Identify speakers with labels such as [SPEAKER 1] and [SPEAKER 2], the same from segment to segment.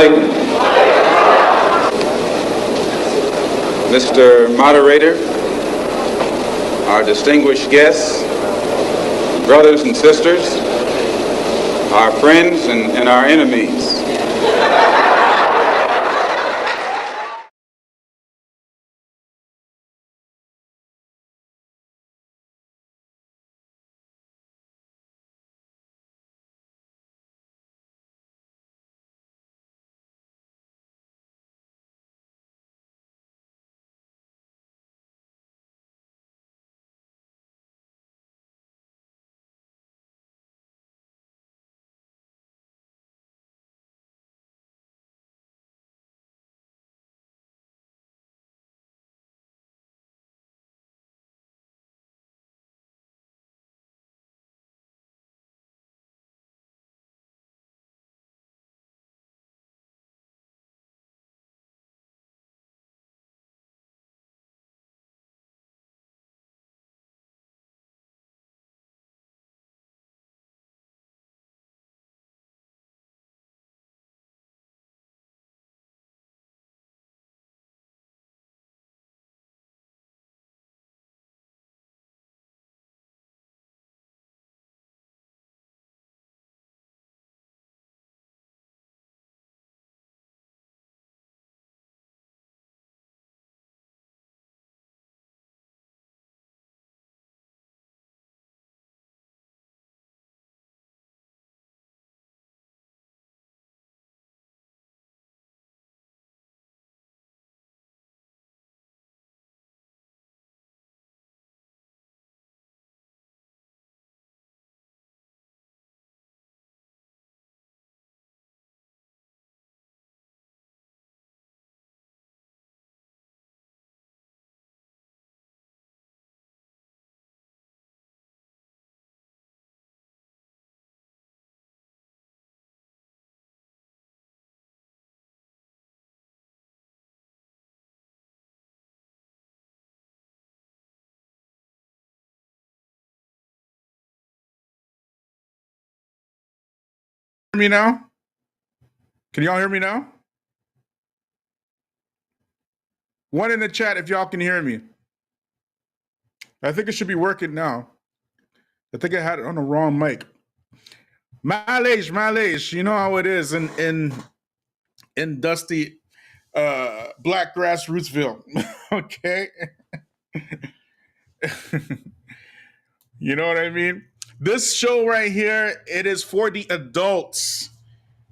[SPEAKER 1] Alaikum. Mr. Moderator, our distinguished guests, brothers and sisters, our friends and our enemies.
[SPEAKER 2] Me now? Can y'all hear me now? One in the chat if y'all can hear me. I think it should be working now. I think I had it on the wrong mic. Malaysia, you know how it is in dusty black grassrootsville. Okay. You know what I mean? This show right here, it is for the adults.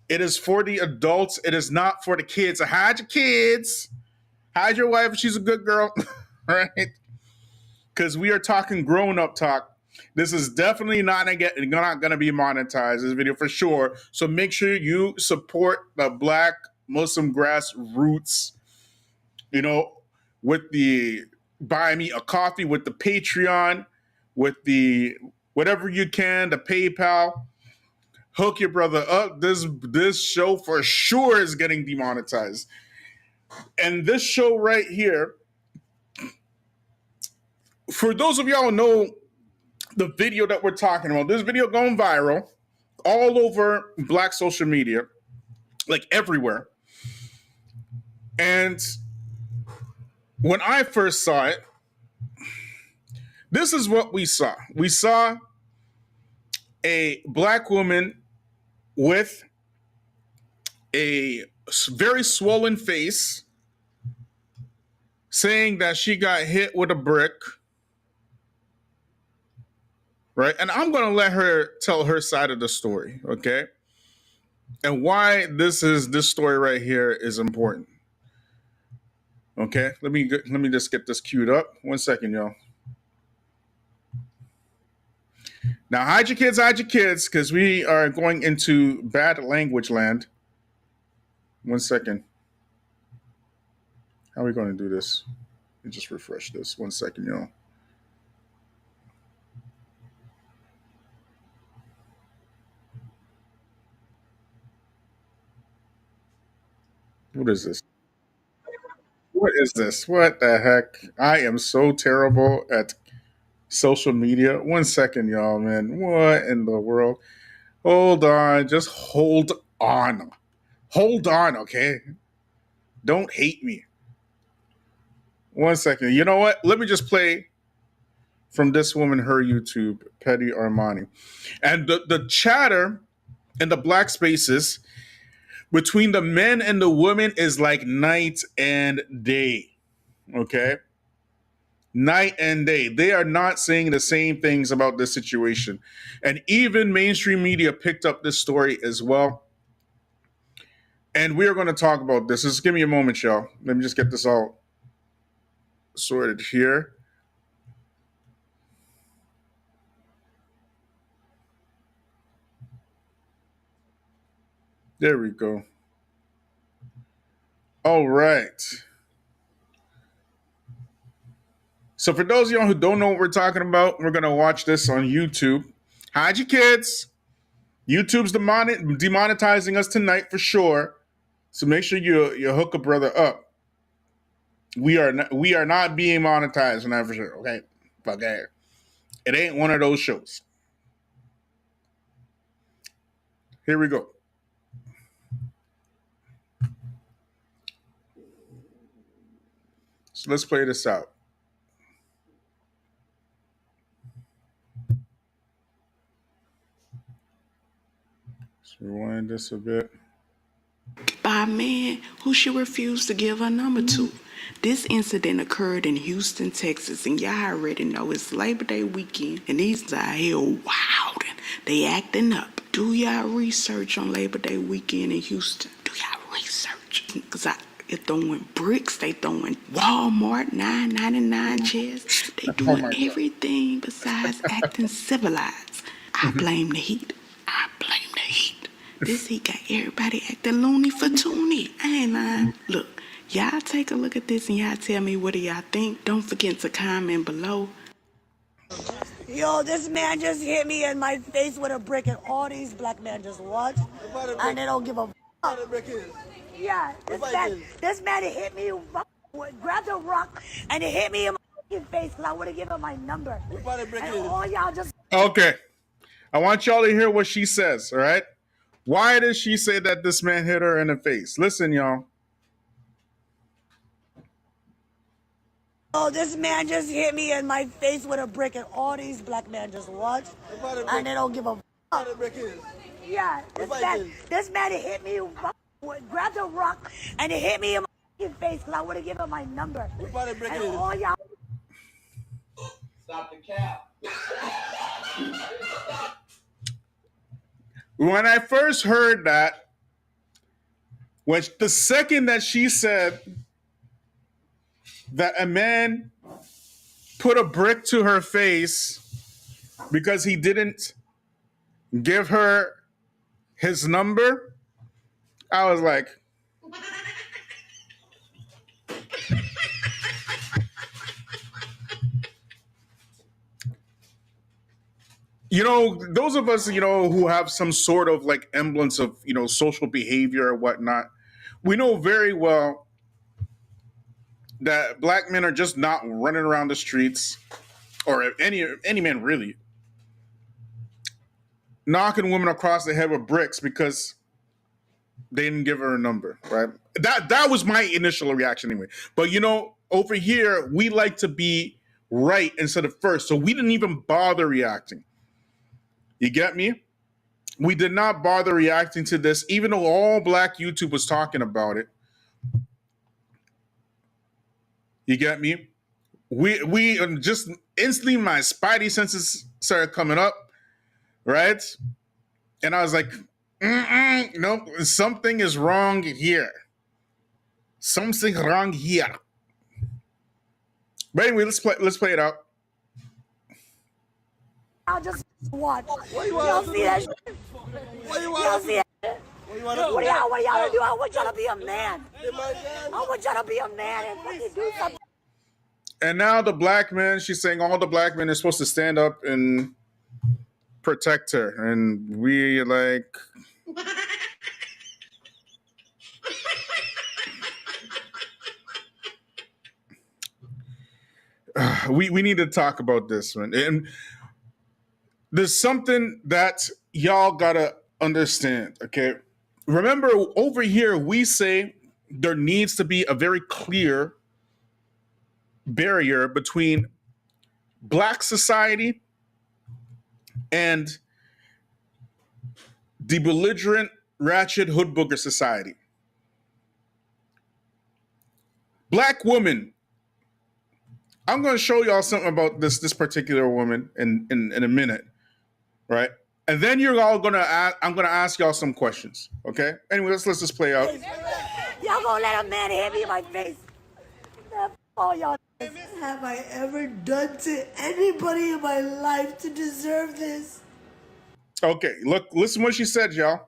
[SPEAKER 2] It is for the adults. It is not for the kids. So hide your kids. Hide your wife if she's a good girl. Right? Because we are talking grown-up talk. This is definitely not going to be monetized, this video for sure. So make sure you support the Black Muslim grassroots, you know, with the buy me a coffee, with the Patreon, with the whatever you can, the PayPal. Hook your brother up. This show for sure is getting demonetized. And this show right here, for those of y'all who know the video that we're talking about, this video going viral all over Black social media, like everywhere. And when I first saw it, this is what we saw. We saw a Black woman with a very swollen face saying that she got hit with a brick. Right? And I'm going to let her tell her side of the story, okay? And why this story right here is important. Okay? Let me just get this queued up. 1 second, y'all. Now, hide your kids, because we are going into bad language land. 1 second. How are we going to do this? Let me just refresh this. 1 second, y'all. What is this? What is this? What the heck? I am so terrible at social media. 1 second, y'all, man. What in the world? Hold on. Just hold on. Hold on, okay? Don't hate me. 1 second. You know what? Let me just play from this woman, her YouTube, Petty Armani. And the chatter in the black spaces between the men and the women is like night and day. Okay? Night and day. They are not saying the same things about this situation. And even mainstream media picked up this story as well. And we are going to talk about this. Just give me a moment, y'all. Let me just get this all sorted here. There we go. All right. So for those of y'all who don't know what we're talking about, we're going to watch this on YouTube. Hide your kids. YouTube's demonetizing us tonight for sure. So make sure you hook a brother up. We are not being monetized, not for sure. Okay, fuck that. It ain't one of those shows. Here we go. So let's play this out. Let's rewind this a bit.
[SPEAKER 3] By a man who she refused to give her number to. This incident occurred in Houston, Texas, and y'all already know it's Labor Day weekend, and these out here wild and they acting up. Do y'all research on Labor Day weekend in Houston? Do y'all research? Because they're throwing bricks, they throwing Walmart $9.99 chairs. They doing everything besides acting civilized. I blame the heat. I blame the heat. This heat got everybody acting loony for toony. I ain't lying. Look, y'all take a look at this and y'all tell me what do y'all think. Don't forget to comment below.
[SPEAKER 4] Yo, this man just hit me in my face with a brick, and all these black men just watch, and they don't give a fuck. Yeah, this man hit me, grabbed a rock, and it hit me in my face because I would have given him my number. And all y'all just...
[SPEAKER 2] Okay. I want y'all to hear what she says, all right? Why does she say that this man hit her in the face? Listen, y'all.
[SPEAKER 4] Oh, this man just hit me in my face with a brick, and all these black men just watch, and they don't give a fuck. Yeah, this man hit me, grabbed a rock, and it hit me in my face because I would have given him my number. And all y'all...
[SPEAKER 5] Stop the cap.
[SPEAKER 2] When I first heard that, the second that she said that a man put a brick to her face because he didn't give her his number, I was like, you know, those of us, you know, who have some sort of like semblance of, you know, social behavior or whatnot, we know very well that black men are just not running around the streets, or any man really, knocking women across the head with bricks because they didn't give her a number, right? That was my initial reaction anyway. But you know, over here, we like to be right instead of first, so we didn't even bother reacting. You get me? We did not bother reacting to this, even though all black YouTube was talking about it. You get me? We just instantly, my spidey senses started coming up, right? And I was like, no, something is wrong here. Something wrong here. But anyway, let's play it out.
[SPEAKER 4] I'll just watch. Y'all see that shit? Y'all see that shit? What do y'all do? I want y'all to be a man. I want y'all to be a man and fucking do something.
[SPEAKER 2] And now the black men, she's saying all the black men are supposed to stand up and protect her. And we like... we need to talk about this one. And there's something that y'all gotta understand, okay? Remember, over here, we say there needs to be a very clear barrier between black society and the belligerent, ratchet, hood booger society. Black woman. I'm going to show y'all something about this particular woman in a minute, right? And then you're all gonna I'm gonna ask y'all some questions, okay? Anyway, let's just play out.
[SPEAKER 4] Y'all gonna let a man hit me in my face? Oh, y'all. Have I ever done to anybody in my life to deserve this?
[SPEAKER 2] Okay, look, listen what she said, y'all.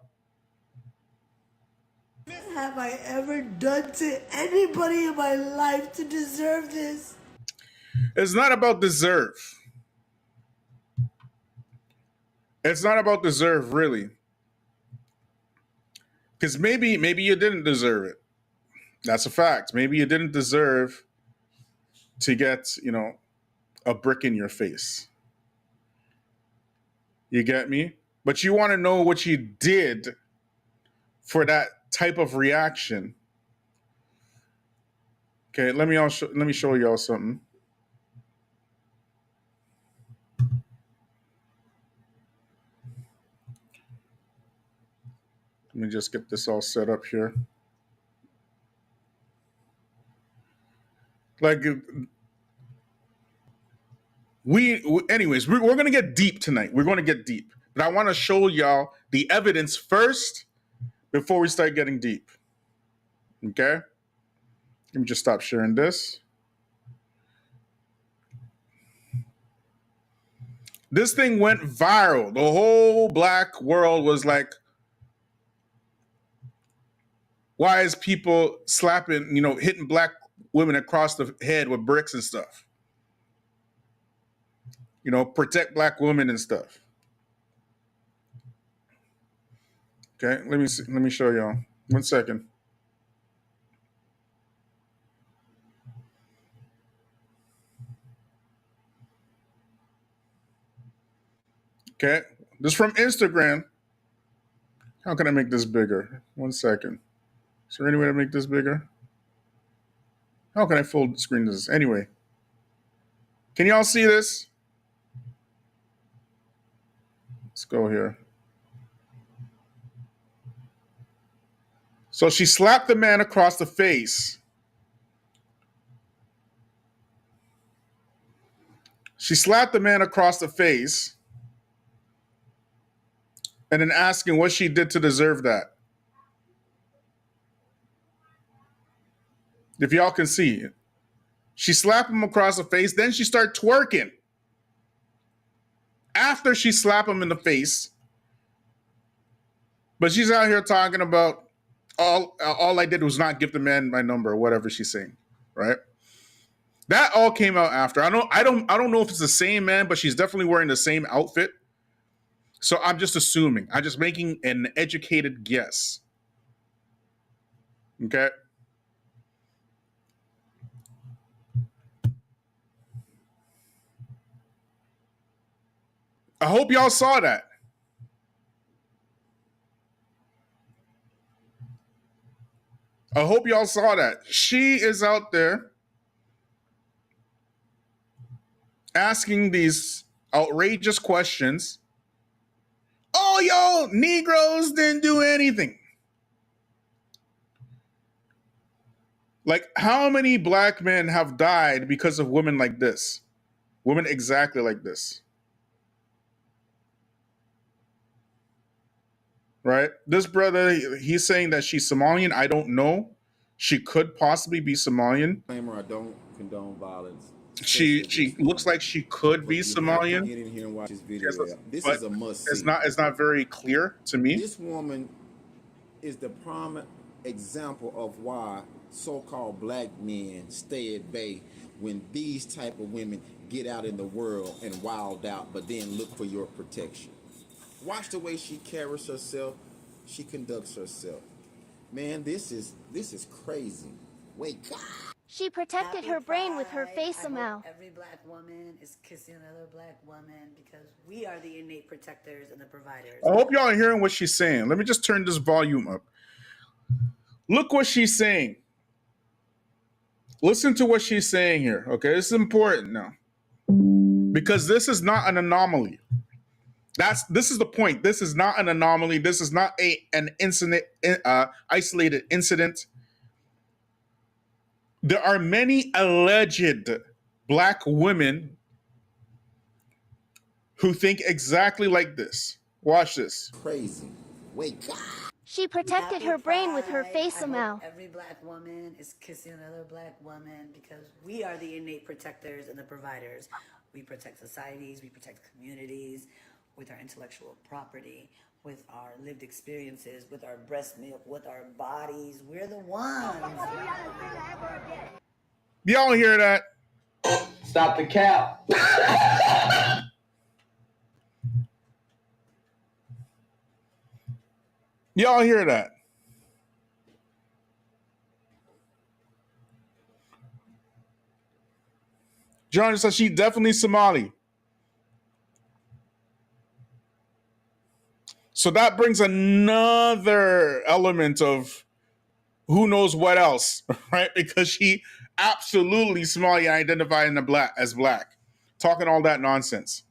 [SPEAKER 4] Have I ever done to anybody in my life to deserve this?
[SPEAKER 2] It's not about deserve. It's not about deserve, really. Because maybe you didn't deserve it. That's a fact. Maybe you didn't deserve to get, a brick in your face. You get me? But you want to know what you did for that type of reaction. Okay, let me show y'all something. Let me just get this all set up here. Like, anyways, we're going to get deep tonight. We're going to get deep. But I want to show y'all the evidence first before we start getting deep. Okay? Let me just stop sharing this. This thing went viral. The whole black world was like, why is people slapping, hitting black women across the head with bricks and stuff? Protect black women and stuff. Okay, let me show y'all. 1 second. Okay, this is from Instagram. How can I make this bigger? 1 second. Is there any way to make this bigger? How can I full screen this? Anyway, can y'all see this? Let's go here. So she slapped the man across the face. She slapped the man across the face and then asking what she did to deserve that. If y'all can see it. She slapped him across the face, then she started twerking. After she slapped him in the face, but she's out here talking about all I did was not give the man my number or whatever she's saying, right? That all came out after. I don't know if it's the same man, but she's definitely wearing the same outfit. So I'm just assuming. I'm just making an educated guess. Okay? I hope y'all saw that. I hope y'all saw that. She is out there asking these outrageous questions. Oh, yo, Negroes didn't do anything. Like, how many black men have died because of women like this? Women exactly like this. Right? This brother, he's saying that she's Somalian. I don't know. She could possibly be Somalian.
[SPEAKER 5] I don't condone violence.
[SPEAKER 2] She looks like she could be Somalian.
[SPEAKER 5] Get in here and watch this video. This
[SPEAKER 2] But
[SPEAKER 5] is a must see.
[SPEAKER 2] it's not very clear to me.
[SPEAKER 5] This woman is the prime example of why so-called black men stay at bay when these type of women get out in the world and wild out, but then look for your protection. Watch the way she carries herself, she conducts herself. Man, this is crazy. Wake up.
[SPEAKER 6] She protected her brain with her face amount.
[SPEAKER 4] Every black woman is kissing another black woman because we are the innate protectors and the providers.
[SPEAKER 2] I hope y'all are hearing what she's saying. Let me just turn this volume up. Look what she's saying. Listen to what she's saying here. Okay, this is important now because this is not an anomaly. This is the point. This is not an anomaly. This is not an incident, isolated incident. There are many alleged black women who think exactly like this. Watch this.
[SPEAKER 5] Crazy. Wake up.
[SPEAKER 6] She protected her brain with her face mouth.
[SPEAKER 4] Every black woman is kissing another black woman because we are the innate protectors and the providers. We protect societies, we protect communities with our intellectual property, with our lived experiences, with our breast milk, with our bodies. We're the ones.
[SPEAKER 2] Y'all hear that?
[SPEAKER 7] Stop the cap.
[SPEAKER 2] Y'all hear that? John says she definitely Somali. So that brings another element of who knows what else, right? Because she absolutely Somali identified as black, talking all that nonsense.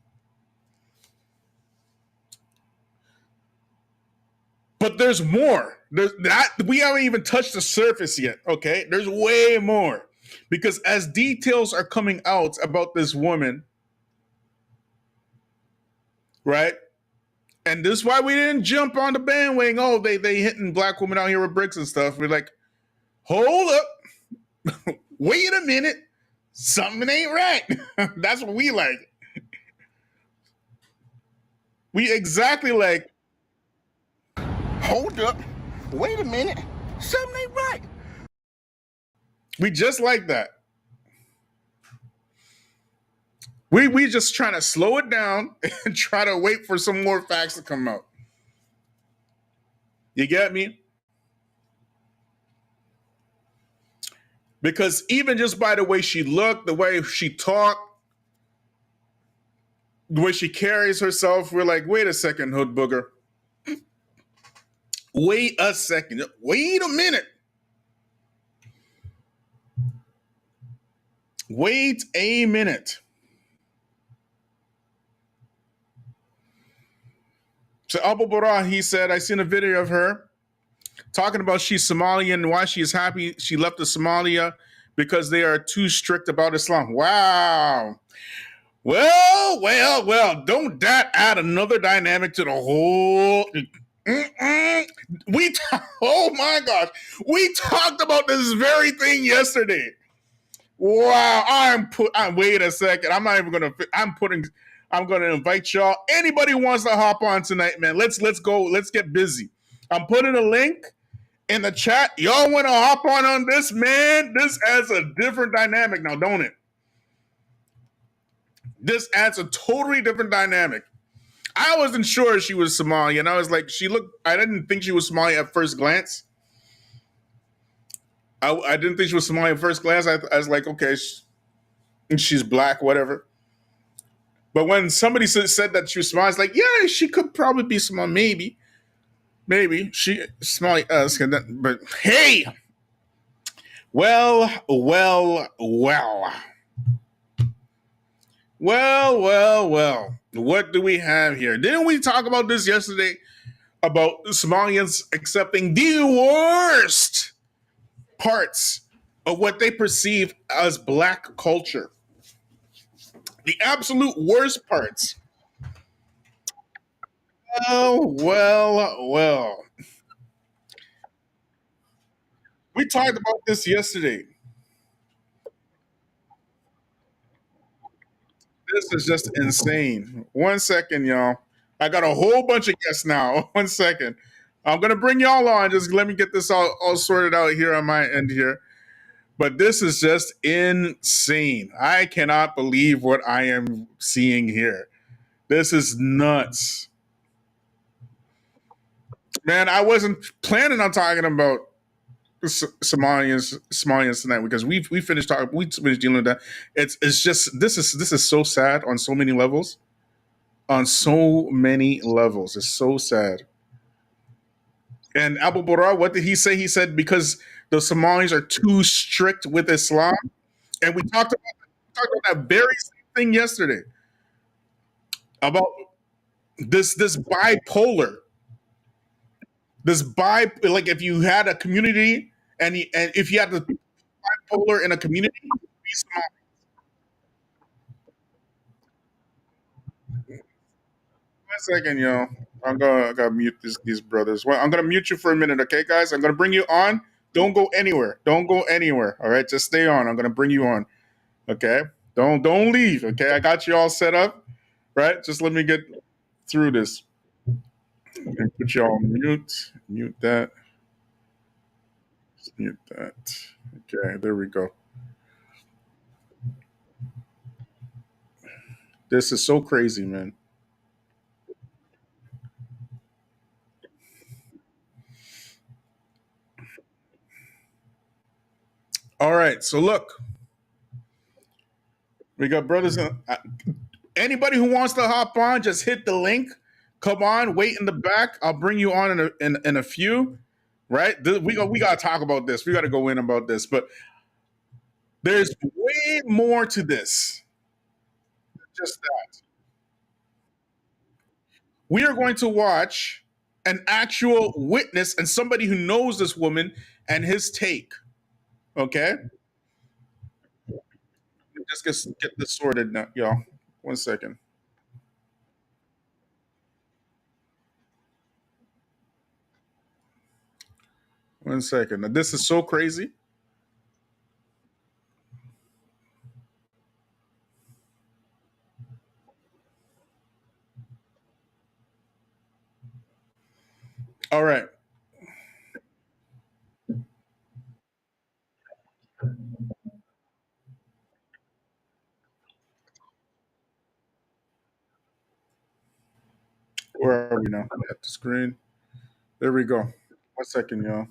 [SPEAKER 2] But there's more. We haven't even touched the surface yet, okay? There's way more. Because as details are coming out about this woman, right? And this is why we didn't jump on the bandwagon. Oh, they hitting black women out here with bricks and stuff. We're like, hold up. Wait a minute. Something ain't right. That's what we like. We exactly like,
[SPEAKER 7] Hold up. Wait a minute. Something ain't right.
[SPEAKER 2] we just like that. We just trying to slow it down and try to wait for some more facts to come out. You get me? Because even just by the way she looked, the way she talked, the way she carries herself, we're like, wait a second, hood booger. Wait a second. Wait a minute. Wait a minute. So Abu Barah, he said, I seen a video of her talking about she's Somalian and why she is happy she left the Somalia because they are too strict about Islam. Wow. Well, don't that add another dynamic to the whole... Oh my gosh. We talked about this very thing yesterday. Wow. Wait a second. I'm going to invite y'all. Anybody who wants to hop on tonight, man, let's go. Let's get busy. I'm putting a link in the chat. Y'all want to hop on this, man? This adds a different dynamic now, don't it? This adds a totally different dynamic. I wasn't sure she was Somali, and I was like, I didn't think she was Somali at first glance. I didn't think she was Somali at first glance. I was like, okay, she's black, whatever. But when somebody said that she was Somali, I was like, yeah, she could probably be Somali, maybe. She Somali, but hey, well. What do we have here? Didn't we talk about this yesterday? About Somalians accepting the worst parts of what they perceive as black culture. The absolute worst parts. Well. We talked about this yesterday. This is just insane. 1 second, y'all. I got a whole bunch of guests now. 1 second. I'm going to bring y'all on. Just let me get this all sorted out here on my end here. But this is just insane. I cannot believe what I am seeing here. This is nuts. Man, I wasn't planning on talking about Somalians tonight because we finished talking. We finished dealing with that. It's just this is so sad on so many levels. On so many levels, it's so sad. And Abu Bora, what did he say? He said because the Somalis are too strict with Islam. And we talked about that very same thing yesterday about this bipolar, like if you had a community and if you had the bipolar in a community, it would be Somali. One second, yo. I gotta mute these brothers. Well, I'm gonna mute you for a minute, okay, guys? I'm gonna bring you on. Don't go anywhere. Don't go anywhere. All right, just stay on. I'm gonna bring you on. Okay, don't leave. Okay, I got you all set up. Right, just let me get through this. And put you all on mute. Mute that. Just mute that. Okay, there we go. This is so crazy, man. All right, so look, we got brothers. Anybody who wants to hop on, just hit the link. Come on, wait in the back. I'll bring you on in a few. Right? We got to talk about this. We got to go in about this. But there's way more to this. Just that. We are going to watch an actual witness and somebody who knows this woman and his take. Okay? Just get this sorted now, y'all. 1 second. One second. Now, this is so crazy. All right. Where are we now? At the screen. There we go. 1 second, y'all.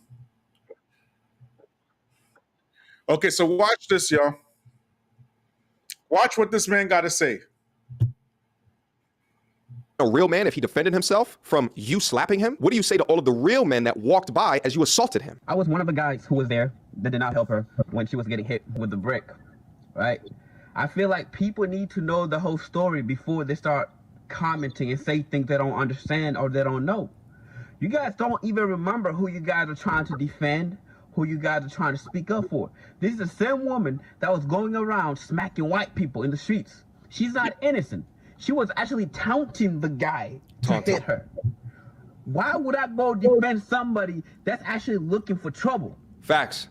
[SPEAKER 2] Okay, so watch this, y'all. Watch what this man got to say.
[SPEAKER 8] A real man if he defended himself from you slapping him? What do you say to all of the real men that walked by as you assaulted him?
[SPEAKER 9] I was one of the guys who was there that did not help her when she was getting hit with the brick, right? I feel like people need to know the whole story before they start commenting and say things they don't understand or they don't know. You guys don't even remember who you guys are trying to defend, who you guys are trying to speak up for. This is the same woman that was going around smacking white people in the streets. She's not innocent. She was actually taunting the guy to hit her. Why would I go defend somebody that's actually looking for trouble?
[SPEAKER 8] Facts.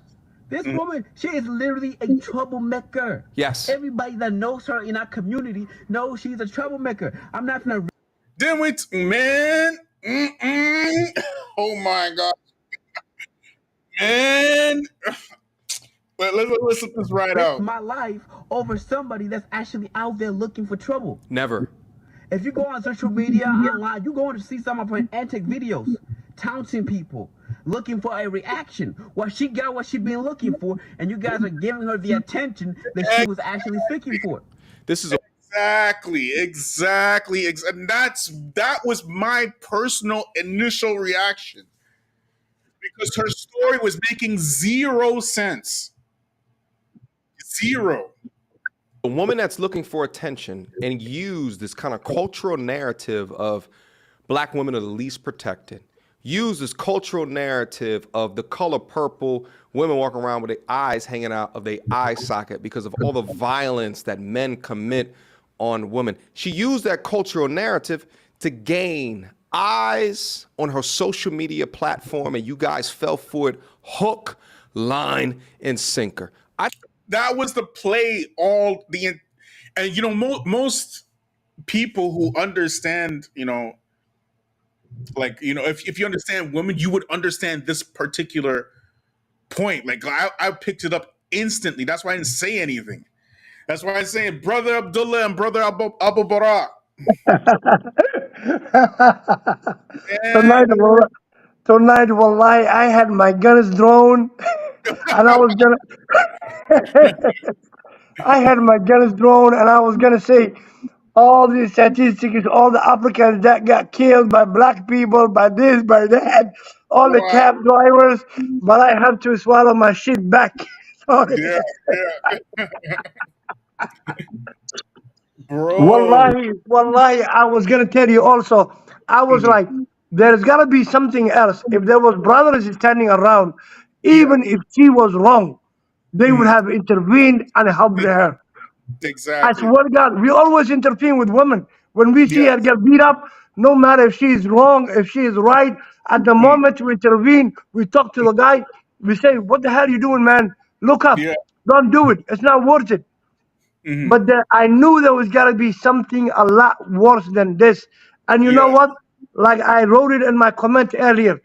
[SPEAKER 9] This woman, she is literally a troublemaker.
[SPEAKER 8] Yes.
[SPEAKER 9] Everybody that knows her in our community knows she's a troublemaker. I'm not gonna.
[SPEAKER 2] Then man. Oh my God. Man. Let's put this right out.
[SPEAKER 9] My life over somebody that's actually out there looking for trouble.
[SPEAKER 8] Never.
[SPEAKER 9] If you go on social media, online, you're going to see some of her antic videos, taunting people, looking for a reaction. Well, she got what she's been looking for, and you guys are giving her the attention that she was actually seeking for.
[SPEAKER 8] This is
[SPEAKER 2] exactly. And that was my personal initial reaction. Because her story was making zero sense. Zero.
[SPEAKER 8] a woman that's looking for attention and use this kind of cultural narrative of black women are the least protected. Use this cultural narrative of the color purple, women walking around with their eyes hanging out of their eye socket because of all the violence that men commit on women. She used that cultural narrative to gain eyes on her social media platform, and you guys fell for it hook, line, and sinker.
[SPEAKER 2] That was the play. And you know, most people who understand, if you understand women, you would understand this particular point. Like I picked it up instantly. That's why I didn't say anything. That's why I'm saying brother Abdullah and brother Abu Barak.
[SPEAKER 10] Tonight, wallahi, I had my guns drawn, and I was gonna, I had my guns drawn, and I was gonna say, all these statistics, all the Africans that got killed by black people, by this, by that, all the
[SPEAKER 2] Wow.
[SPEAKER 10] cab drivers, but I have to swallow my shit back. Sorry.
[SPEAKER 2] Yeah, yeah. Bro.
[SPEAKER 10] Wallahi, wallahi, I was gonna tell you also, I was
[SPEAKER 2] Mhm.
[SPEAKER 10] like, there's gotta be something else. If there was brothers standing around,
[SPEAKER 2] Yeah.
[SPEAKER 10] even if she was wrong, they would
[SPEAKER 2] Mhm.
[SPEAKER 10] have intervened and helped her. I
[SPEAKER 2] Exactly.
[SPEAKER 10] swear to God, we always intervene with women. When we see
[SPEAKER 2] Yes.
[SPEAKER 10] her get beat up, no matter if she is wrong, if she is right, at the
[SPEAKER 2] Mm.
[SPEAKER 10] moment we intervene, we talk to the guy, we say, "What the hell are you doing, man? Look up.
[SPEAKER 2] Yeah.
[SPEAKER 10] Don't do it. It's not worth it."
[SPEAKER 2] Hmm.
[SPEAKER 10] But I knew there was gotta be something a lot worse than this. And you know
[SPEAKER 2] Yeah.
[SPEAKER 10] what? Like I wrote it in my comment earlier,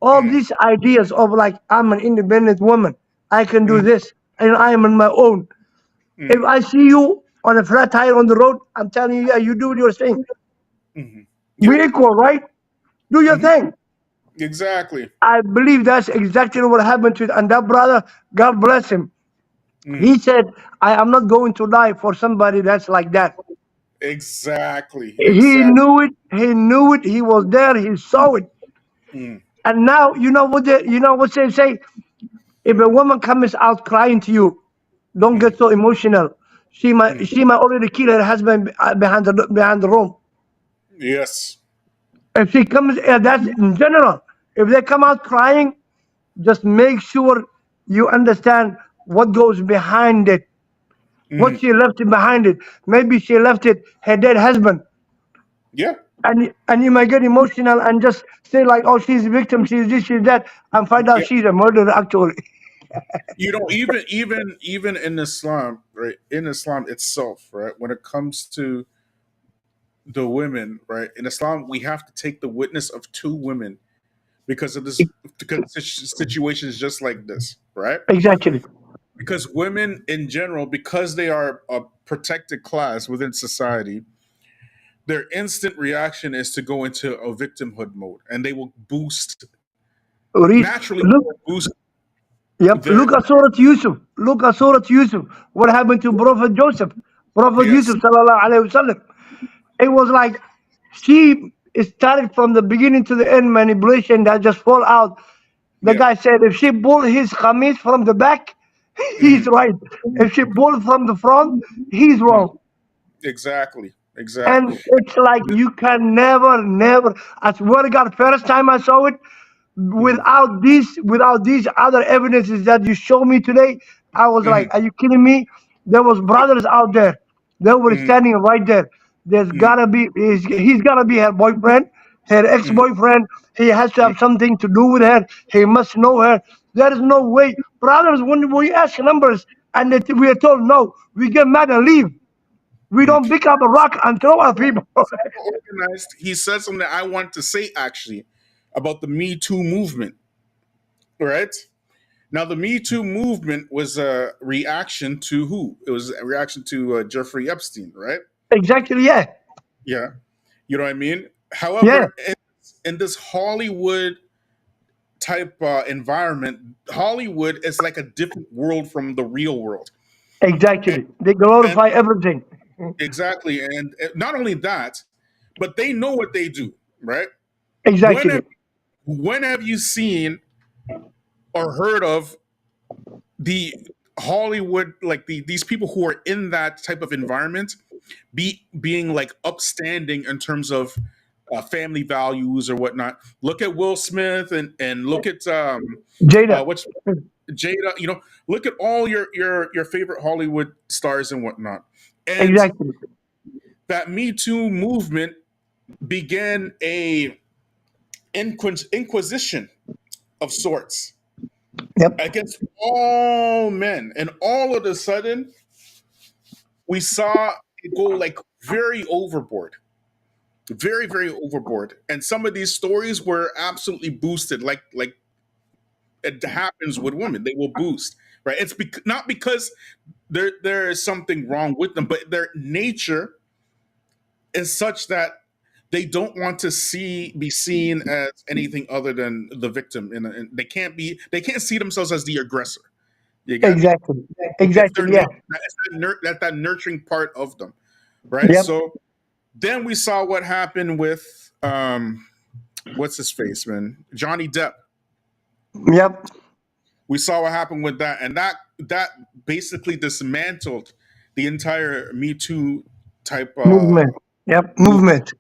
[SPEAKER 10] all
[SPEAKER 2] Mm.
[SPEAKER 10] these ideas of like I'm an independent woman, I can do
[SPEAKER 2] Mm.
[SPEAKER 10] this, and I am on my own. If
[SPEAKER 2] Mm.
[SPEAKER 10] I see you on a flat tire on the road, I'm telling you, yeah, you do your thing.
[SPEAKER 2] Hmm. Yeah.
[SPEAKER 10] We equal, right? Do your
[SPEAKER 2] Hmm.
[SPEAKER 10] thing.
[SPEAKER 2] Exactly.
[SPEAKER 10] I believe that's exactly what happened to and that brother. God bless him.
[SPEAKER 2] Mm.
[SPEAKER 10] He said, "I am not going to die for somebody that's like that."
[SPEAKER 2] Exactly.
[SPEAKER 10] He
[SPEAKER 2] Exactly.
[SPEAKER 10] knew it. He knew it. He was there. He saw it.
[SPEAKER 2] Mm.
[SPEAKER 10] And now you know what they say. If a woman comes out crying to you, don't
[SPEAKER 2] Mm.
[SPEAKER 10] get so emotional. She might
[SPEAKER 2] Mm.
[SPEAKER 10] she might already kill her husband behind the room.
[SPEAKER 2] Yes.
[SPEAKER 10] If she comes, that's in general. If they come out crying, just make sure you understand what goes behind it. What
[SPEAKER 2] Mm.
[SPEAKER 10] she left it behind it. Maybe she left it her dead husband.
[SPEAKER 2] Yeah.
[SPEAKER 10] And you might get emotional and just say like, "Oh, she's a victim, she's this, she's that," and find out
[SPEAKER 2] Yeah.
[SPEAKER 10] she's a murderer actually.
[SPEAKER 2] Even in Islam, right? In Islam itself, right? When it comes to the women, right? In Islam, we have to take the witness of two women because of this, because situations just like this, right?
[SPEAKER 10] Exactly.
[SPEAKER 2] Because women in general, because they are a protected class within society, their instant reaction is to go into a victimhood mode, and they will boost
[SPEAKER 10] Read.
[SPEAKER 2] naturally
[SPEAKER 10] Look.
[SPEAKER 2] boost
[SPEAKER 10] Yep.
[SPEAKER 2] their
[SPEAKER 10] Look at Surah Yusuf. Look at Surah Yusuf. What happened to Prophet Joseph? Prophet
[SPEAKER 2] yes,
[SPEAKER 10] Yusuf sallallahu alaihi wasallam. It was like she started from the beginning to the end manipulation that just fall out. The
[SPEAKER 2] yeah,
[SPEAKER 10] guy said if she pull his khamis from the back, he's
[SPEAKER 2] mhm,
[SPEAKER 10] right. If she pull from the front, he's
[SPEAKER 2] mhm.
[SPEAKER 10] wrong.
[SPEAKER 2] Exactly, exactly.
[SPEAKER 10] And it's like you can never. I swear to God, first time I saw it,
[SPEAKER 2] Mhm,
[SPEAKER 10] without these other evidences that you show me today, I was like,
[SPEAKER 2] mhm,
[SPEAKER 10] are you kidding me? There was brothers out there. They were
[SPEAKER 2] mhm,
[SPEAKER 10] standing right there. There's
[SPEAKER 2] mhm,
[SPEAKER 10] gotta be he's gotta be her boyfriend, her
[SPEAKER 2] mhm,
[SPEAKER 10] ex-boyfriend. He has to
[SPEAKER 2] mhm,
[SPEAKER 10] have something to do with her. He must know her. There is no way. Brothers, when we ask numbers and we are told no, we get mad and leave. We
[SPEAKER 2] mhm.
[SPEAKER 10] don't pick up a rock and throw at people.
[SPEAKER 2] Organized. He said something that I want to say actually about the Me Too movement. Right now, the Me Too movement was a reaction to who? It was a reaction to Jeffrey Epstein, right?
[SPEAKER 10] Exactly, yeah.
[SPEAKER 2] Yeah, you know what I mean.
[SPEAKER 10] Yeah,
[SPEAKER 2] However, in this Hollywood type environment, Hollywood is like a different world from the real world. And,
[SPEAKER 10] exactly. They
[SPEAKER 2] and
[SPEAKER 10] glorify everything.
[SPEAKER 2] exactly, and not only that, but they know what they do, right? When
[SPEAKER 10] Exactly.
[SPEAKER 2] have, when have you seen or heard of the Hollywood, like these people who are in that type of environment, being like upstanding in terms of family values or whatnot? Look at Will Smith and look at
[SPEAKER 10] Jada.
[SPEAKER 2] what's Jada. You know, look at all your favorite Hollywood stars and whatnot. And
[SPEAKER 10] Exactly.
[SPEAKER 2] that Me Too movement began a inquisition of sorts
[SPEAKER 10] Yep.
[SPEAKER 2] against all men, and all of a sudden we saw it go like very overboard, very overboard, and some of these stories were absolutely boosted, like it happens with women. They will boost, right? It's not because there is something wrong with them, but their nature is such that they don't want to be seen as anything other than the victim, and they can't see themselves as the aggressor. You get me?
[SPEAKER 10] Exactly.
[SPEAKER 2] It's their
[SPEAKER 10] Exactly. Yeah.
[SPEAKER 2] nature. That nurturing part of them, right?
[SPEAKER 10] Yep.
[SPEAKER 2] So Then we saw what happened with what's his face, man? Johnny Depp.
[SPEAKER 10] Yep.
[SPEAKER 2] We saw what happened with that, and that basically dismantled the entire Me Too type
[SPEAKER 10] Movement. Yep. Movement.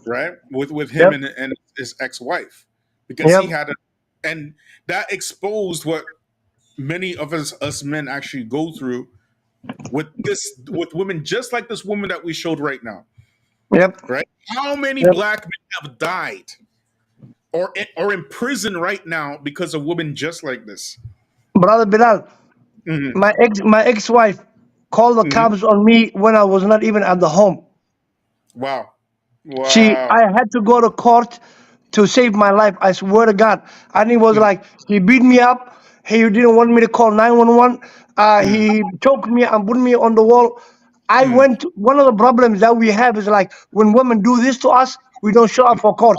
[SPEAKER 2] right? With him
[SPEAKER 10] Yep.
[SPEAKER 2] and his ex-wife, because he
[SPEAKER 10] Yep.
[SPEAKER 2] had and that exposed what many of us men actually go through with women just like this woman that we showed right now,
[SPEAKER 10] Yep.
[SPEAKER 2] right? How many
[SPEAKER 10] Yep.
[SPEAKER 2] black men have died or in prison right now because of women just like this?
[SPEAKER 10] Brother Bilal,
[SPEAKER 2] Mm-hmm.
[SPEAKER 10] my ex-wife called the
[SPEAKER 2] Mm-hmm.
[SPEAKER 10] cops on me when I was not even at the home.
[SPEAKER 2] Wow.
[SPEAKER 10] I had to go to court to save my life. I swear to God. And he was like, he beat me up. He didn't want me to call 911. He choked me and put me on the wall. One of the problems that we have is like when women do this to us, we don't show up for court.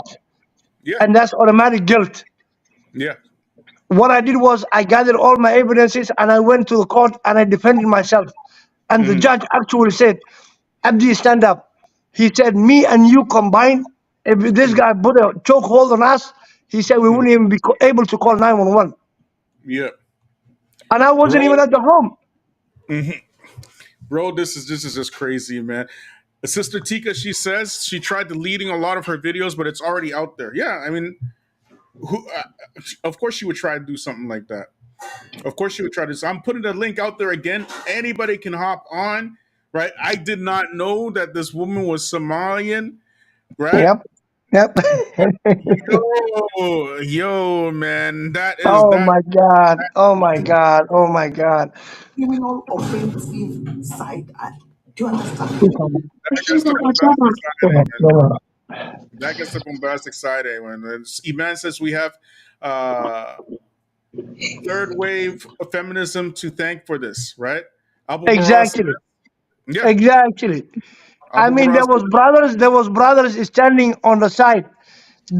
[SPEAKER 2] Yeah.
[SPEAKER 10] And that's automatic guilt.
[SPEAKER 2] Yeah.
[SPEAKER 10] What I did was I gathered all my evidences and I went to the court and I defended myself. And the judge actually said, Abdi, stand up. He said, me and you combined, if this guy put a chokehold on us, he said we wouldn't even be able to call 911.
[SPEAKER 2] Yeah.
[SPEAKER 10] And I wasn't even at the home.
[SPEAKER 2] Bro, this is just crazy, man. Sister Tika, she says she tried deleting a lot of her videos, but it's already out there. Yeah, I mean, of course she would try to do something like that. Of course she would try to. So I'm putting the link out there again. Anybody can hop on, right? I did not know that this woman was Somalian, right?
[SPEAKER 10] Yep.
[SPEAKER 2] Yo, man, that is
[SPEAKER 10] Oh
[SPEAKER 2] that.
[SPEAKER 10] my God. Oh my God. Oh my God.
[SPEAKER 3] Criminal offensive side. Do you understand?
[SPEAKER 2] That gets the bombastic side, man. That gets the bombastic side, man. Iman says we have third wave of feminism to thank for this, right? Abu Baraz,
[SPEAKER 10] Exactly.
[SPEAKER 2] yeah.
[SPEAKER 10] Exactly. I
[SPEAKER 2] Abu
[SPEAKER 10] mean,
[SPEAKER 2] Baraz,
[SPEAKER 10] there was brothers standing on the side,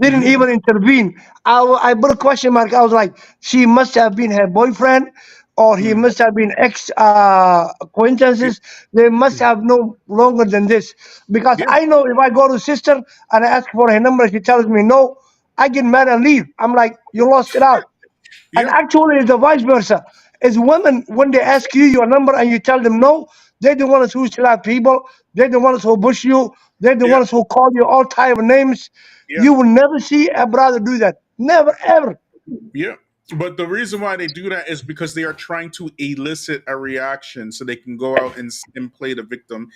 [SPEAKER 10] didn't even intervene. I put a question mark. I was like, she must have been her boyfriend, or he must have been ex acquaintances. They must have no longer than this, because
[SPEAKER 2] yeah,
[SPEAKER 10] I know if I go to sister and I ask for her number, she tells me no. I get mad and leave. I'm like, you lost it out. And
[SPEAKER 2] yeah,
[SPEAKER 10] actually, it's the vice versa. It's women, when they ask you your number and you tell them no, they're the ones who slap people. They're the ones who push you. They're the
[SPEAKER 2] yeah,
[SPEAKER 10] ones who call you all type of names.
[SPEAKER 2] yeah,
[SPEAKER 10] You will never see a brother do that. Never, ever.
[SPEAKER 2] yeah. But the reason why they do that is because they are trying to elicit a reaction so they can go out and play the victim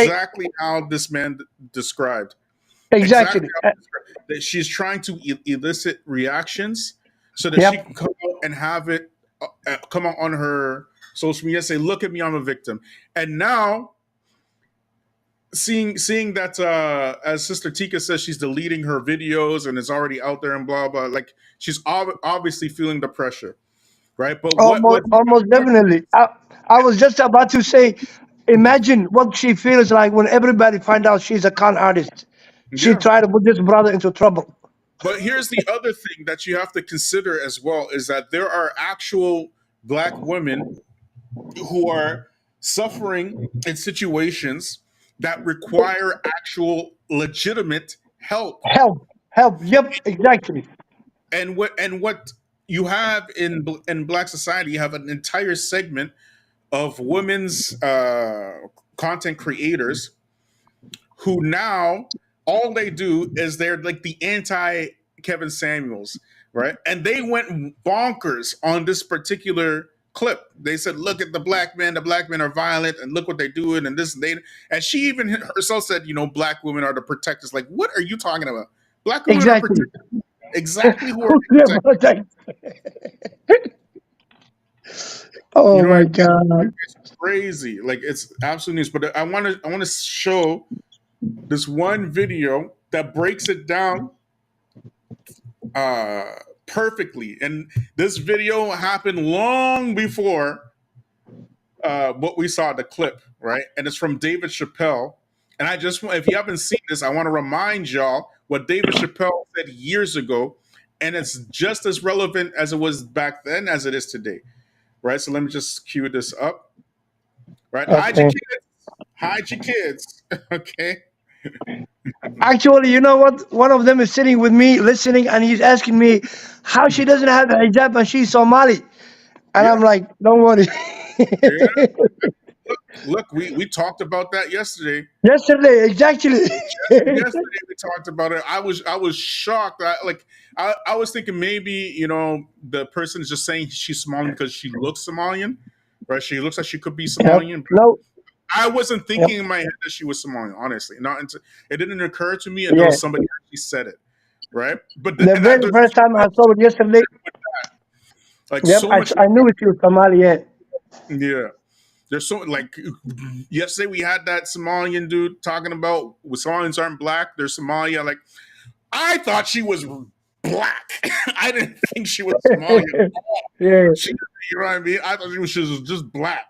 [SPEAKER 10] E-
[SPEAKER 2] exactly how this man described. Exactly
[SPEAKER 10] Exactly.
[SPEAKER 2] how he described. That she's trying to elicit reactions so that she
[SPEAKER 10] Yep.
[SPEAKER 2] can come out and have it come out on her social media, say, "Look at me, I'm a victim." And now, seeing that, as Sister Tika says, she's deleting her videos and it's already out there and blah blah. Like she's obviously feeling the pressure, right? But
[SPEAKER 10] Almost definitely. I was just about to say, imagine what she feels like when everybody find out she's a con artist. She
[SPEAKER 2] yeah.
[SPEAKER 10] tried to put this brother into trouble.
[SPEAKER 2] But here's the other thing that you have to consider as well is that there are actual black women who are suffering in situations that require actual legitimate help.
[SPEAKER 10] Help. Yep, exactly.
[SPEAKER 2] And what you have in black society, you have an entire segment of women's content creators who now all they do is they're like the anti Kevin Samuels, right? And they went bonkers on this particular clip. They said, "Look at the black men. The black men are violent, and look what they're doing." And this and they. And she even herself said, "Black women are the protectors." Like, what are you talking about? Black women are
[SPEAKER 10] Exactly.
[SPEAKER 2] protectors. Exactly who are
[SPEAKER 10] Who's
[SPEAKER 2] they
[SPEAKER 10] there
[SPEAKER 2] protecting?
[SPEAKER 10] for that?
[SPEAKER 2] You
[SPEAKER 10] Oh
[SPEAKER 2] know what I
[SPEAKER 10] my
[SPEAKER 2] mean?
[SPEAKER 10] God.
[SPEAKER 2] It's crazy. Like it's absolute news. But I want to show this one video that breaks it down perfectly. And this video happened long before what we saw the clip, right? And it's from David Chappelle. And if you haven't seen this, I want to remind y'all what David Chappelle said years ago, and it's just as relevant as it was back then as it is today, right? So let me just cue this up, right? Hide your
[SPEAKER 10] Okay.
[SPEAKER 2] kids, hide your kids, okay?
[SPEAKER 10] Actually, you know what? One of them is sitting with me, listening, and he's asking me how she doesn't have a hijab and she's Somali. And
[SPEAKER 2] Yeah,
[SPEAKER 10] I'm like, don't worry.
[SPEAKER 2] yeah. Look, we talked about that yesterday.
[SPEAKER 10] Yesterday, exactly.
[SPEAKER 2] Yesterday we talked about it. I was shocked. I was thinking maybe the person is just saying she's Somalian because she looks Somalian, right? She looks like she could be
[SPEAKER 10] Yep.
[SPEAKER 2] Somalian.
[SPEAKER 10] No.
[SPEAKER 2] I wasn't
[SPEAKER 10] Yep.
[SPEAKER 2] thinking in my head that she was Somalian. Honestly, not until it didn't occur to me
[SPEAKER 10] Yeah.
[SPEAKER 2] until somebody actually said it, right? But
[SPEAKER 10] The very
[SPEAKER 2] there's
[SPEAKER 10] first
[SPEAKER 2] so
[SPEAKER 10] time I
[SPEAKER 2] much
[SPEAKER 10] saw it yesterday,
[SPEAKER 2] with that. Like
[SPEAKER 10] yep,
[SPEAKER 2] so much.
[SPEAKER 10] I knew it was Somali. Yeah.
[SPEAKER 2] Yeah. There's so like yesterday we had that Somalian dude talking about Somalians aren't black, they're Somalia. Like I thought she was black. I didn't think she was Somalian at all.
[SPEAKER 10] Yeah.
[SPEAKER 2] You know what I mean? I thought she was just black.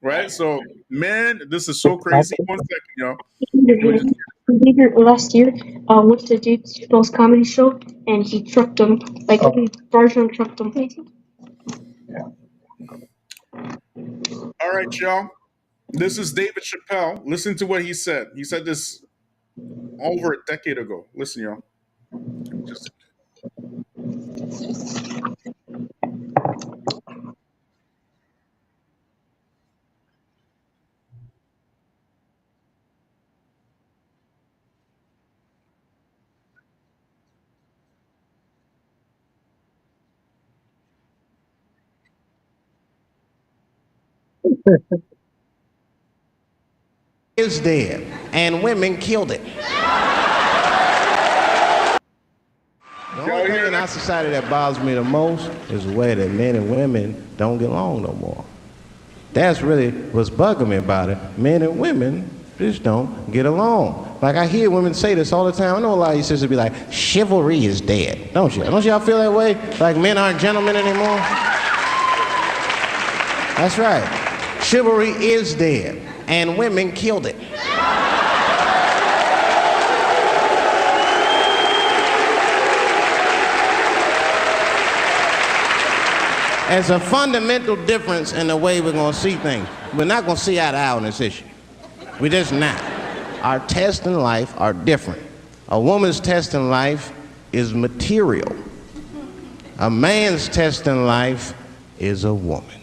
[SPEAKER 2] Right? So man, this is so crazy. 1 second, Let me just
[SPEAKER 11] Last year, went to Dave Chappelle's comedy show, and he trucked him, like, Bartram trucked him.
[SPEAKER 2] all right, y'all. This is David Chappelle. Listen to what he said. He said this over a decade ago. Listen, y'all. Just
[SPEAKER 12] is dead, and women killed it. The only thing in our society that bothers me the most is the way that men and women don't get along no more. That's really what's bugging me about it. Men and women just don't get along. Like I hear women say this all the time. I know a lot of you sisters be like, chivalry is dead. Don't you? Don't y'all feel that way? Like men aren't gentlemen anymore? That's right. Chivalry is dead, and women killed it. There's a fundamental difference in the way we're going to see things. We're not going to see eye to eye on this issue. We're just not. Our tests in life are different. A woman's test in life is material. A man's test in life is a woman.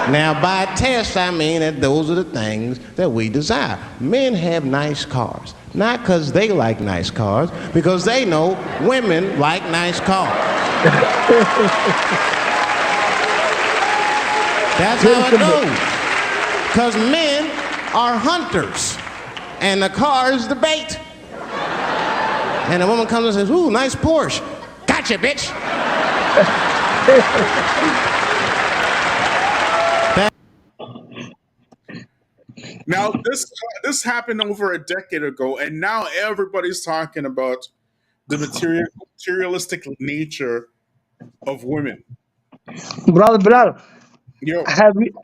[SPEAKER 12] Now, by test, I mean that those are the things that we desire. Men have nice cars. Not because they like nice cars, because they know women like nice cars. That's how it goes. Because men are hunters, and the car is the bait. And a woman comes and says, ooh, nice Porsche. Gotcha, bitch.
[SPEAKER 2] Now this happened over a decade ago, and now everybody's talking about the materialistic nature of women.
[SPEAKER 10] Brother,
[SPEAKER 2] Yo,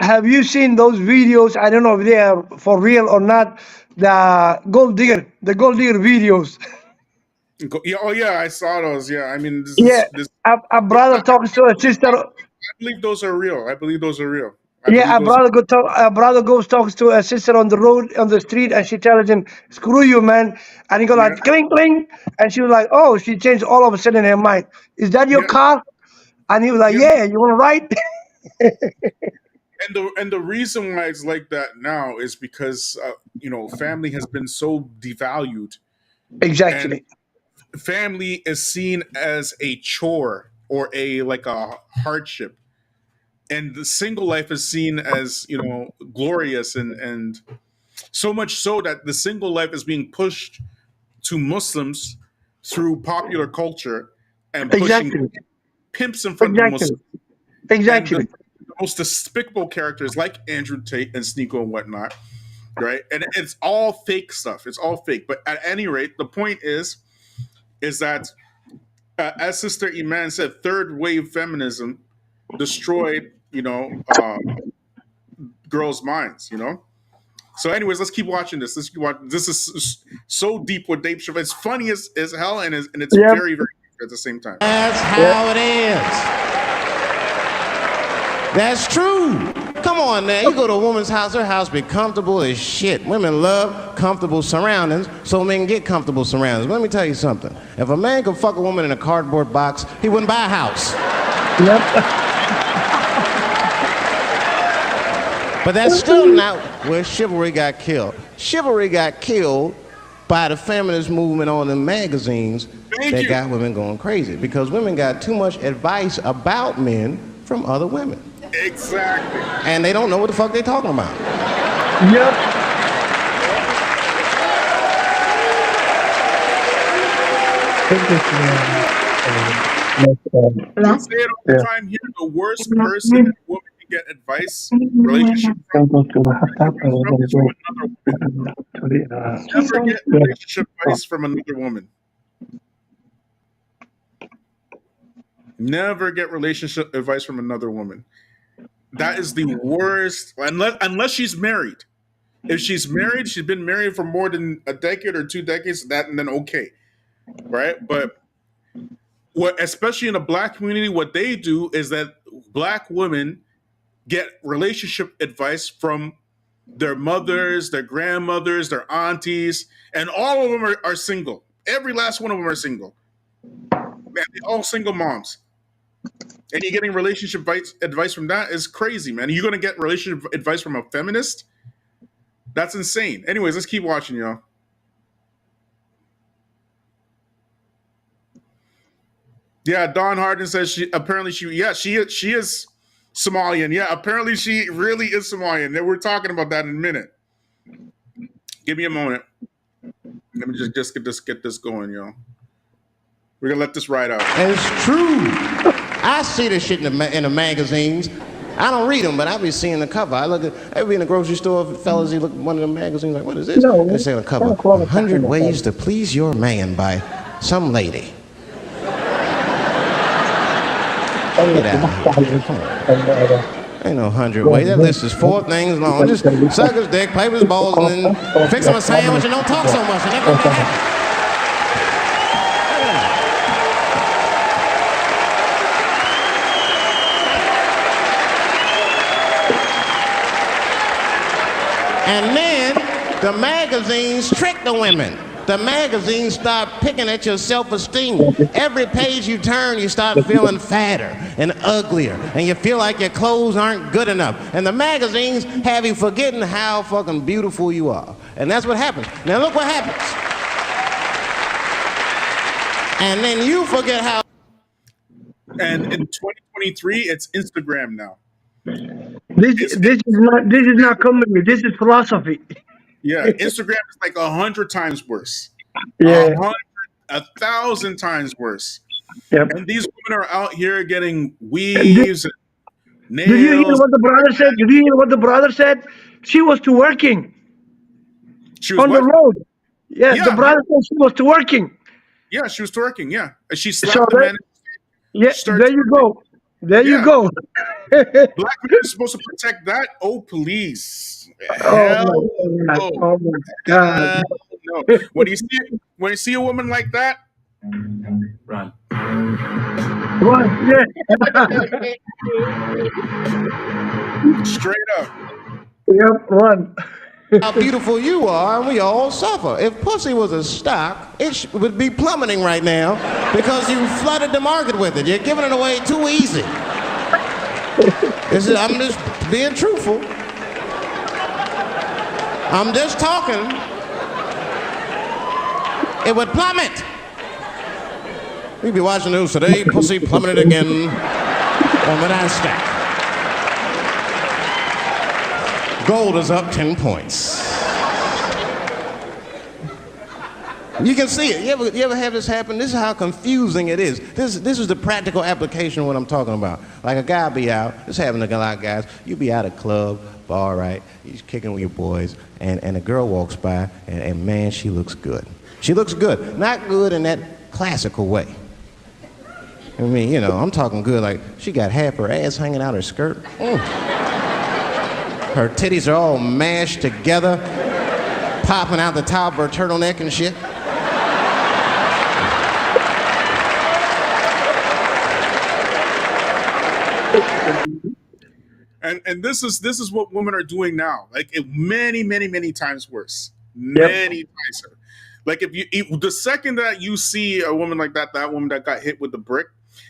[SPEAKER 10] have you seen those videos? I don't know if they are for real or not. The gold digger videos.
[SPEAKER 2] yeah, oh yeah, I saw those. Yeah, I mean,
[SPEAKER 10] Yeah, a brother talks to a sister.
[SPEAKER 2] I believe those are real. I believe those are real.
[SPEAKER 10] Yeah, a brother goes talks to a sister on the road, on the street, and she tells him, "Screw you, man!" And he goes like, "Cling, cling," and she was like, "Oh," she changed all of a sudden in her mind. "Is that your car?" And he was like, "Yeah, you want to ride?"
[SPEAKER 2] And the reason why it's like that now is because family has been so devalued.
[SPEAKER 10] Exactly.
[SPEAKER 2] And family is seen as a chore or a hardship, and the single life is seen as glorious, and so much so that the single life is being pushed to Muslims through popular culture and pushing pimps in front of the Muslims.
[SPEAKER 10] Exactly.
[SPEAKER 2] And the most despicable characters like Andrew Tate and Sneeko and whatnot, right? And it's all fake stuff. It's all fake. But at any rate, the point is that as Sister Iman said, third wave feminism destroyed, girls' minds, So, anyways, let's keep watching this. This is so deep with Dave Chappelle. It's funny as hell, and it's very, very deep at the same time.
[SPEAKER 12] That's how it is. That's true. Come on now, you go to a woman's house, her house be comfortable as shit. Women love comfortable surroundings, so men get comfortable surroundings. But let me tell you something. If a man could fuck a woman in a cardboard box, he wouldn't buy a house.
[SPEAKER 10] Yep.
[SPEAKER 12] But that's still not where chivalry got killed. Chivalry got killed by the feminist movement on the magazines that got women going crazy. Because women got too much advice about men from other women.
[SPEAKER 2] Exactly.
[SPEAKER 12] And they don't know what the fuck they're talking about.
[SPEAKER 10] Yep.
[SPEAKER 2] I say it all the time here, the worst person a woman can get advice, relationship from, is from another woman. Never get relationship advice from another woman. Never get relationship advice from another woman. That is the worst, unless she's married. If she's married, she's been married for more than a decade or 2 decades, and then okay, right? But especially in the black community, what they do is that black women get relationship advice from their mothers, their grandmothers, their aunties, and all of them are single. Every last one of them are single. Man, they're all single moms. And you're getting relationship advice from that is crazy, man. You're going to get relationship advice from a feminist? That's insane. Anyways, let's keep watching, y'all. Yeah, Dawn Harden says she is Somalian. Yeah, apparently she really is Somalian. We're talking about that in a minute. Give me a moment. Let me just get this going, y'all. We're gonna let this ride out.
[SPEAKER 12] And it's true. I see this shit in the magazines. I don't read them, but I be seeing the cover. I be in the grocery store, fellas, you look at one of the magazines, like, what is this?
[SPEAKER 10] No,
[SPEAKER 12] and they say on the cover, 100 ways to please your man by some lady. Get out of here. Ain't no 100 ways. That list is 4 things long. Just suck his dick, play with his balls, and then fix him a sandwich and don't talk so much. And everything happens. And then the magazines trick the women. The magazines start picking at your self-esteem. Every page you turn, you start feeling fatter and uglier, and you feel like your clothes aren't good enough. And the magazines have you forgetting how fucking beautiful you are. And that's what happens. Now look what happens. And then you forget how.
[SPEAKER 2] And in 2023, it's Instagram now.
[SPEAKER 10] This is not comedy. This is philosophy.
[SPEAKER 2] Yeah, Instagram is like 100 times worse.
[SPEAKER 10] Yeah,
[SPEAKER 2] 1,000 times worse.
[SPEAKER 10] Yep.
[SPEAKER 2] And these women are out here getting weaves, and nails.
[SPEAKER 10] Did you hear what the brother said? Did you hear what the brother said? She was to working.
[SPEAKER 2] She was
[SPEAKER 10] on
[SPEAKER 2] what?
[SPEAKER 10] the road. Yeah, the brother said she was to working.
[SPEAKER 2] Yeah, she was twerking. Yeah, and she slapped
[SPEAKER 10] So
[SPEAKER 2] the man.
[SPEAKER 10] Yeah, there you go. There you go.
[SPEAKER 2] Black men are supposed to protect that. Oh, please. Hell no.
[SPEAKER 10] Oh my God.
[SPEAKER 2] No. When you see a woman like that, run.
[SPEAKER 10] Run. Yeah.
[SPEAKER 2] Straight up.
[SPEAKER 10] Yep, run.
[SPEAKER 12] How beautiful you are, and we all suffer. If pussy was a stock, it would be plummeting right now because you flooded the market with it. You're giving it away too easy. I'm just being truthful. I'm just talking. It would plummet. We'd be watching the news today. Pussy plummeted again on the NASDAQ. Gold is up 10 points. You can see it. You ever have this happen? This is how confusing it is. This is the practical application of what I'm talking about. Like a guy be out, this happens to a lot of guys, you be at a club, bar, right? You're kicking with your boys, and a girl walks by, and man, she looks good. She looks good. Not good in that classical way. I mean, you know, I'm talking good like she got half her ass hanging out her skirt. Her titties are all mashed together, popping out the top of her turtleneck and shit.
[SPEAKER 2] And this is what women are doing now. Like many times worse.
[SPEAKER 10] Yep.
[SPEAKER 2] Many times. Like if the second that you see a woman like that woman that got hit with the brick,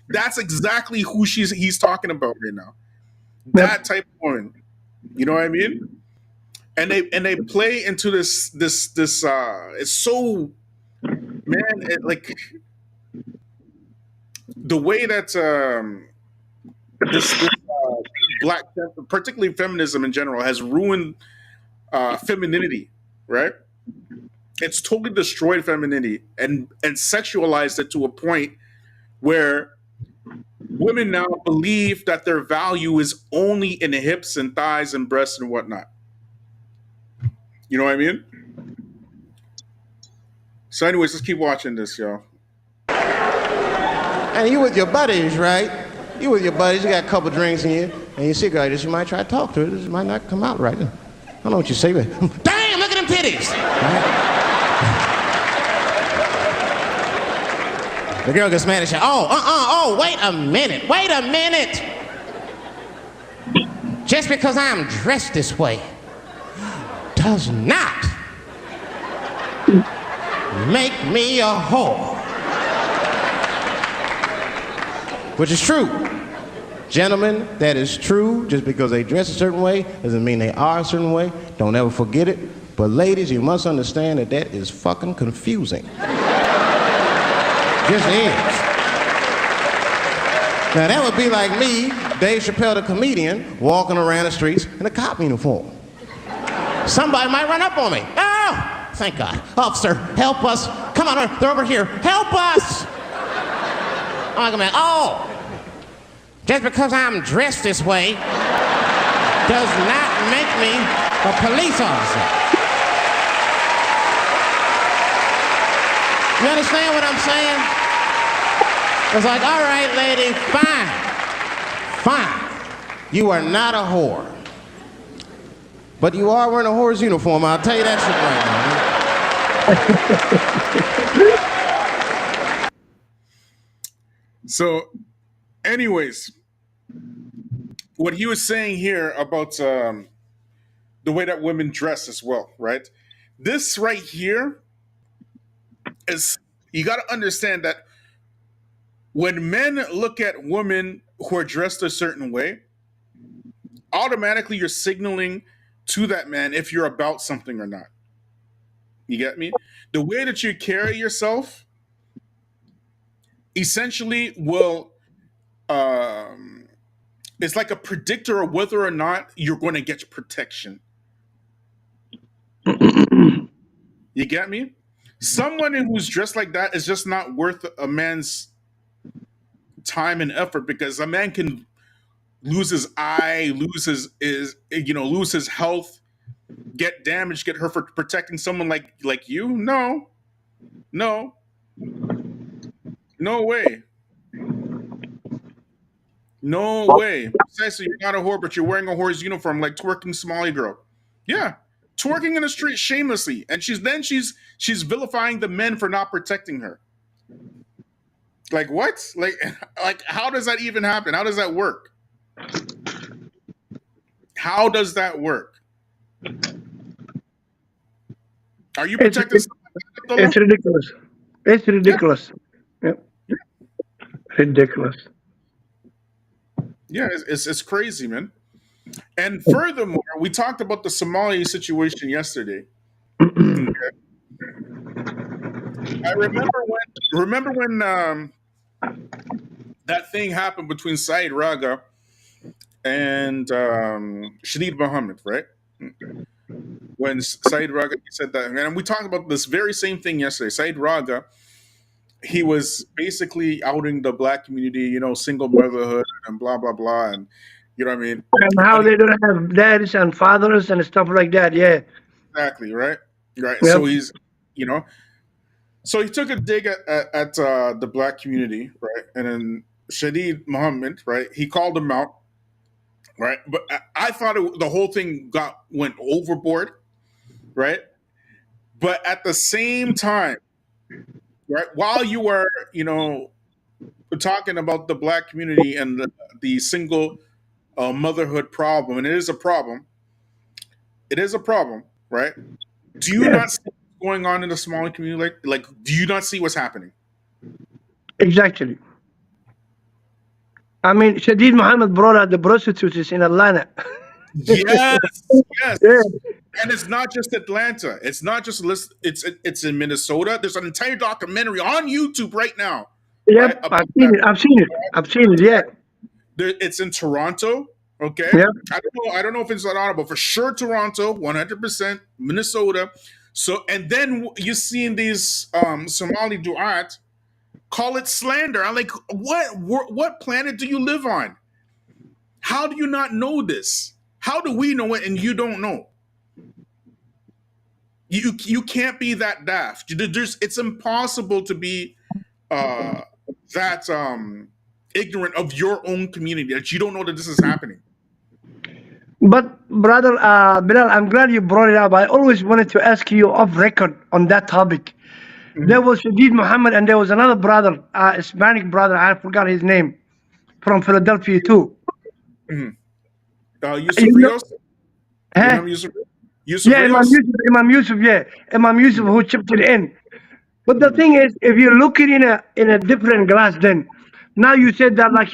[SPEAKER 2] that's exactly who he's talking about right now. That type of woman. You know what I mean? And they play into this it's so, man, like the way that this black, particularly feminism in general, has ruined femininity, right? It's totally destroyed femininity and sexualized it to a point where women now believe that their value is only in the hips and thighs and breasts and whatnot. You know what I mean? So anyways, let's keep watching this, y'all.
[SPEAKER 12] And you with your buddies, right? You with your buddies, you got a couple drinks in you, and you see a girl, you might try to talk to her. This might not come out right. I don't know what you say, but damn, look at them titties! Right? The girl gets mad and says, oh, wait a minute. Just because I'm dressed this way does not make me a whore. Which is true. Gentlemen, that is true. Just because they dress a certain way doesn't mean they are a certain way. Don't ever forget it. But ladies, you must understand that that is fucking confusing. Just is. Now that would be like me, Dave Chappelle the comedian, walking around the streets in a cop uniform. Somebody might run up on me. Oh, thank God. Officer, help us. Come on, they're over here. Help us. I'm like, oh, just because I'm dressed this way does not make me a police officer. You understand what I'm saying? It's like, all right, lady, fine. You are not a whore. But you are wearing a whore's uniform, I'll tell you that shit right now.
[SPEAKER 2] So, anyways, what he was saying here about the way that women dress as well, right? This right here is, you got to understand that when men look at women who are dressed a certain way, automatically you're signaling to that man if you're about something or not. You get me? The way that you carry yourself essentially will it's like a predictor of whether or not you're going to get protection. You get me? Someone who's dressed like that is just not worth a man's time and effort, because a man can lose his eye, lose his health, get damaged, get hurt for protecting someone like you. No way. No way. Precisely, you're not a whore, but you're wearing a whore's uniform, like twerking Somali girl. Yeah, twerking in the street shamelessly, and she's vilifying the men for not protecting her. Like what? Like how does that even happen? How does that work? How does that work? Are you protecting?
[SPEAKER 10] It's ridiculous. It's ridiculous. Yeah. Ridiculous.
[SPEAKER 2] Yeah, it's crazy, man. And furthermore, we talked about the Somali situation yesterday. Okay. I remember when that thing happened between Said Raga and Shadid Muhammad, right? When Said Raga said that, and we talked about this very same thing yesterday. Said Raga, he was basically outing the black community, single motherhood and blah blah blah, and you know what I mean.
[SPEAKER 10] And how they don't have dads and fathers and stuff like that. Yeah.
[SPEAKER 2] Exactly. Right. Yep. So he's, so he took a dig at the black community, right? And then Shadid Muhammad, right? He called him out, right? But I thought the whole thing went overboard, right? But at the same time, right, while you were, talking about the black community and the single a motherhood problem, and it is a problem. It is a problem, right? Do you not see what's going on in the Somali community? Like, do you not see what's happening?
[SPEAKER 10] Exactly. I mean, Shadid Muhammad brought out the prostitutes in Atlanta.
[SPEAKER 2] Yes, yes.
[SPEAKER 10] Yeah.
[SPEAKER 2] And it's not just Atlanta. It's not just it's in Minnesota. There's an entire documentary on YouTube right now. Right?
[SPEAKER 10] Yep, I've seen it. I've seen it. Yeah.
[SPEAKER 2] It's in Toronto. Okay.
[SPEAKER 10] Yep.
[SPEAKER 2] I don't know if it's Atlanta, but for sure Toronto, 100%, Minnesota. So, and then you're seeing these Somali duat call it slander. I'm like, what planet do you live on? How do you not know this? How do we know it and you don't know? You can't be that daft. It's impossible to be that ignorant of your own community that you don't know that this is happening.
[SPEAKER 10] But brother Bilal, I'm glad you brought it up. I always wanted to ask you off record on that topic. Mm-hmm. There was Shadid Muhammad and there was another brother, Hispanic brother, I forgot his name, from Philadelphia too.
[SPEAKER 2] Mm-hmm. Yusuf Rios? Yusuf
[SPEAKER 10] yeah,
[SPEAKER 2] Rios?
[SPEAKER 10] Imam Yusuf, yeah. Imam Yusuf who chipped it in. But the thing is, if you look at it in a different glass, then now you said that, like,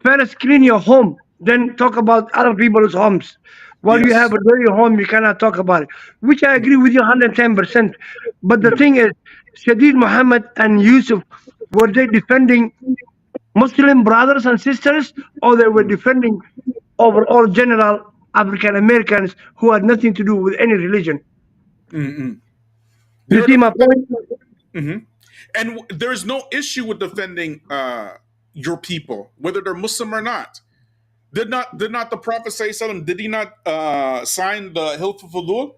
[SPEAKER 10] first clean your home, then talk about other people's homes. While you have a dirty home, you cannot talk about it, which I agree with you 110%. But the thing is, Shadid Muhammad and Yusuf, were they defending Muslim brothers and sisters, or they were defending overall general African Americans who had nothing to do with any religion?
[SPEAKER 2] Mm-hmm.
[SPEAKER 10] You see my point?
[SPEAKER 2] Mm-hmm. And there's no issue with defending your people, whether they're Muslim or not. Did not the Prophet say something? Did he not sign the Hilf al-Fudul,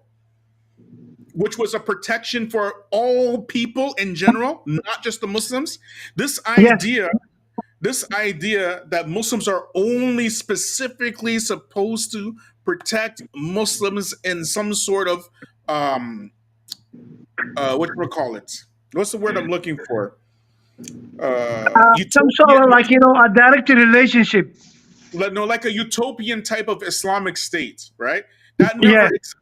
[SPEAKER 2] which was a protection for all people in general, not just the Muslims? This idea that Muslims are only specifically supposed to protect Muslims in some sort of what do we call it? What's the word I'm looking for?
[SPEAKER 10] Some sort of like a direct relationship.
[SPEAKER 2] No, like a utopian type of Islamic state, right? That never existed.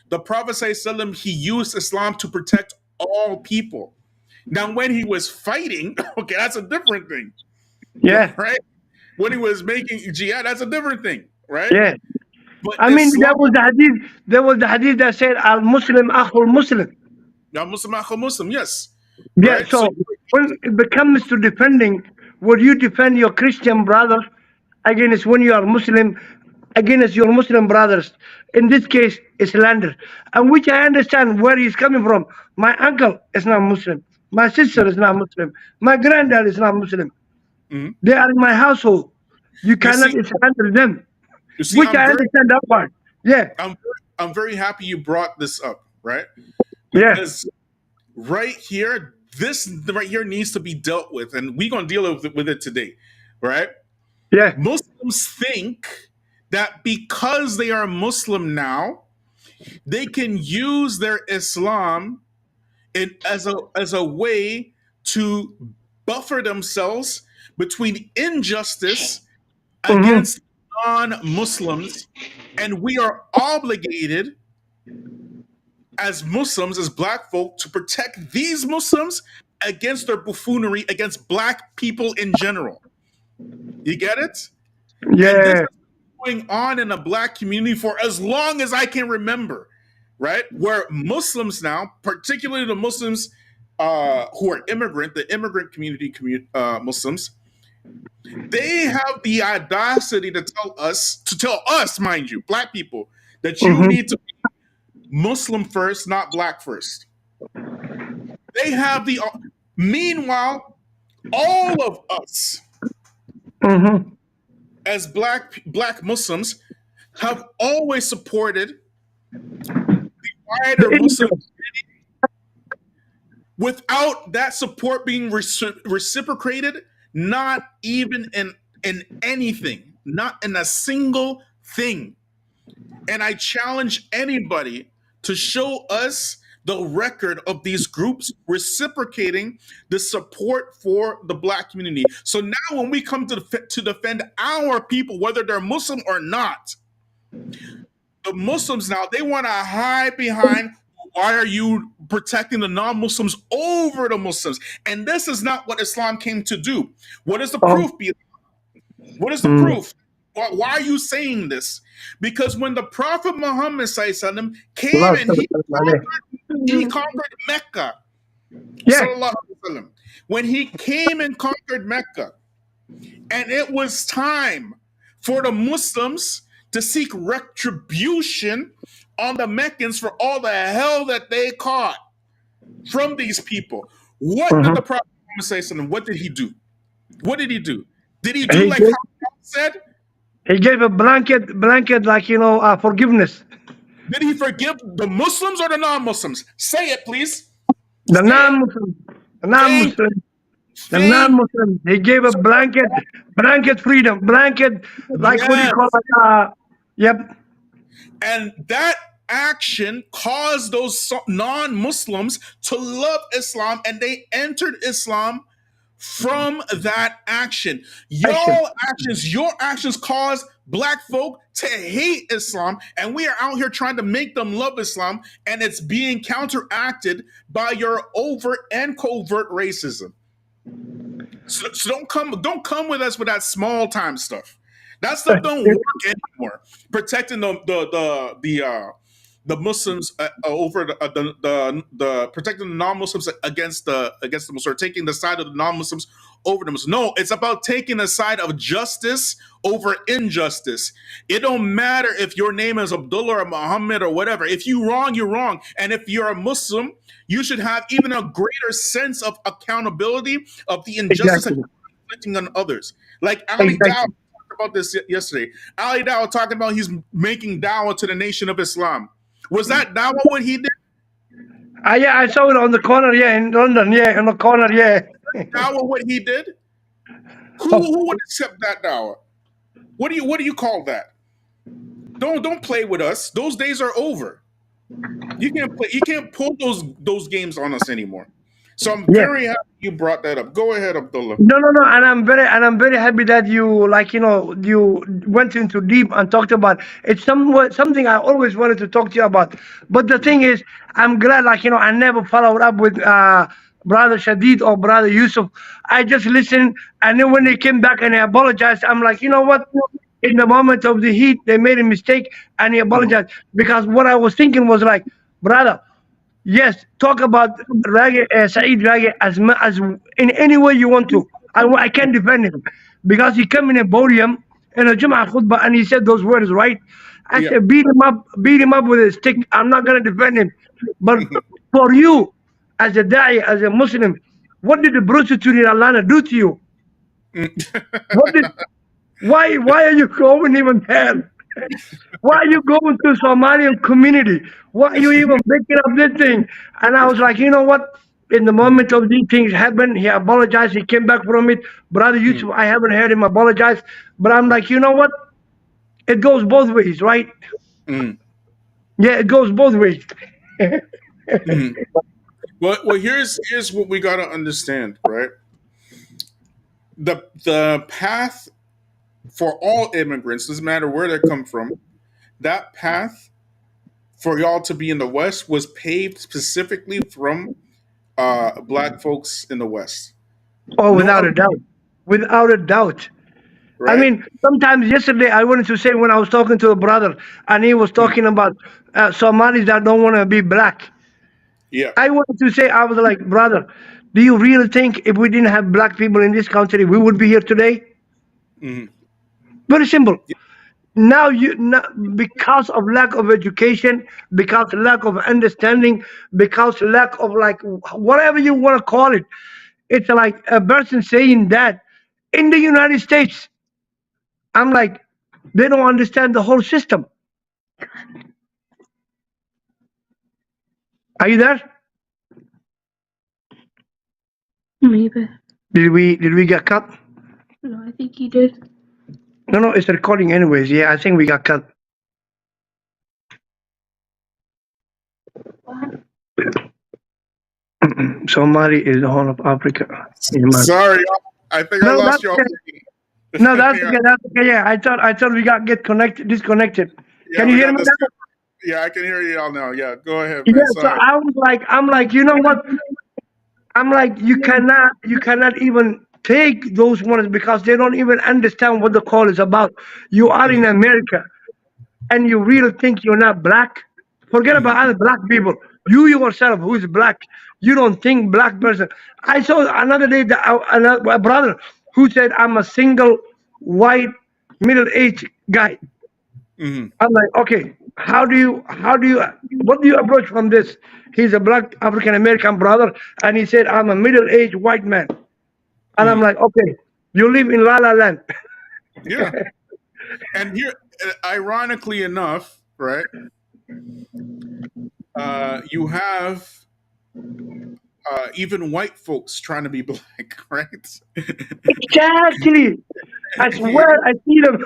[SPEAKER 2] The Prophet ﷺ, he used Islam to protect all people. Now, when he was fighting, okay, that's a different thing.
[SPEAKER 10] Yeah.
[SPEAKER 2] Right? When he was making jihad, that's a different thing, right?
[SPEAKER 10] Yeah.
[SPEAKER 2] But
[SPEAKER 10] I mean, there was the hadith that said, Al-Muslim akhul Muslim.
[SPEAKER 2] Muslim akhul Muslim, yes.
[SPEAKER 10] Yeah,
[SPEAKER 2] right?
[SPEAKER 10] so when it comes to defending, would you defend your Christian brother against when you are Muslim, against your Muslim brothers? In this case, it's slander. And which I understand where he's coming from. My uncle is not Muslim. My sister is not Muslim. My granddad is not Muslim. Mm-hmm. They are in my household. You cannot slander them. Which I understand that part. Yeah.
[SPEAKER 2] I'm very happy you brought this up, right?
[SPEAKER 10] Because
[SPEAKER 2] right here, this right here needs to be dealt with, and we're going to deal with it today, right?
[SPEAKER 10] Yeah.
[SPEAKER 2] Muslims think that because they are Muslim now, they can use their Islam as a way to buffer themselves between injustice against non-Muslims, and we are obligated as Muslims, as Black folk, to protect these Muslims against their buffoonery against Black people in general. You get it?
[SPEAKER 10] Yeah.
[SPEAKER 2] And this is going on in the Black community for as long as I can remember, right? Where Muslims now, particularly the Muslims who are the immigrant community Muslims, they have the audacity to tell us, mind you, Black people, that you need to be Muslim first, not Black first. They have meanwhile, all of us as Black Muslims have always supported the wider Muslim community without that support being reciprocated, not even in anything, not in a single thing. And I challenge anybody to show us the record of these groups reciprocating the support for the black community. So now when we come to defend our people, whether they're Muslim or not, the Muslims now, they want to hide behind, why are you protecting the non-Muslims over the Muslims? And this is not what Islam came to do. What is the proof? What is the proof? Why are you saying this? Because when the Prophet Muhammad came and he conquered Mecca.
[SPEAKER 10] Yeah.
[SPEAKER 2] When he came and conquered Mecca, and it was time for the Muslims to seek retribution on the Meccans for all the hell that they caught from these people. What did the Prophet Muhammad say? What did he do? What did he do? Did he do like how God said?
[SPEAKER 10] He gave a blanket, like, forgiveness.
[SPEAKER 2] Did he forgive the Muslims or the non-Muslims? Say it, please.
[SPEAKER 10] The non-Muslims. The non-Muslims. The non-Muslims. He gave a blanket freedom. Blanket, like, what do you call it? Yep.
[SPEAKER 2] And that action caused those non-Muslims to love Islam, and they entered Islam from that action. Your actions cause black folk to hate Islam, and we are out here trying to make them love Islam, and it's being counteracted by your overt and covert racism. So don't come with us with that small time stuff. That stuff don't work anymore. Protecting the Muslims over the protecting the non-Muslims against the Muslims, or taking the side of the non-Muslims over the Muslims. No, it's about taking the side of justice over injustice. It don't matter if your name is Abdullah or Muhammad or whatever. If you wrong, you're wrong. And if you're a Muslim, you should have even a greater sense of accountability of the injustice inflicting on others. Like Ali Dawah talked about this yesterday. Ali Dawah talking about he's making dawah to the nation of Islam. Was that dawah what he did?
[SPEAKER 10] Yeah, I saw it on the corner, in London, in the corner,
[SPEAKER 2] Dawah what he did? Who would accept that dawah? What do you call that? Don't play with us. Those days are over. You can't pull those games on us anymore. So I'm very happy you brought that up. Go ahead, Abdullah.
[SPEAKER 10] No, and I'm very happy that you you went into deep and talked about it's something I always wanted to talk to you about. But the thing is, I'm glad I never followed up with Brother Shadid or Brother Yusuf. I just listened, and then when they came back and they apologized, I'm like, you know what? In the moment of the heat, they made a mistake and he apologized. Because what I was thinking was like, brother, yes, talk about Saeed Ragi as in any way you want to. I can't defend him because he came in a podium in a Jum'ah khutbah and he said those words, right? I said, beat him up with a stick. I'm not gonna defend him. But for you, as a da'i, as a Muslim, what did the prostitute in Atlanta do to you? Why are you going even there? Why are you going to Somalian community? Why are you even making up this thing? And I was like, you know what? In the moment of these things happened, he apologized. He came back from it. Brother Yusuf, I haven't heard him apologize. But I'm like, you know what? It goes both ways, right? Yeah, it goes both ways.
[SPEAKER 2] Well, here's what we got to understand, right? The path for all immigrants, doesn't matter where they come from, that path for y'all to be in the West was paved specifically from black folks in the West.
[SPEAKER 10] Oh, without a doubt. Without a doubt. Right? I mean, sometimes yesterday I wanted to say when I was talking to a brother and he was talking about Somalis that don't want to be black.
[SPEAKER 2] Yeah.
[SPEAKER 10] I wanted to say, I was like, brother, do you really think if we didn't have black people in this country, we would be here today? Very simple. Yeah. Now because of lack of education, because lack of understanding, because lack of whatever you want to call it, it's like a person saying that in the United States. I'm like, they don't understand the whole system. Are you there?
[SPEAKER 11] Maybe.
[SPEAKER 10] Did we get cut?
[SPEAKER 11] No, I think you did.
[SPEAKER 10] No, it's recording anyways. Yeah, I think we got cut.
[SPEAKER 11] What?
[SPEAKER 10] Somali is the whole of Africa. Iman.
[SPEAKER 2] Sorry, I think I
[SPEAKER 10] No,
[SPEAKER 2] lost
[SPEAKER 10] that's
[SPEAKER 2] you.
[SPEAKER 10] okay. No, that's
[SPEAKER 2] Yeah,
[SPEAKER 10] okay. That's okay. Yeah, I thought we got get connected, disconnected.
[SPEAKER 2] yeah,
[SPEAKER 10] Can you
[SPEAKER 2] we
[SPEAKER 10] hear
[SPEAKER 2] got
[SPEAKER 10] me
[SPEAKER 2] this.
[SPEAKER 10] now?
[SPEAKER 2] Yeah, I can hear you all now. Yeah, go ahead,
[SPEAKER 10] Yeah.
[SPEAKER 2] man.
[SPEAKER 10] So
[SPEAKER 2] Sorry.
[SPEAKER 10] I'm like, you know what? I'm like, you cannot even take those ones because they don't even understand what the call is about. You are in America and you really think you're not black. Forget about other black people. You yourself, who is black, you don't think black person. I saw another day that a brother who said, "I'm a single white middle-aged guy."
[SPEAKER 2] Hmm.
[SPEAKER 10] I'm like, okay, what do you approach from this? He's a black African American brother, and he said, I'm a middle-aged white man. And I'm
[SPEAKER 2] Hmm.
[SPEAKER 10] like, okay, you live in La La Land.
[SPEAKER 2] Yeah, and here, ironically enough, right? You have even white folks trying to be black, right?
[SPEAKER 10] Exactly. I
[SPEAKER 2] You
[SPEAKER 10] swear
[SPEAKER 2] know,
[SPEAKER 10] I see them.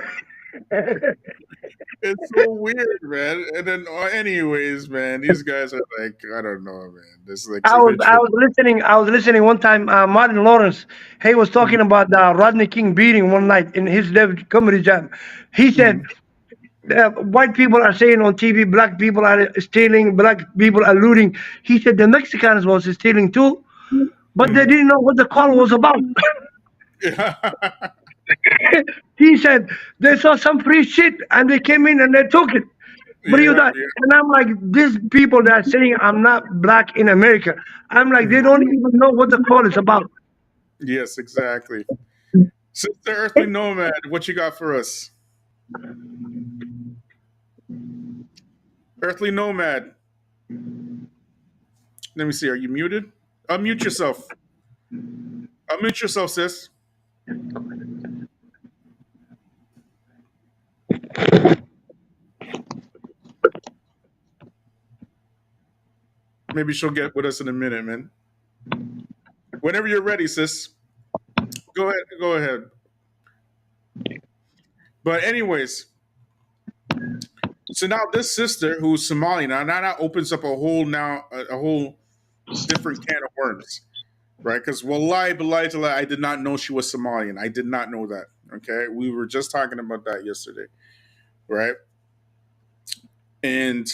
[SPEAKER 2] it's so weird, man. And then, anyways, man, these guys are like, I don't know, man. This is like a bit
[SPEAKER 10] I
[SPEAKER 2] tricky.
[SPEAKER 10] was listening. I was listening one time. Martin Lawrence, he was talking about the Rodney King beating one night in his comedy jam. He said,
[SPEAKER 2] Mhm.
[SPEAKER 10] white people are saying on TV, black people are stealing, black people are looting. He said the Mexicans was stealing too, but they
[SPEAKER 2] Mhm.
[SPEAKER 10] didn't know what the call was about.
[SPEAKER 2] Yeah,
[SPEAKER 10] He said they saw some free shit and they came in and they took it. But you
[SPEAKER 2] yeah,
[SPEAKER 10] that, and I'm like, these people that are saying I'm not black in America, I'm like, they
[SPEAKER 2] yeah.
[SPEAKER 10] don't even know what the call is about.
[SPEAKER 2] Yes, exactly. Sister Earthly Nomad, what you got for us? Earthly Nomad. Let me see. Are you muted? Unmute yourself. Unmute yourself, sis. Maybe she'll get with us in a minute, man. Whenever you're ready, sis. Go ahead. Go ahead. But anyways, so now this sister who's Somali now that opens up a whole a whole different can of worms, right? Because wallahi billahi taala, I did not know she was Somalian. I did not know that. Okay, we were just talking about that yesterday, right? And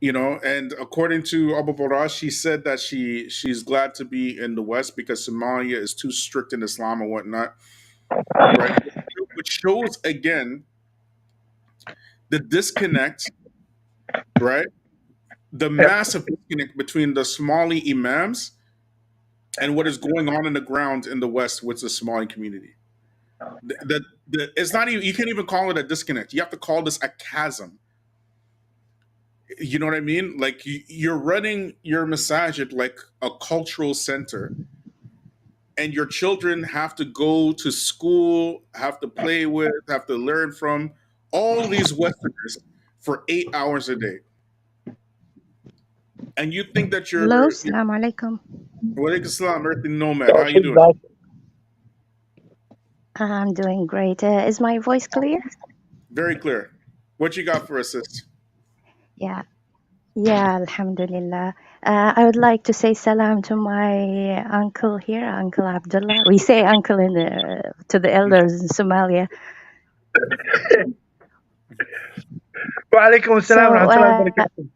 [SPEAKER 2] and according to Abu Boraz, she said that she's glad to be in the West because Somalia is too strict in Islam and whatnot, right? Which shows again the disconnect, right? The massive disconnect between the Somali imams and what is going on in the ground in the West with the Somali community. It's not even, you can't even call it a disconnect. You have to call this a chasm. You know what I mean? Like you're running your masajid like a cultural center, and your children have to go to school, have to play with, have to learn from all these Westerners for 8 hours a day. And you think that
[SPEAKER 13] Hello,
[SPEAKER 2] you're
[SPEAKER 13] Salaam Alaikum.
[SPEAKER 2] Walaikum Salam, Earthly Nomad. How you doing?
[SPEAKER 13] I'm doing great. Is my voice clear?
[SPEAKER 2] Very clear. What you got for us, sis?
[SPEAKER 13] Yeah, yeah, Alhamdulillah. I would like to say salam to my uncle here, Uncle Abdullah. We say uncle to the elders in Somalia.
[SPEAKER 10] Wa alaikum assalam wa
[SPEAKER 13] So,
[SPEAKER 10] rahmatullahi wa barakatuh.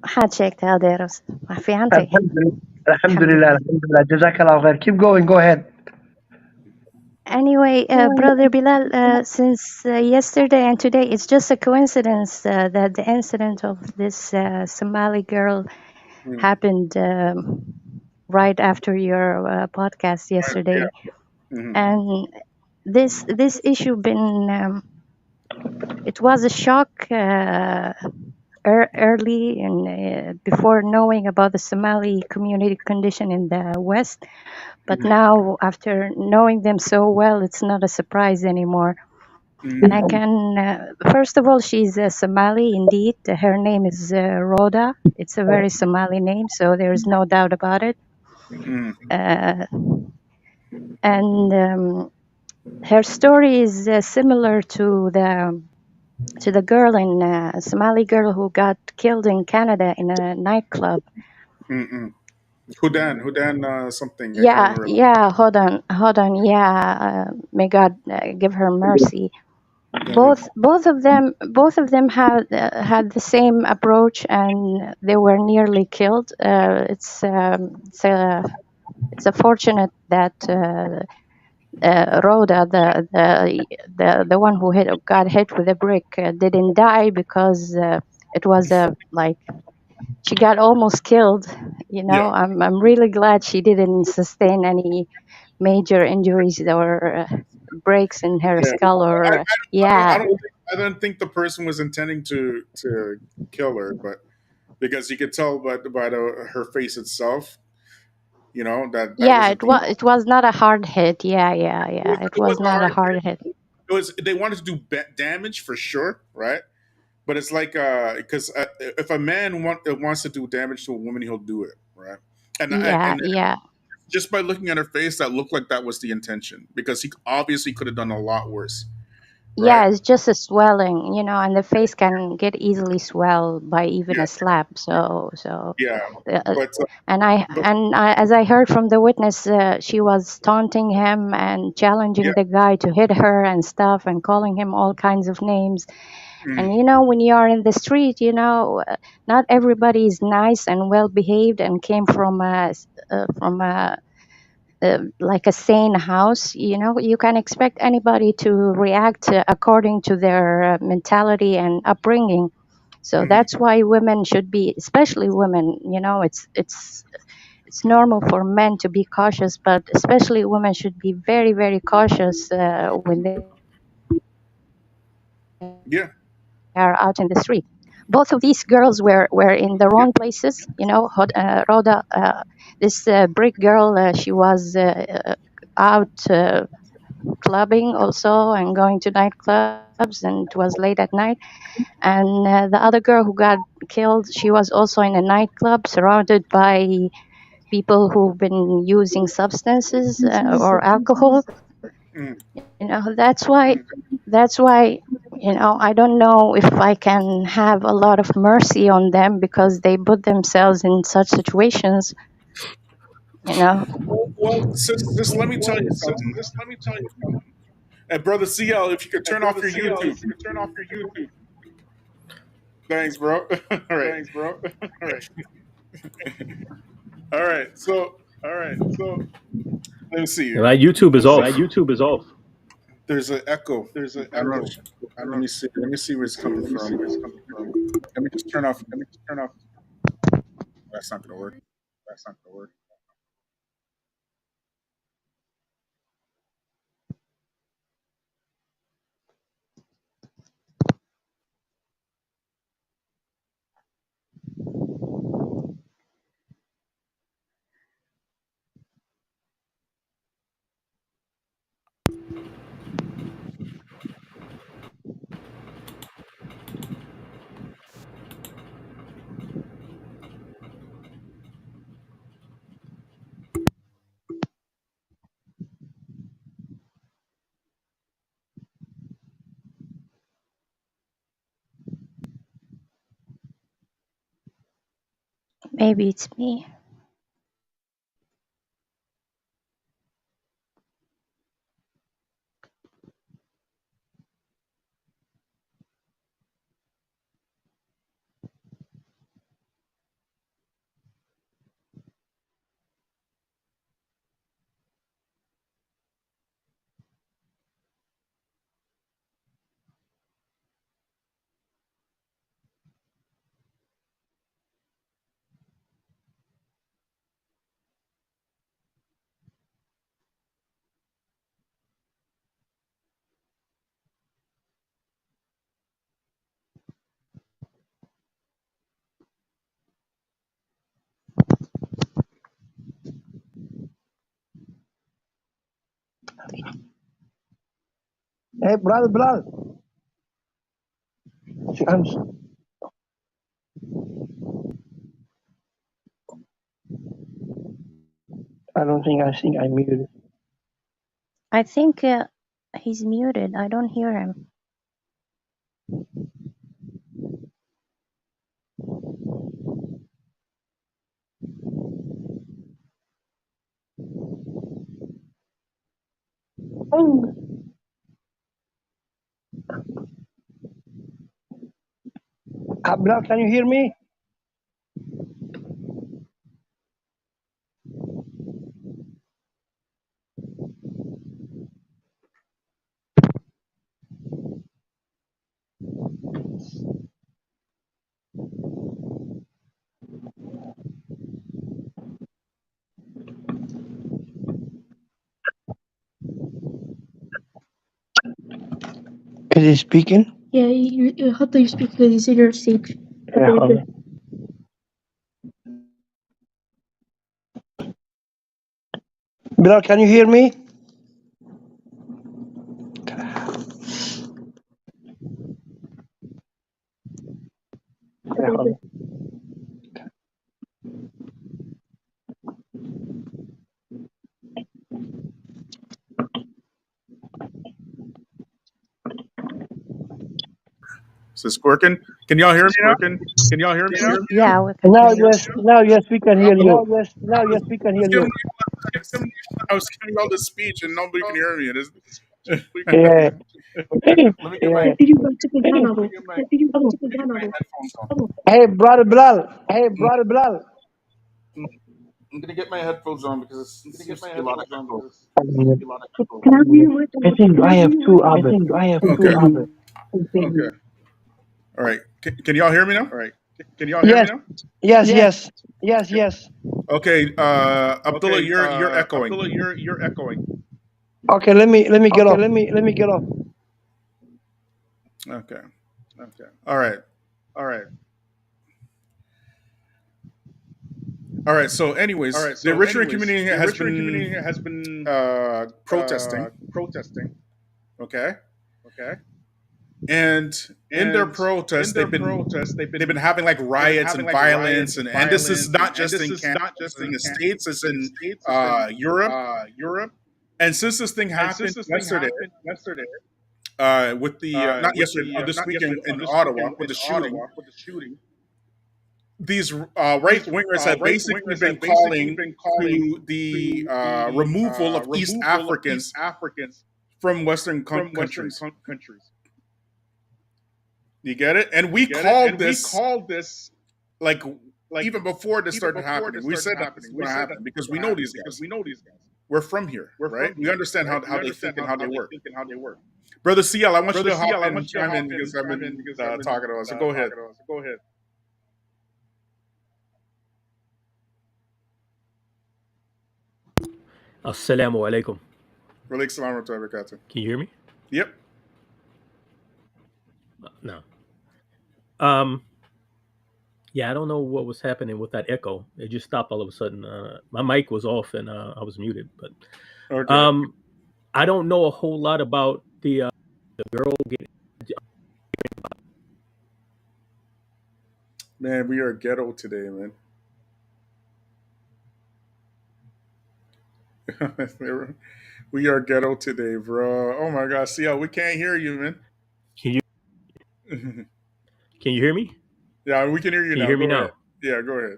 [SPEAKER 13] had checked Alderos. Ma fiante.
[SPEAKER 10] Alhamdulillah, alhamdulillah. Jazakallah khair. Keep going. Go ahead.
[SPEAKER 13] Anyway, Brother Bilal, since yesterday and today, it's just a coincidence that the incident of this Somali girl happened right after your podcast
[SPEAKER 2] Yeah.
[SPEAKER 13] yesterday,
[SPEAKER 2] Mhm.
[SPEAKER 13] and this issue been it was a shock early and before knowing about the Somali community condition in the West. But now, after knowing them so well, it's not a surprise anymore. And I can, first of all, she's a Somali indeed. Her name is Rhoda. It's a very Somali name, so there's no doubt about it.
[SPEAKER 2] Mhm.
[SPEAKER 13] And her story is similar to the to the girl in Somali girl who got killed in Canada in a nightclub.
[SPEAKER 2] Mm-mm. Hudan, something. I can't
[SPEAKER 13] Yeah,
[SPEAKER 2] remember.
[SPEAKER 13] yeah. Hold on. Yeah, may God give her mercy.
[SPEAKER 2] Mhm.
[SPEAKER 13] Both of them had the same approach, and they were nearly killed. It's a fortunate that Rhoda, the one who got hit with a brick, didn't die because it was a like she got almost killed. You know,
[SPEAKER 2] Yeah.
[SPEAKER 13] I'm really glad she didn't sustain any major injuries or breaks in her
[SPEAKER 2] Yeah.
[SPEAKER 13] skull
[SPEAKER 2] I,
[SPEAKER 13] or
[SPEAKER 2] I,
[SPEAKER 13] yeah.
[SPEAKER 2] I don't think the person was intending to kill her, but because you could tell by her face itself, that
[SPEAKER 13] Yeah,
[SPEAKER 2] wasn't the.
[SPEAKER 13] it was not a hard hit. Yeah. It
[SPEAKER 2] It
[SPEAKER 13] was
[SPEAKER 2] was a
[SPEAKER 13] not a
[SPEAKER 2] hard
[SPEAKER 13] hard
[SPEAKER 2] hit.
[SPEAKER 13] hit.
[SPEAKER 2] It was they wanted to do damage for sure, right? But it's like because if a man wants to do damage to a woman, he'll do it, right? And
[SPEAKER 13] Yeah.
[SPEAKER 2] just by looking at her face, that looked like that was the intention because he obviously could have done a lot worse, right?
[SPEAKER 13] Yeah, it's just a swelling, and the face can get easily swelled by even
[SPEAKER 2] Yeah,
[SPEAKER 13] a slap. So,
[SPEAKER 2] yeah.
[SPEAKER 13] uh,
[SPEAKER 2] But but
[SPEAKER 13] as I heard from the witness, she was taunting him and challenging
[SPEAKER 2] yeah,
[SPEAKER 13] the guy to hit her and stuff, and calling him all kinds of names.
[SPEAKER 2] mm,
[SPEAKER 13] And when you are in the street, not everybody is nice and well behaved and came from a like a sane house. You can expect anybody to react according to their mentality and upbringing. So
[SPEAKER 2] mhm.
[SPEAKER 13] that's why women should be, especially women. It's normal for men to be cautious, but especially women should be very, very cautious when they
[SPEAKER 2] Yeah,
[SPEAKER 13] are out in the street. Both of these girls were in the
[SPEAKER 2] yeah,
[SPEAKER 13] wrong places. Rhoda, this brick girl, she was out clubbing also and going to nightclubs, and it was late at night. And the other girl who got killed, she was also in a nightclub surrounded by people who've been using substances or alcohol.
[SPEAKER 2] mm,
[SPEAKER 13] That's why I don't know if I can have a lot of mercy on them because they put themselves in such situations. you know
[SPEAKER 2] well, sis, let me tell you something. And brother CL, if you could turn off your YouTube. Thanks, bro. All right. All right. So let me see.
[SPEAKER 14] My YouTube is off.
[SPEAKER 2] There's an echo. I don't know. Let me see. Let me see where it's coming from. Let me just turn off. That's not gonna work.
[SPEAKER 13] Maybe it's me.
[SPEAKER 10] Hey, brother. I'm, I don't think I muted.
[SPEAKER 13] I think he's muted. I don't hear him.
[SPEAKER 10] Bilal, can you hear me? Is he speaking?
[SPEAKER 11] Yeah, how do you speak because you said you're sage.
[SPEAKER 10] Yeah, hold on. Bilal, can you hear me? Yeah, hold on.
[SPEAKER 2] Is this working? Can y'all hear me now?
[SPEAKER 7] Can y'all hear me now?
[SPEAKER 13] Yeah, we can
[SPEAKER 10] Now,
[SPEAKER 13] hear you.
[SPEAKER 10] yes, we can hear you. Now, yes, we can
[SPEAKER 2] I was
[SPEAKER 10] hear
[SPEAKER 2] giving
[SPEAKER 10] you.
[SPEAKER 2] you, I was giving you all this speech and nobody can hear me.
[SPEAKER 10] Yeah,
[SPEAKER 2] Let me get my
[SPEAKER 10] yeah.
[SPEAKER 11] Did you go to Ghana?
[SPEAKER 2] headphones on.
[SPEAKER 10] Hey, brother Bilal.
[SPEAKER 2] I'm gonna get my headphones on because it seems to be a lot of echo.
[SPEAKER 11] Can I be with
[SPEAKER 10] I think I have two others.
[SPEAKER 2] Okay. All right. Can y'all hear me now?
[SPEAKER 7] Can y'all hear me
[SPEAKER 10] Yes,
[SPEAKER 7] now?
[SPEAKER 10] yes.
[SPEAKER 2] Okay. Abdullah,
[SPEAKER 7] Okay,
[SPEAKER 2] you're echoing.
[SPEAKER 7] Abdullah, you're echoing.
[SPEAKER 10] Okay, let me get off.
[SPEAKER 2] Okay.
[SPEAKER 7] Okay.
[SPEAKER 2] All right.
[SPEAKER 7] All right.
[SPEAKER 2] All right. So,
[SPEAKER 7] All
[SPEAKER 2] anyways,
[SPEAKER 7] right.
[SPEAKER 2] the
[SPEAKER 7] So,
[SPEAKER 2] Richmond
[SPEAKER 7] anyways,
[SPEAKER 2] community
[SPEAKER 7] the
[SPEAKER 2] has
[SPEAKER 7] Richmond
[SPEAKER 2] been
[SPEAKER 7] community has been
[SPEAKER 2] protesting.
[SPEAKER 7] protesting.
[SPEAKER 2] Okay.
[SPEAKER 7] Okay.
[SPEAKER 2] And in their
[SPEAKER 7] And in
[SPEAKER 2] protests,
[SPEAKER 7] their protests,
[SPEAKER 2] they've been having like riots and violence,
[SPEAKER 7] riots and
[SPEAKER 2] and this is
[SPEAKER 7] violence,
[SPEAKER 2] not
[SPEAKER 7] and
[SPEAKER 2] just
[SPEAKER 7] this
[SPEAKER 2] in
[SPEAKER 7] is
[SPEAKER 2] Canada,
[SPEAKER 7] not
[SPEAKER 2] it's
[SPEAKER 7] just
[SPEAKER 2] in
[SPEAKER 7] in
[SPEAKER 2] the
[SPEAKER 7] Canada,
[SPEAKER 2] states, it's
[SPEAKER 7] in the
[SPEAKER 2] in
[SPEAKER 7] states, it's in
[SPEAKER 2] Europe.
[SPEAKER 7] Europe.
[SPEAKER 2] And since this thing
[SPEAKER 7] And since
[SPEAKER 2] happened
[SPEAKER 7] this thing
[SPEAKER 2] yesterday,
[SPEAKER 7] happened yesterday,
[SPEAKER 2] with the not
[SPEAKER 7] with
[SPEAKER 2] yesterday,
[SPEAKER 7] the
[SPEAKER 2] this
[SPEAKER 7] not
[SPEAKER 2] weekend
[SPEAKER 7] yesterday,
[SPEAKER 2] in
[SPEAKER 7] this
[SPEAKER 2] Ottawa
[SPEAKER 7] weekend
[SPEAKER 2] with
[SPEAKER 7] in
[SPEAKER 2] the shooting,
[SPEAKER 7] Ottawa with the shooting,
[SPEAKER 2] these
[SPEAKER 7] these
[SPEAKER 2] right wingers have
[SPEAKER 7] right
[SPEAKER 2] basically
[SPEAKER 7] wingers
[SPEAKER 2] been
[SPEAKER 7] have basically
[SPEAKER 2] calling
[SPEAKER 7] been calling
[SPEAKER 2] to the
[SPEAKER 7] to the
[SPEAKER 2] removal of East
[SPEAKER 7] removal of East
[SPEAKER 2] Africans
[SPEAKER 7] Africans
[SPEAKER 2] from Western
[SPEAKER 7] from Western
[SPEAKER 2] countries.
[SPEAKER 7] countries.
[SPEAKER 2] You get it? And
[SPEAKER 7] You
[SPEAKER 2] we
[SPEAKER 7] get it?
[SPEAKER 2] called
[SPEAKER 7] And we
[SPEAKER 2] this
[SPEAKER 7] called this
[SPEAKER 2] like
[SPEAKER 7] like
[SPEAKER 2] even before this
[SPEAKER 7] even
[SPEAKER 2] started
[SPEAKER 7] before
[SPEAKER 2] happening.
[SPEAKER 7] this
[SPEAKER 2] We
[SPEAKER 7] started
[SPEAKER 2] said that this
[SPEAKER 7] happening.
[SPEAKER 2] is
[SPEAKER 7] We
[SPEAKER 2] going to
[SPEAKER 7] said that
[SPEAKER 2] happen
[SPEAKER 7] this was
[SPEAKER 2] because
[SPEAKER 7] going
[SPEAKER 2] we
[SPEAKER 7] to
[SPEAKER 2] know
[SPEAKER 7] happen
[SPEAKER 2] these
[SPEAKER 7] because
[SPEAKER 2] guys.
[SPEAKER 7] we know these guys.
[SPEAKER 2] We're from here,
[SPEAKER 7] We're
[SPEAKER 2] right?
[SPEAKER 7] from
[SPEAKER 2] We
[SPEAKER 7] here,
[SPEAKER 2] understand
[SPEAKER 7] right? We
[SPEAKER 2] how they
[SPEAKER 7] understand
[SPEAKER 2] think and how they
[SPEAKER 7] how they
[SPEAKER 2] work.
[SPEAKER 7] think and how they work.
[SPEAKER 2] Brother CL, I want you
[SPEAKER 7] Brother
[SPEAKER 2] to hop
[SPEAKER 7] CL, I
[SPEAKER 2] in,
[SPEAKER 7] want you to
[SPEAKER 2] chime
[SPEAKER 7] hop
[SPEAKER 2] in
[SPEAKER 7] in,
[SPEAKER 2] because I've
[SPEAKER 7] chime in
[SPEAKER 2] been
[SPEAKER 7] because I've been
[SPEAKER 2] talking to us. So go ahead.
[SPEAKER 7] talking to us. So go ahead.
[SPEAKER 14] Assalamu alaikum.
[SPEAKER 2] Ralik salam wa barakatuh.
[SPEAKER 14] Can you hear me?
[SPEAKER 2] Yep.
[SPEAKER 14] No. Um. Yeah, I don't know what was happening with that echo. It just stopped all of a sudden. My mic was off and I was muted. But
[SPEAKER 2] Okay.
[SPEAKER 14] I don't know a whole lot about the girl getting.
[SPEAKER 2] Man, we are ghetto today, man. We are ghetto today, bro. Oh my God, CL, we can't hear you, man.
[SPEAKER 14] Can you can you hear me?
[SPEAKER 2] Yeah, we can hear you
[SPEAKER 14] Can you
[SPEAKER 2] now.
[SPEAKER 14] hear me
[SPEAKER 2] Go ahead.
[SPEAKER 14] now?
[SPEAKER 2] Yeah, go ahead.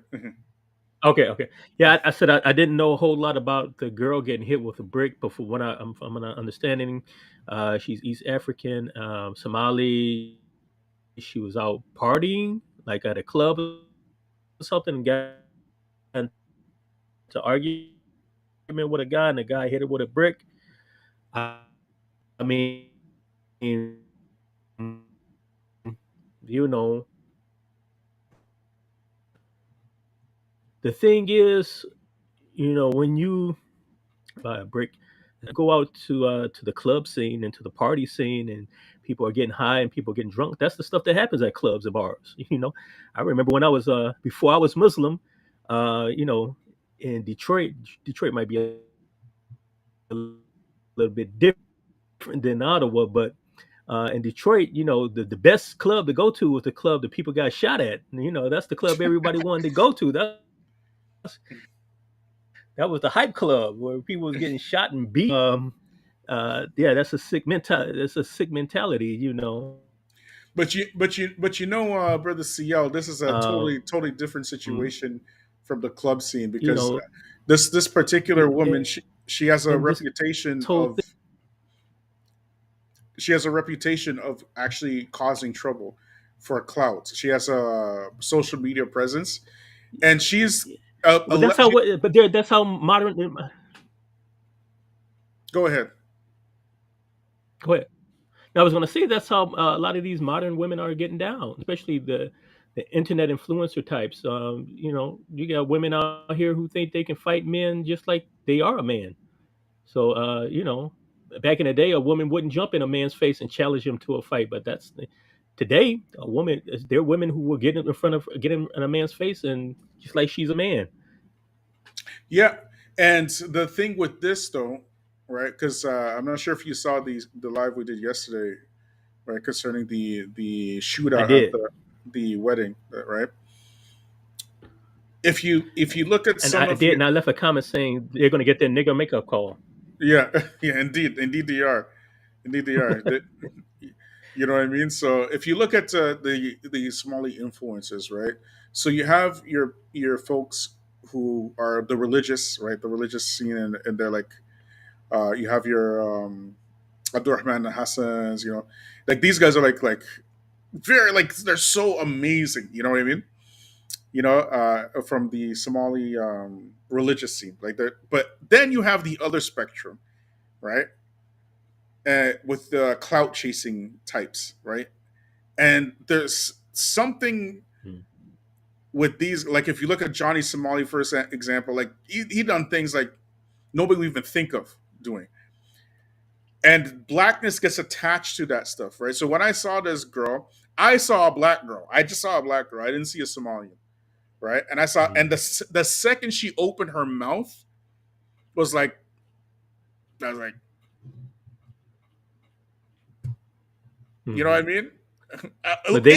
[SPEAKER 14] Okay, okay. Yeah, I said I didn't know a whole lot about the girl getting hit with a brick, but from what I'm understanding, she's East African, Somali. She was out partying, like at a club or something, and got into argument with a guy, and the guy hit her with a brick. I, I mean, you know, the thing is, when you buy a brick, go out to the club scene and to the party scene, and people are getting high and people are getting drunk. That's the stuff that happens at clubs and bars. I remember when I was before I was Muslim, in Detroit. Detroit might be a little bit different than Ottawa, but in Detroit, the best club to go to was the club that people got shot at. That's the club everybody wanted to go to. That was the hype club where people was getting shot and beat. Yeah, that's a sick mental. That's a sick mentality.
[SPEAKER 2] But brother CL, this is a
[SPEAKER 14] Um,
[SPEAKER 2] totally different
[SPEAKER 14] you
[SPEAKER 2] situation from the club scene because
[SPEAKER 14] know,
[SPEAKER 2] this particular woman,
[SPEAKER 14] and
[SPEAKER 2] she has a
[SPEAKER 14] and this
[SPEAKER 2] reputation
[SPEAKER 14] whole
[SPEAKER 2] of
[SPEAKER 14] thing.
[SPEAKER 2] she has a reputation of actually causing trouble for clout. She has a social media presence, and she's
[SPEAKER 14] But that's how. But there, that's how modern.
[SPEAKER 2] Go ahead.
[SPEAKER 14] Go ahead. Now, I was going to say that's how a lot of these modern women are getting down, especially the internet influencer types. You got women out here who think they can fight men just like they are a man. So, back in the day, a woman wouldn't jump in a man's face and challenge him to a fight. But that's today, there are women who will get in a man's face and just like she's a man.
[SPEAKER 2] Yeah, and the thing with this though, right? Because I'm not sure if you saw the live we did yesterday, right? Concerning the
[SPEAKER 14] I
[SPEAKER 2] shootout at
[SPEAKER 14] did,
[SPEAKER 2] the wedding, right? If you look at
[SPEAKER 14] and
[SPEAKER 2] some
[SPEAKER 14] I
[SPEAKER 2] of
[SPEAKER 14] did,
[SPEAKER 2] your
[SPEAKER 14] and I left a comment saying they're going to get their nigger makeup call.
[SPEAKER 2] yeah yeah indeed they are, indeed they are. You know what I mean? So if you look at the Somali influences, right? So you have your folks who are the religious, right? The religious scene, and they're like, you have your Abdurrahman Hassans, like these guys are like very like they're so amazing. You know what I mean? From the Somali religious scene, like that. But then you have the other spectrum, right? With the clout chasing types, right? And there's something
[SPEAKER 14] Hmm.
[SPEAKER 2] with these, like if you look at Johnny Somali for example, like he done things like nobody would even think of doing, and blackness gets attached to that stuff, right? So when I saw this girl, I saw a black girl. I just saw a black girl. I didn't see a Somalian, right? And I saw,
[SPEAKER 14] Hmm.
[SPEAKER 2] and the second she opened her mouth was like, I was like, you know what I
[SPEAKER 14] Hmm.
[SPEAKER 2] mean?
[SPEAKER 14] But they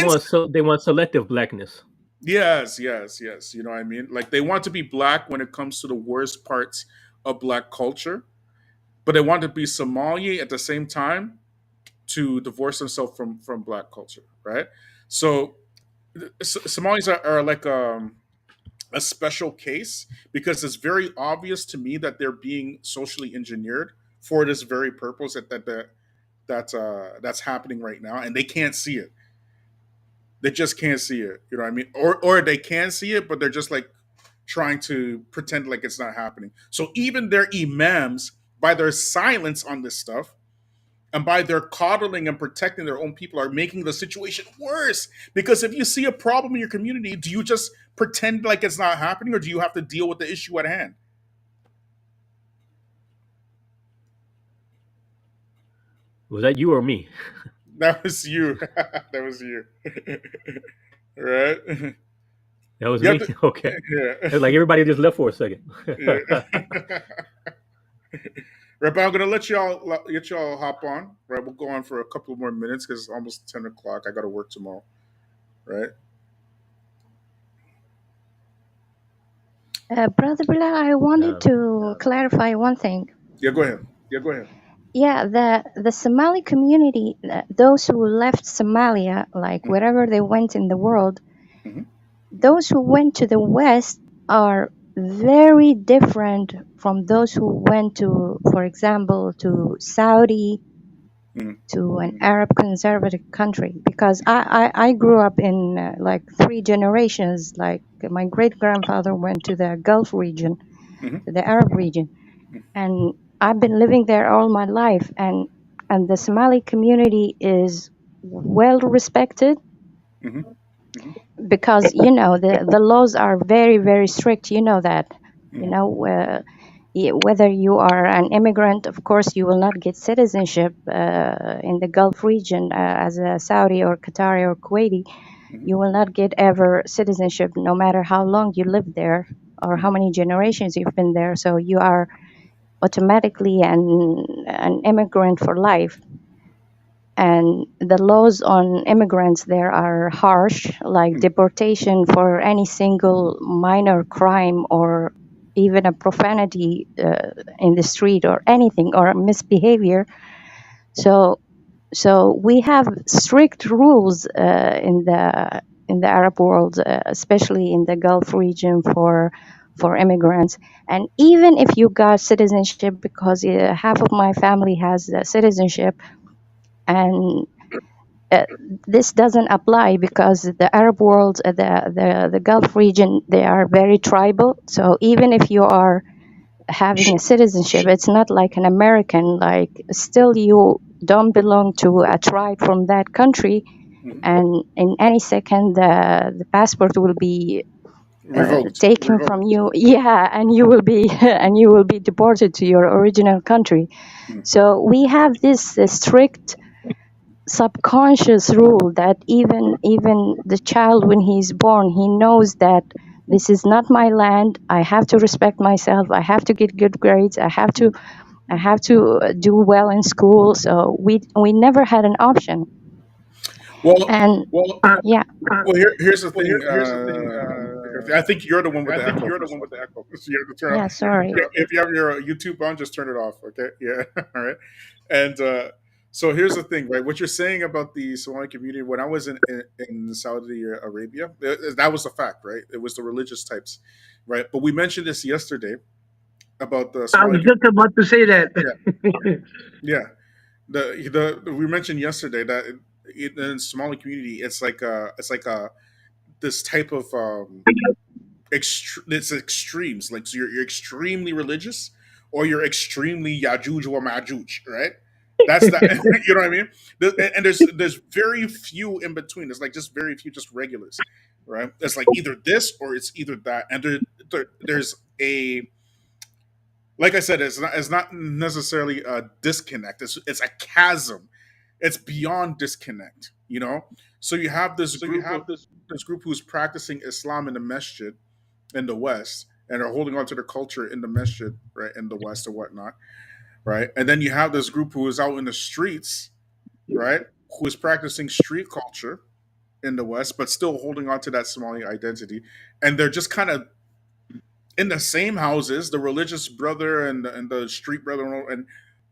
[SPEAKER 14] want selective blackness.
[SPEAKER 2] Yes, yes, yes. You know what I mean? Like they want to be black when it comes to the worst parts of black culture, but they want to be Somali at the same time to divorce themselves from black culture, right? So Somalis are like a special case because it's very obvious to me that they're being socially engineered for this very purpose that's happening right now, and they can't see it. They just can't see it. You know what I mean? Or they can see it, but they're just like trying to pretend like it's not happening. So even their imams, by their silence on this stuff and by their coddling and protecting their own people, are making the situation worse. Because if you see a problem in your community, do you just pretend like it's not happening, or do you have to deal with the issue at hand?
[SPEAKER 14] Was that you or me?
[SPEAKER 2] That was you. That was you. Right?
[SPEAKER 14] That was
[SPEAKER 2] You have
[SPEAKER 14] me.
[SPEAKER 2] to,
[SPEAKER 14] Okay.
[SPEAKER 2] yeah.
[SPEAKER 14] It's like everybody just left for a second.
[SPEAKER 2] Yeah. Right, but I'm gonna let y'all hop on. Right, we'll go on for a couple more minutes because it's almost 10 o'clock. I got to work tomorrow. Right.
[SPEAKER 13] Brother Bilal, I wanted
[SPEAKER 14] um,
[SPEAKER 13] to clarify one thing.
[SPEAKER 2] Yeah. Go ahead. Yeah. Go ahead.
[SPEAKER 13] Yeah, the Somali community, those who left Somalia, like wherever they went in the world,
[SPEAKER 2] Mm-hmm.
[SPEAKER 13] those who went to the West are very different from those who went to, for example, to Saudi,
[SPEAKER 2] Mm-hmm.
[SPEAKER 13] to an Arab conservative country. Because I grew up in like three generations. Like my great grandfather went to the Gulf region,
[SPEAKER 2] Mm-hmm.
[SPEAKER 13] to the Arab region, and I've been living there all my life. And the Somali community is well respected
[SPEAKER 2] Mm-hmm. Mm-hmm.
[SPEAKER 13] because the laws are very very strict. You know that. You
[SPEAKER 2] Mm-hmm.
[SPEAKER 13] know whether you are an immigrant, of course you will not get citizenship in the Gulf region as a Saudi or Qatari or Kuwaiti. You will not get ever citizenship no matter how long you live there or how many generations you've been there. So you are automatically an immigrant for life. And the laws on immigrants there are harsh, like deportation for any single minor crime or even a profanity in the street or anything or misbehavior. So we have strict rules in the Arab world, especially in the Gulf region for immigrants. And even if you got citizenship, because half of my family has citizenship, And this doesn't apply because the Arab world, the Gulf region, they are very tribal. So even if you are having a citizenship, it's not like an American, like still you don't belong to a tribe from that country, and in any second the passport will be
[SPEAKER 2] Revoked.
[SPEAKER 13] taken from you. Yeah, and you will be and you will be deported to your original country. So we have this strict subconscious rule that even the child, when he's born, he knows that this is not my land. I have to respect myself. I have to get good grades. I have to do well in school. So we never had an option.
[SPEAKER 2] Well,
[SPEAKER 13] And yeah.
[SPEAKER 2] here's the thing. I think you're the one with the echo. So you have to turn
[SPEAKER 13] Yeah,
[SPEAKER 2] off.
[SPEAKER 13] sorry.
[SPEAKER 2] If you have your YouTube on, just turn it off. Okay. Yeah. All right. And so here's the thing, right? What you're saying about the Somali community, when I was in Saudi Arabia, that was a fact, right? It was the religious types, right? But we mentioned this yesterday about the
[SPEAKER 10] I
[SPEAKER 2] Somali.
[SPEAKER 10] was just about to say that.
[SPEAKER 2] Yeah. We mentioned yesterday that in the Somali community, it's like this type of it's extremes. Like, so you're extremely religious, or you're extremely Yajuj or Majuj, right? That's that. You know what I mean? And there's very few in between. There's like just very few, just regulars, right? It's like either this or it's either that. And there's a, like I said, it's not necessarily a disconnect. It's a chasm. It's beyond disconnect. You know. So you have this group who's practicing Islam in the masjid in the West, and are holding on to their culture in the masjid, right, in the West or whatnot, right? And then you have this group who is out in the streets, right, who is practicing street culture in the West, but still holding on to that Somali identity, and they're just kind of in the same houses, the religious brother and the street brother,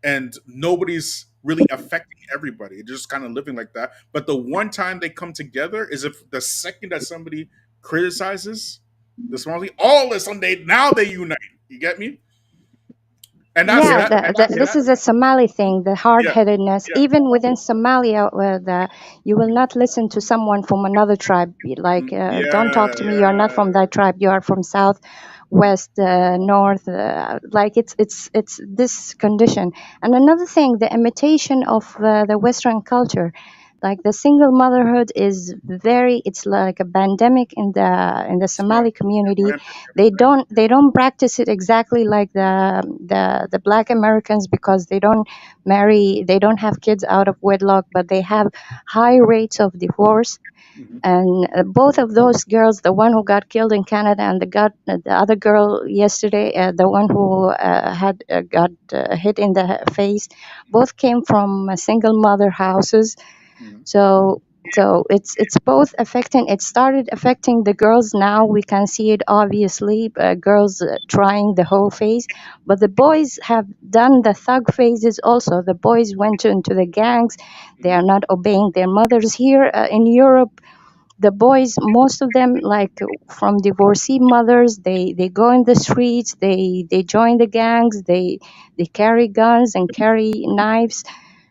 [SPEAKER 2] and nobody's really affecting everybody. They're just kind of living like that. But the one time they come together is if the second that somebody criticizes the Somali, all of a sudden they unite. You get me? And
[SPEAKER 13] Yeah, this is a Somali thing, the hard-headedness. Even within Somalia, where you will not listen to someone from another tribe. Like, don't talk to me. You are not from that tribe. You are from south, west, north. Like it's this condition. And another thing, the imitation of the Western culture. Like the single motherhood is it's like a pandemic in the Somali community. They don't practice it exactly like the Black Americans, because they don't marry, they don't have kids out of wedlock, but they have high rates of divorce. And both of those girls, the one who got killed in Canada and the other girl yesterday, the one who got hit in the face, both came from single mother houses. So it's both affecting. It started affecting the girls. Now we can see it obviously. Girls trying the whole phase, but the boys have done the thug phases also. The boys went into the gangs. They are not obeying their mothers here in Europe. The boys, most of them, like from divorcee mothers, they go in the streets. They join the gangs. They carry guns and carry knives.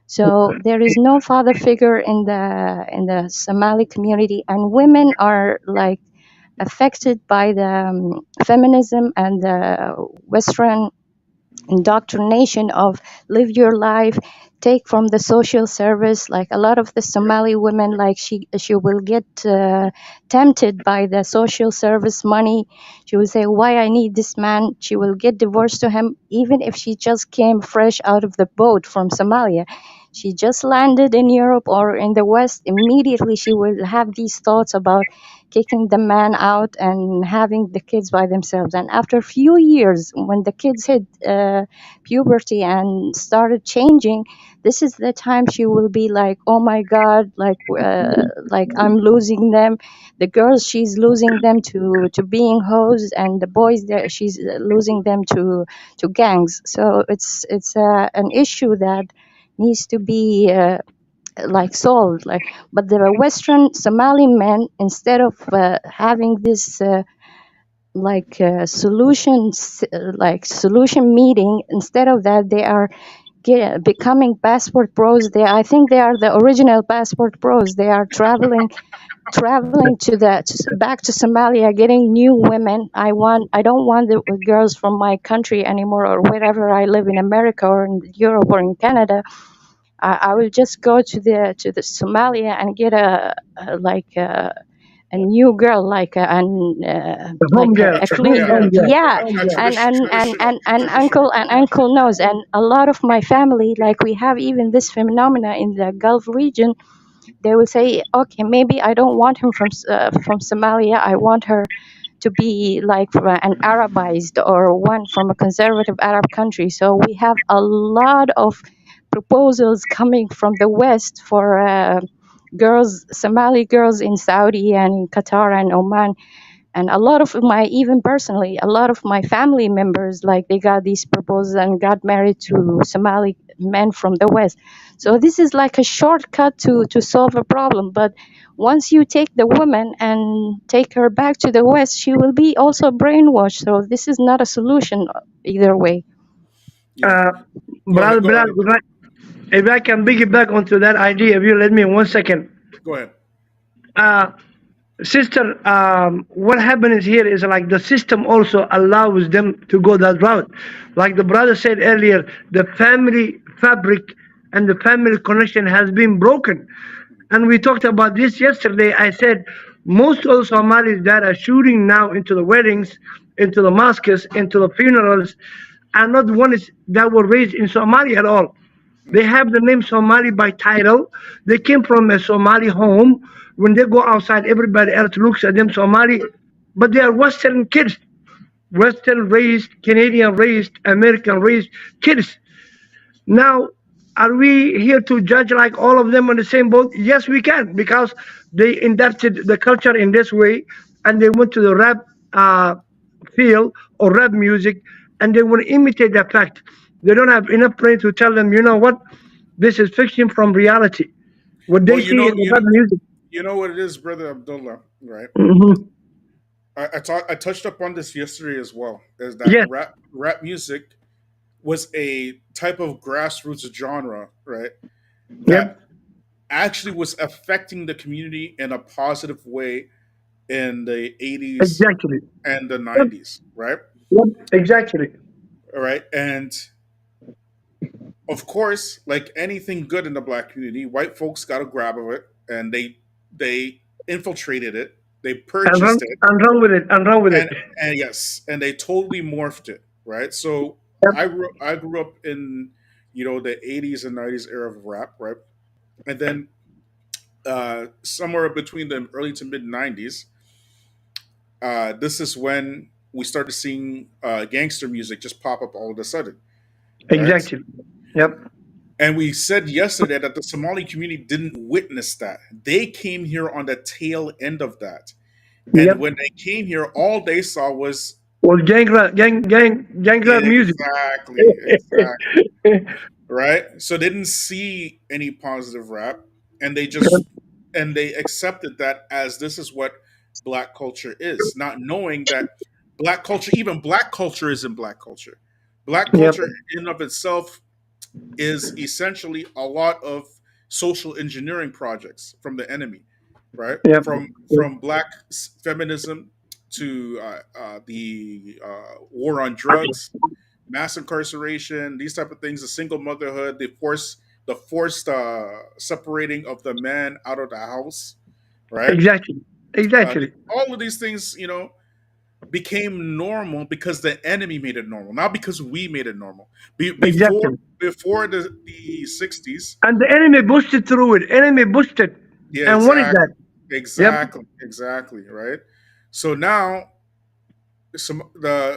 [SPEAKER 13] So there is no father figure in the Somali community, and women are like affected by the feminism and the Western indoctrination of live your life, take from the social service. Like a lot of the Somali women, like she will get tempted by the social service money. She will say, why I need this man. She will get divorced to him, even if she just came fresh out of the boat from Somalia. She just landed in Europe or in the West. Immediately she will have these thoughts about kicking the man out and having the kids by themselves. And after a few years, when the kids hit puberty and started changing, this is the time she will be like, oh my God, like I'm losing them. The girls, she's losing them to being hoes, and the boys, she's losing them to gangs. So it's an issue that needs to be like solved. Like, but the Western Somali men, instead of having this solution meeting, instead of that they are becoming passport pros. I think they are the original passport pros. They are traveling back to Somalia, getting new women. I don't want the girls from my country anymore, or wherever I live in America or in Europe or in Canada. I will just go to the Somalia and get a new girl,
[SPEAKER 10] home girl,
[SPEAKER 13] a
[SPEAKER 10] a
[SPEAKER 13] clean girl.
[SPEAKER 10] home girl.
[SPEAKER 13] Yeah, and uncle knows. And a lot of my family, like we have even this phenomena in the Gulf region. They will say, okay, maybe I don't want him from Somalia. I want her to be like from an Arabized or one from a conservative Arab country. So we have a lot of proposals coming from the West for girls, Somali girls in Saudi and in Qatar and Oman. And a lot of even personally, a lot of my family members, like they got these proposals and got married to Somali men from the West. So this is like a shortcut to solve a problem. But once you take the woman and take her back to the West, she will be also brainwashed. So this is not a solution either way.
[SPEAKER 10] Brother Bilal, if I can piggyback onto that idea, if you let me 1 second.
[SPEAKER 2] Go ahead.
[SPEAKER 10] Sister, what happens here is like the system also allows them to go that route. Like the brother said earlier, the family fabric and the family connection has been broken. And we talked about this yesterday. I said most of the Somalis that are shooting now into the weddings, into the mosques, into the funerals, are not ones that were raised in Somalia at all. They have the name Somali by title. They came from a Somali home. When they go outside, everybody else looks at them Somali, but they are Western kids, Western raised, Canadian raised, American raised kids. Now, are we here to judge like all of them on the same boat? Yes, we can, because they adapted the culture in this way, and they went to the rap field or rap music, and they want to imitate that fact. They don't have enough brain to tell them, you know what, this is fiction from reality. What they see in the rap music.
[SPEAKER 2] You know what it is, Brother Abdullah, right?
[SPEAKER 10] Mm-hmm.
[SPEAKER 2] I touched up on this yesterday as well. Is that
[SPEAKER 10] Yes.
[SPEAKER 2] rap music was a type of grassroots genre, right?
[SPEAKER 10] Yep.
[SPEAKER 2] That actually was affecting the community in a positive way in the 80s
[SPEAKER 10] Exactly.
[SPEAKER 2] and the 90s, right?
[SPEAKER 10] Yep. Exactly.
[SPEAKER 2] All right. And of course, like anything good in the black community, white folks got a grab of it and they infiltrated it, they purchased it,
[SPEAKER 10] and run with it, and run with it.
[SPEAKER 2] And yes, and they totally morphed it, right? So I grew up in the 80s and 90s era of rap, right? And then somewhere between the early to mid 90s, this is when we started seeing gangster music just pop up all of a sudden. Right?
[SPEAKER 10] Exactly. Yep.
[SPEAKER 2] And we said yesterday that the Somali community didn't witness that. They came here on the tail end of that. And when they came here, all they saw was
[SPEAKER 10] gang rap music.
[SPEAKER 2] Exactly. Right? So they didn't see any positive rap, and they accepted that as this is what black culture is, not knowing that black culture isn't black culture. Black culture in and of itself is essentially a lot of social engineering projects from the enemy, right? From black feminism to the war on drugs, mass incarceration, these type of things, the single motherhood, the forced separating of the man out of the house, right?
[SPEAKER 10] Exactly.
[SPEAKER 2] All of these things, became normal because the enemy made it normal, not because we made it normal. Before the 60s.
[SPEAKER 10] And the enemy boosted through it. Enemy boosted.
[SPEAKER 2] Yeah,
[SPEAKER 10] and what is that?
[SPEAKER 2] Exactly, right? So now,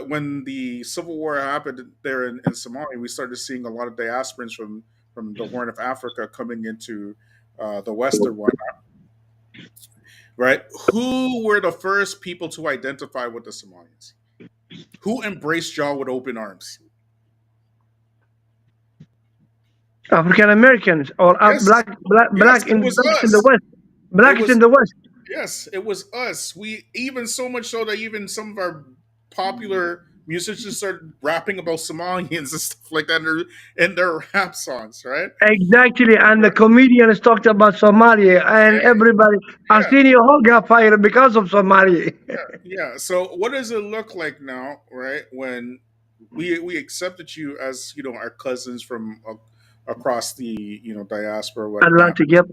[SPEAKER 2] when the civil war happened there in Somalia, we started seeing a lot of diasporans from the Horn of Africa coming into the West and whatnot. Right? Who were the first people to identify with the Somalians? Who embraced y'all with open arms?
[SPEAKER 10] African Americans or black in the West. Blacks in the West.
[SPEAKER 2] Yes, it was us. We even so much so that even some of our popular musicians start rapping about Somalians and stuff like that in their rap songs, right?
[SPEAKER 10] Exactly, and the comedians talked about Somalia, and everybody.
[SPEAKER 2] Yeah,
[SPEAKER 10] Arsenio Hall got fired because of Somalia.
[SPEAKER 2] yeah. So what does it look like now, right? When we accepted you as our cousins from across the diaspora, whatnot.
[SPEAKER 10] Atlantic, yep.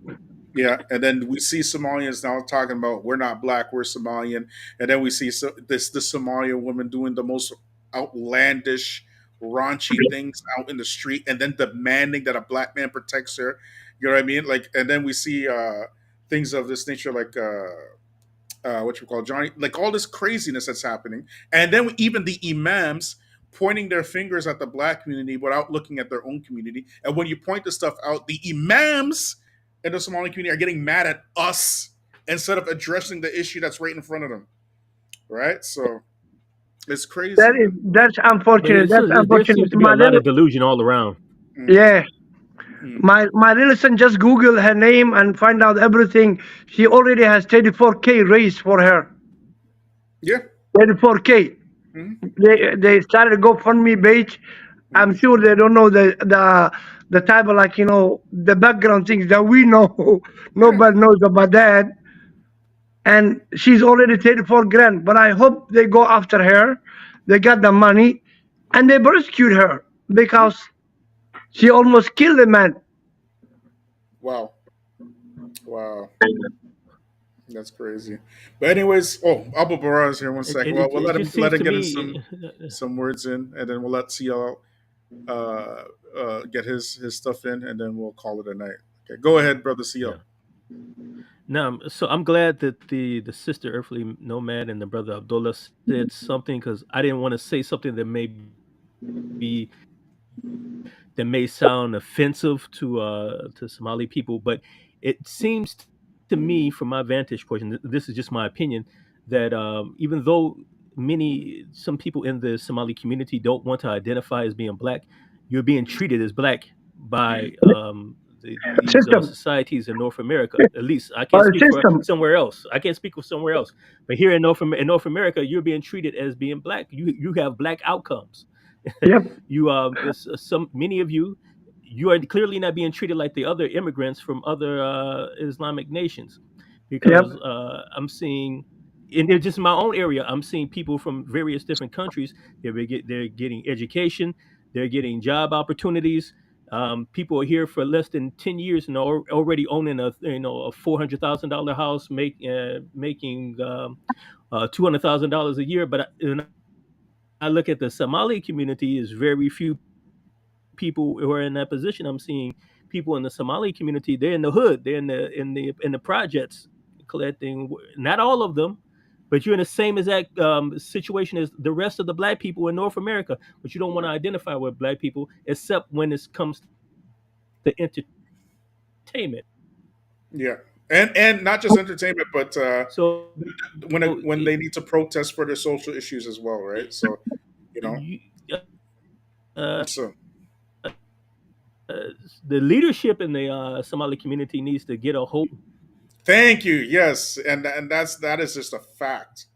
[SPEAKER 2] Yeah, and then we see Somalians now talking about we're not black, we're Somalian, and then we see the Somalian woman doing the most outlandish, raunchy things out in the street, and then demanding that a black man protects her. You know what I mean? Like, and then we see things of this nature, like what you call Johnny, like all this craziness that's happening, and then even the imams pointing their fingers at the black community without looking at their own community. And when you point the stuff out, the imams in the Somali community are getting mad at us instead of addressing the issue that's right in front of them. Right? So it's crazy, man.
[SPEAKER 10] That's unfortunate. That's
[SPEAKER 14] There seems
[SPEAKER 10] unfortunate.
[SPEAKER 14] to be a lot of delusion all around.
[SPEAKER 10] Yeah. My little son just Google her name and find out everything. She already has 34K raised for her.
[SPEAKER 2] Yeah.
[SPEAKER 10] 34K. They started a GoFundMe page. I'm sure they don't know the type of the background things that we know. Nobody knows about that. And she's already 34 grand. But I hope they go after her. They got the money, and they persecute her because she almost killed a man.
[SPEAKER 2] Wow. Wow. That's crazy. But anyways, Abu Baraz here. One second. Well, we'll let him get in some words in, and then we'll let CL get his stuff in, and then we'll call it a night. Okay, go ahead, brother CL.
[SPEAKER 14] No, so I'm glad that the sister Earthly Nomad and the brother Abdullah said something, because I didn't want to say something that may sound offensive to Somali people, but it seems to me, from my vantage point, and this is just my opinion, that even though some people in the Somali community don't want to identify as being black, you're being treated as black by these societies in North America. At least I can't speak for somewhere else. I can't speak for somewhere else. But here in North America, you're being treated as being black. You have black outcomes.
[SPEAKER 10] Yep.
[SPEAKER 14] Many of you are clearly not being treated like the other immigrants from other Islamic nations, because I'm seeing, in just my own area, I'm seeing people from various different countries. They're getting education, they're getting job opportunities. People are here for less than 10 years and are already owning a $400,000 house, making $200,000 a year. But I look at the Somali community, is very few people who are in that position. I'm seeing people in the Somali community, they're in the hood, they're in the projects collecting. Not all of them, but you're in the same exact situation as the rest of the black people in North America. But you don't want to identify with black people, except when it comes to entertainment.
[SPEAKER 2] Yeah, and not just entertainment, but when they need to protest for their social issues as well, right? So
[SPEAKER 14] the leadership in the Somali community needs to get a hold.
[SPEAKER 2] Thank you. Yes, and that is just a fact.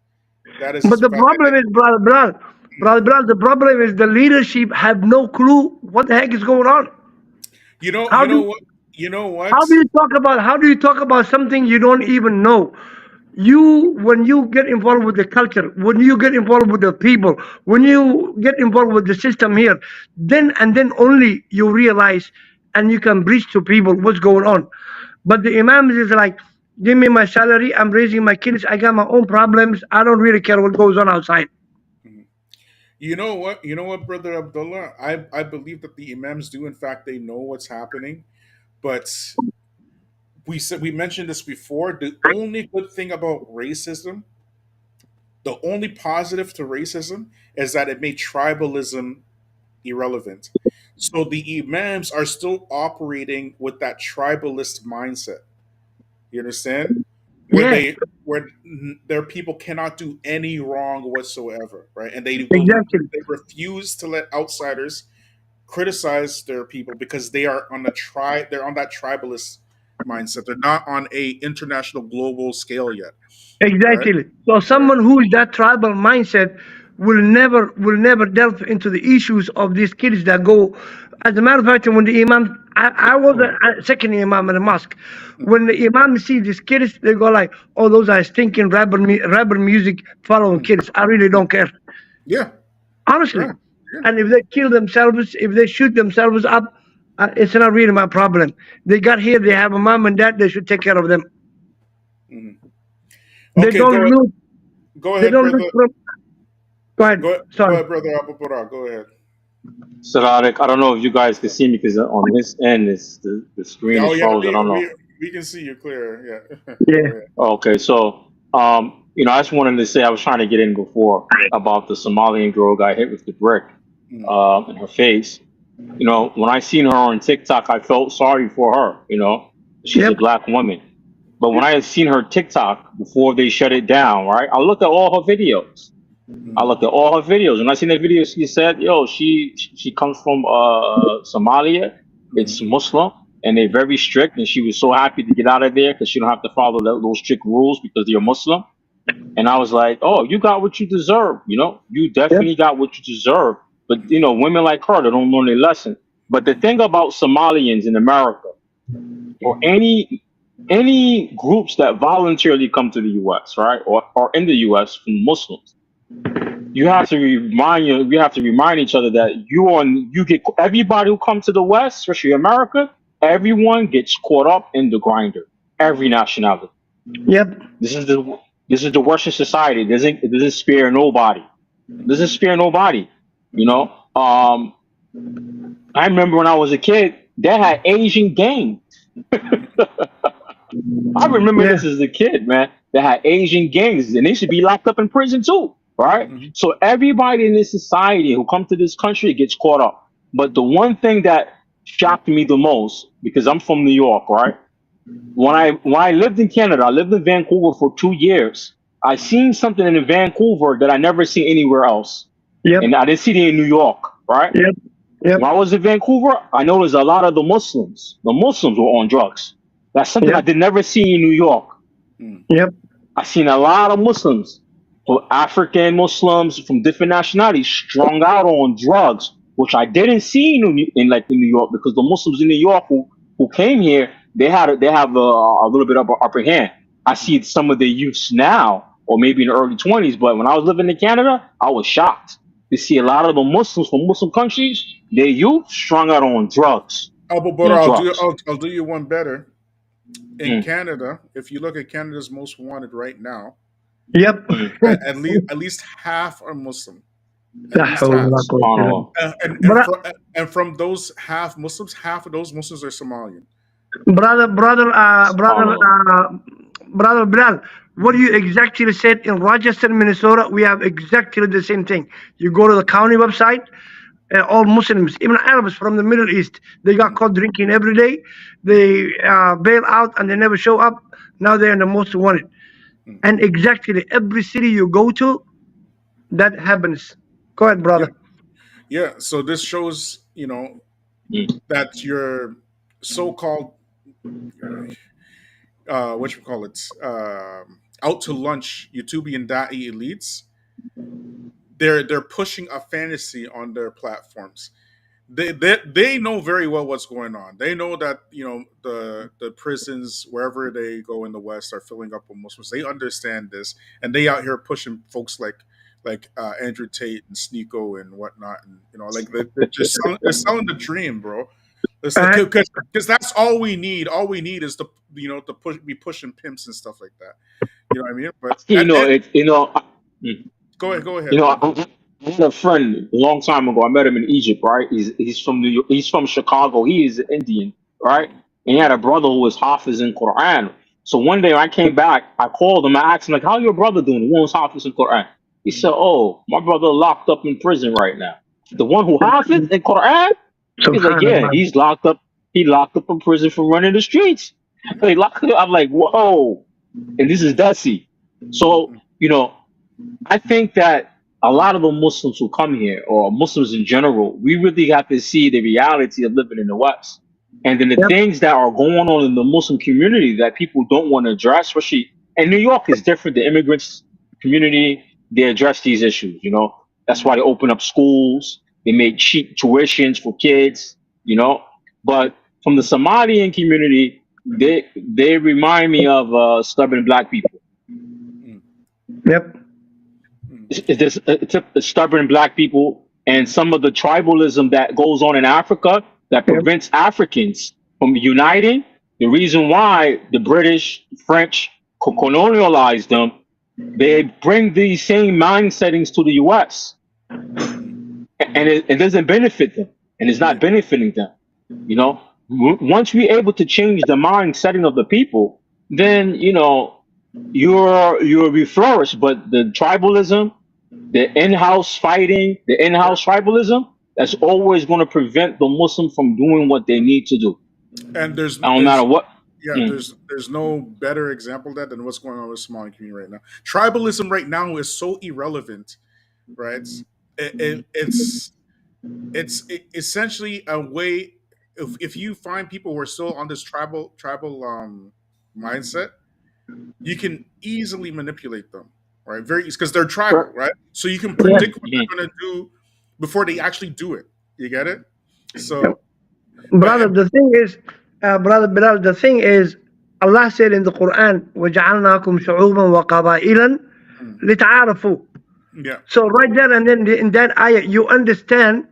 [SPEAKER 2] That is.
[SPEAKER 10] But the problem is, brother, the problem is the leadership have no clue what the heck is going on.
[SPEAKER 2] You know what?
[SPEAKER 10] How do you talk about something you don't even know? When you get involved with the culture, when you get involved with the people, when you get involved with the system here, then only you realize and you can preach to people what's going on. But the imams is like, give me my salary, I'm raising my kids, I got my own problems, I don't really care what goes on outside.
[SPEAKER 2] You know what, Brother Abdullah? I believe that the imams do, in fact, they know what's happening. But we mentioned this before. The only good thing about racism, the only positive to racism, is that it made tribalism irrelevant. So the imams are still operating with that tribalist mindset. You understand? Where their people cannot do any wrong whatsoever, right? And they refuse to let outsiders criticize their people because they are on they're on that tribalist mindset. They're not on a international global scale yet.
[SPEAKER 10] Exactly. Right? So someone who is that tribal mindset, will never delve into the issues of these kids that go. As a matter of fact, when the imam, I was a second imam in the mosque. When the imam see these kids, they go like, "Oh, those are stinking rebel music following kids." I really don't care,
[SPEAKER 2] Yeah.
[SPEAKER 10] honestly.
[SPEAKER 2] Yeah. Yeah.
[SPEAKER 10] And if they kill themselves, if they shoot themselves up, it's not really my problem. They got here, they have a mom and dad. They should take care of them. They
[SPEAKER 2] Okay,
[SPEAKER 10] don't look.
[SPEAKER 2] go
[SPEAKER 10] They
[SPEAKER 2] ahead,
[SPEAKER 10] don't look
[SPEAKER 2] brother.
[SPEAKER 10] from. Go ahead.
[SPEAKER 2] Go
[SPEAKER 10] Sorry.
[SPEAKER 2] ahead, brother Abupura. Go ahead.
[SPEAKER 15] Sadak, I don't know if you guys can see me because on this end, the screen
[SPEAKER 2] Oh
[SPEAKER 15] is
[SPEAKER 2] yeah,
[SPEAKER 15] frozen. I don't know.
[SPEAKER 2] we can see you clear. Yeah.
[SPEAKER 10] Yeah.
[SPEAKER 2] Go ahead.
[SPEAKER 15] Okay, so I just wanted to say I was trying to get in before about the Somalian girl got hit with the brick in her face. When I seen her on TikTok, I felt sorry for her. She's a black woman. But when I had seen her TikTok before they shut it down, right? I looked at all her videos. When I seen the videos, she said, "Yo, she comes from Somalia. It's Muslim, and they're very strict. And she was so happy to get out of there because she don't have to follow those strict rules because they're Muslim." And I was like, "Oh, you got what you deserve. You definitely got what you deserve." But women like her, they don't learn their lesson. But the thing about Somalians in America, or any groups that voluntarily come to the U.S., right, or in the U.S. from Muslims, we have to remind each other that you get everybody who comes to the West, especially America, everyone gets caught up in the grinder. Every nationality.
[SPEAKER 10] Yep.
[SPEAKER 15] This is the Western society. It doesn't spare nobody. Doesn't spare nobody. I remember when I was a kid, they had Asian gangs. I remember this as a kid, man. They had Asian gangs, and they should be locked up in prison too, right? So everybody in this society who comes to this country gets caught up. But the one thing that shocked me the most, because I'm from New York, right? When I lived in Canada, I lived in Vancouver for 2 years. I seen something in Vancouver that I never seen anywhere else, and I didn't see it in New York, right? When I was in Vancouver, I noticed a lot of the Muslims were on drugs. That's something I did never see in New York.
[SPEAKER 10] Yep.
[SPEAKER 15] I seen a lot of Muslims, African Muslims from different nationalities, strung out on drugs, which I didn't see in New York, because the Muslims in New York who came here, they have a little bit of an upper hand. I see some of the youths now, or maybe in the early 20s, but when I was living in Canada, I was shocked to see a lot of the Muslims from Muslim countries, their youth strung out on drugs.
[SPEAKER 2] But I'll do you one better. In Canada, if you look at Canada's most wanted right now, at least half are Muslim. At least half. And from those half Muslims, half of those Muslims are Somalian.
[SPEAKER 10] Brother Bilal, what you exactly said in Rochester, Minnesota, we have exactly the same thing. You go to the county website, all Muslims, even Arabs from the Middle East, they got caught drinking every day. They bail out and they never show up. Now they're in the most wanted. And exactly every city you go to, that happens. Go ahead, brother.
[SPEAKER 2] Yeah. So this shows, that your so-called what you call it, out to lunch Youtubian Da'i elites, they're pushing a fantasy on their platforms. They know very well what's going on. They know that the prisons wherever they go in the West are filling up with Muslims. They understand this, and they out here pushing folks like Andrew Tate and Sneeko and whatnot, and they're just selling the dream, bro. Because that's all we need. All we need is to be pushing pimps and stuff like that. You know what I mean? But go ahead.
[SPEAKER 15] I had a friend a long time ago. I met him in Egypt, right? He's from New York. He's from Chicago. He is Indian, right? And he had a brother who was Hafiz in Quran. So one day when I came back, I called him. I asked him, like, "How your brother doing? The one who's Hafiz in Quran?" He said, "Oh, my brother locked up in prison right now. The one who Hafiz in Quran?" He's like, "Yeah, he's locked up. He locked up in prison for running the streets." They locked him up. I'm like, "Whoa!" And this is Desi. So I think that a lot of the Muslims who come here, or Muslims in general, we really have to see the reality of living in the West. And then the things that are going on in the Muslim community that people don't want to address, especially, and New York is different. The immigrants community, they address these issues, That's why they open up schools. They make cheap tuitions for kids, you know. But from the Somalian community, they remind me of stubborn black people.
[SPEAKER 10] Yep.
[SPEAKER 15] It's stubborn black people and some of the tribalism that goes on in Africa that
[SPEAKER 10] Yep.
[SPEAKER 15] prevents Africans from uniting. The reason why the British, French colonialized them, they bring these same mind settings to the U.S. and it doesn't benefit them, and it's not benefiting them. You know, once we're able to change the mind setting of the people, then you're flourish. But the tribalism, the in-house fighting, the in-house tribalism, that's always going to prevent the Muslim from doing what they need to do.
[SPEAKER 2] And
[SPEAKER 15] No matter what.
[SPEAKER 2] there's no better example of that than what's going on with the Somali community right now. Tribalism right now is so irrelevant, right? It's essentially a way. If you find people who are still on this tribal mindset, you can easily manipulate them, right? Very because they're tribal, right? So you can predict what they're going to do before they actually do it. You get it? So,
[SPEAKER 10] Brother, the thing is, brother Bilal, the thing is, Allah said in the Quran, وَجَعَلْنَاكُمْ شُعُوبًا وَقَبَائِلًا لِتَعَارَفُوا.
[SPEAKER 2] yeah.
[SPEAKER 10] So right there and then in that ayah, you understand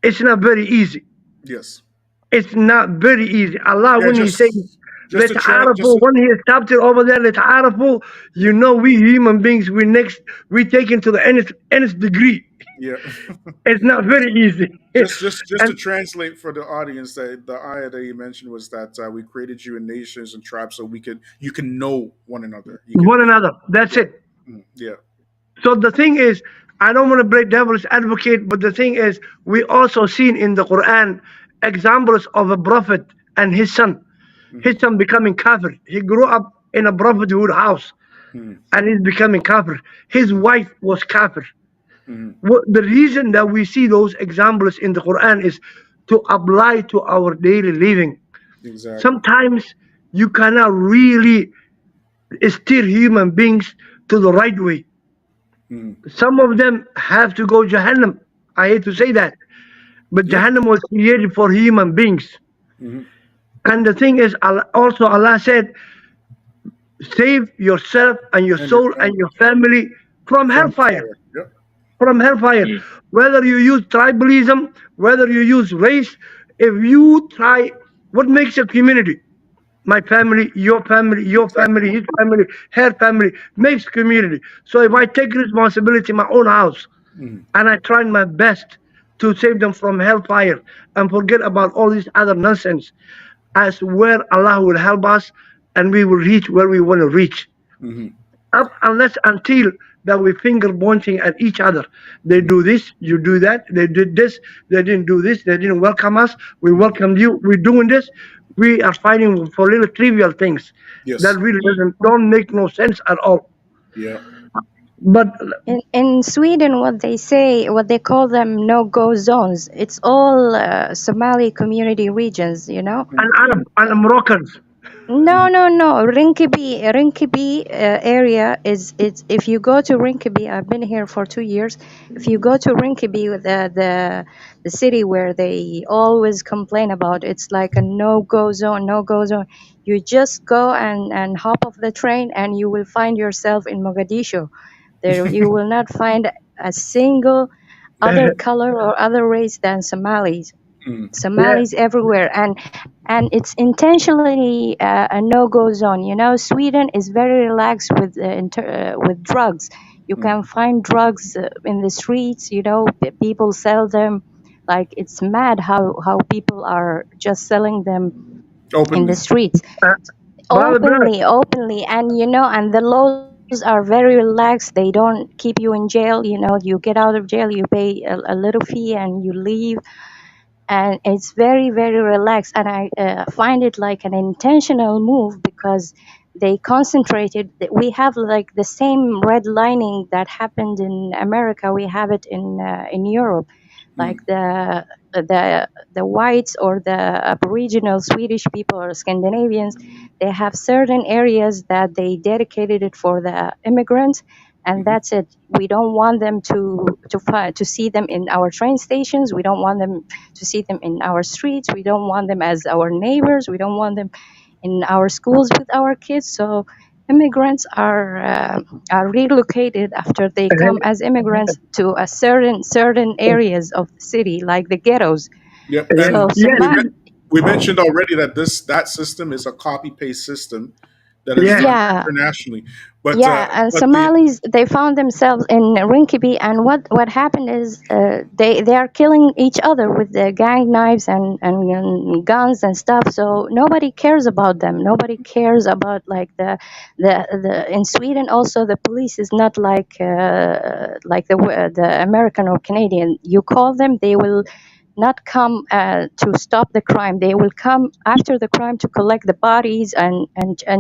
[SPEAKER 10] it's not very easy.
[SPEAKER 2] Yes.
[SPEAKER 10] It's not very easy. Allah, when He says, لِتَعَارَفوا, when He stopped it over there, لِتَعَارَفوا, you know we human beings, we take it to the nth degree.
[SPEAKER 2] Yeah.
[SPEAKER 10] It's not very easy.
[SPEAKER 2] Just to translate for the audience, that the ayah that you mentioned was that we created you in nations and tribes so you can know one another.
[SPEAKER 10] One another. That's it.
[SPEAKER 2] Yeah.
[SPEAKER 10] So the thing is, I don't want to play devil's advocate, but the thing is, we also seen in the Quran examples of a prophet and his son. His son becoming kafir. He grew up in a prophethood house, and he's becoming kafir. His wife was kafir. The reason that we see those examples in the Quran is to apply to our daily living.
[SPEAKER 2] Exactly.
[SPEAKER 10] Sometimes you cannot really steer human beings to the right way. Some of them have to go Jahannam. I hate to say that, but Jahannam was created for human beings. And the thing is, also Allah said, save yourself and your soul and your family from hellfire. From hellfire. Whether you use tribalism, whether you use race, if you try, what makes a community? My family, your family, his family, her family makes community. So if I take responsibility in my own house and I try my best to save them from hellfire and forget about all this other nonsense, I swear Allah will help us and we will reach where we want to reach. Up until that we finger pointing at each other. They do this, you do that. They did this, they didn't do this. They didn't welcome us. We welcomed you. We're doing this. We are fighting for little trivial things that really don't make no sense at all.
[SPEAKER 2] Yeah.
[SPEAKER 10] But
[SPEAKER 13] in Sweden, what they call them no-go zones. It's all Somali community regions, you know.
[SPEAKER 10] And Arab and Moroccans.
[SPEAKER 13] No. Rinkaby area is it's. If you go to Rinkaby, I've been here for 2 years. If you go to Rinkaby, the city where they always complain about, it's like a no-go zone. You just go and hop off the train, and you will find yourself in Mogadishu. There, you will not find a single other color or other race than Somalis. Somalis everywhere, and it's intentionally a no-go zone. You know, Sweden is very relaxed with drugs. You can find drugs in the streets. You know, people sell them. Like, it's mad how people are just selling them in the streets openly, and you know, and the laws are very relaxed. They don't keep you in jail. You know, you get out of jail, you pay a little fee, and you leave. And it's very, very relaxed. And I find it like an intentional move because they concentrated. We have like the same redlining that happened in America. We have it in Europe, like the whites or the Aboriginal Swedish people or Scandinavians. They have certain areas that they dedicated it for the immigrants, and that's it. We don't want them to see them in our train stations. We don't want them to see them in our streets. We don't want them as our neighbors. We don't want them in our schools with our kids. So immigrants are relocated after they come as immigrants to a certain areas of the city, like the ghettos.
[SPEAKER 2] Yep.
[SPEAKER 13] So
[SPEAKER 2] And
[SPEAKER 13] Somali,
[SPEAKER 2] we mentioned already that that system is a copy paste system that is done
[SPEAKER 13] yeah.
[SPEAKER 2] internationally. But
[SPEAKER 13] Yeah, and
[SPEAKER 2] but the
[SPEAKER 13] Somalis, they found themselves in Rinkiby, and what happened is they are killing each other with the gang knives and guns and stuff. So nobody cares about them. Nobody cares about like the in Sweden also the police is not like the American or Canadian. You call them, they will not come to stop the crime. They will come after the crime to collect the bodies and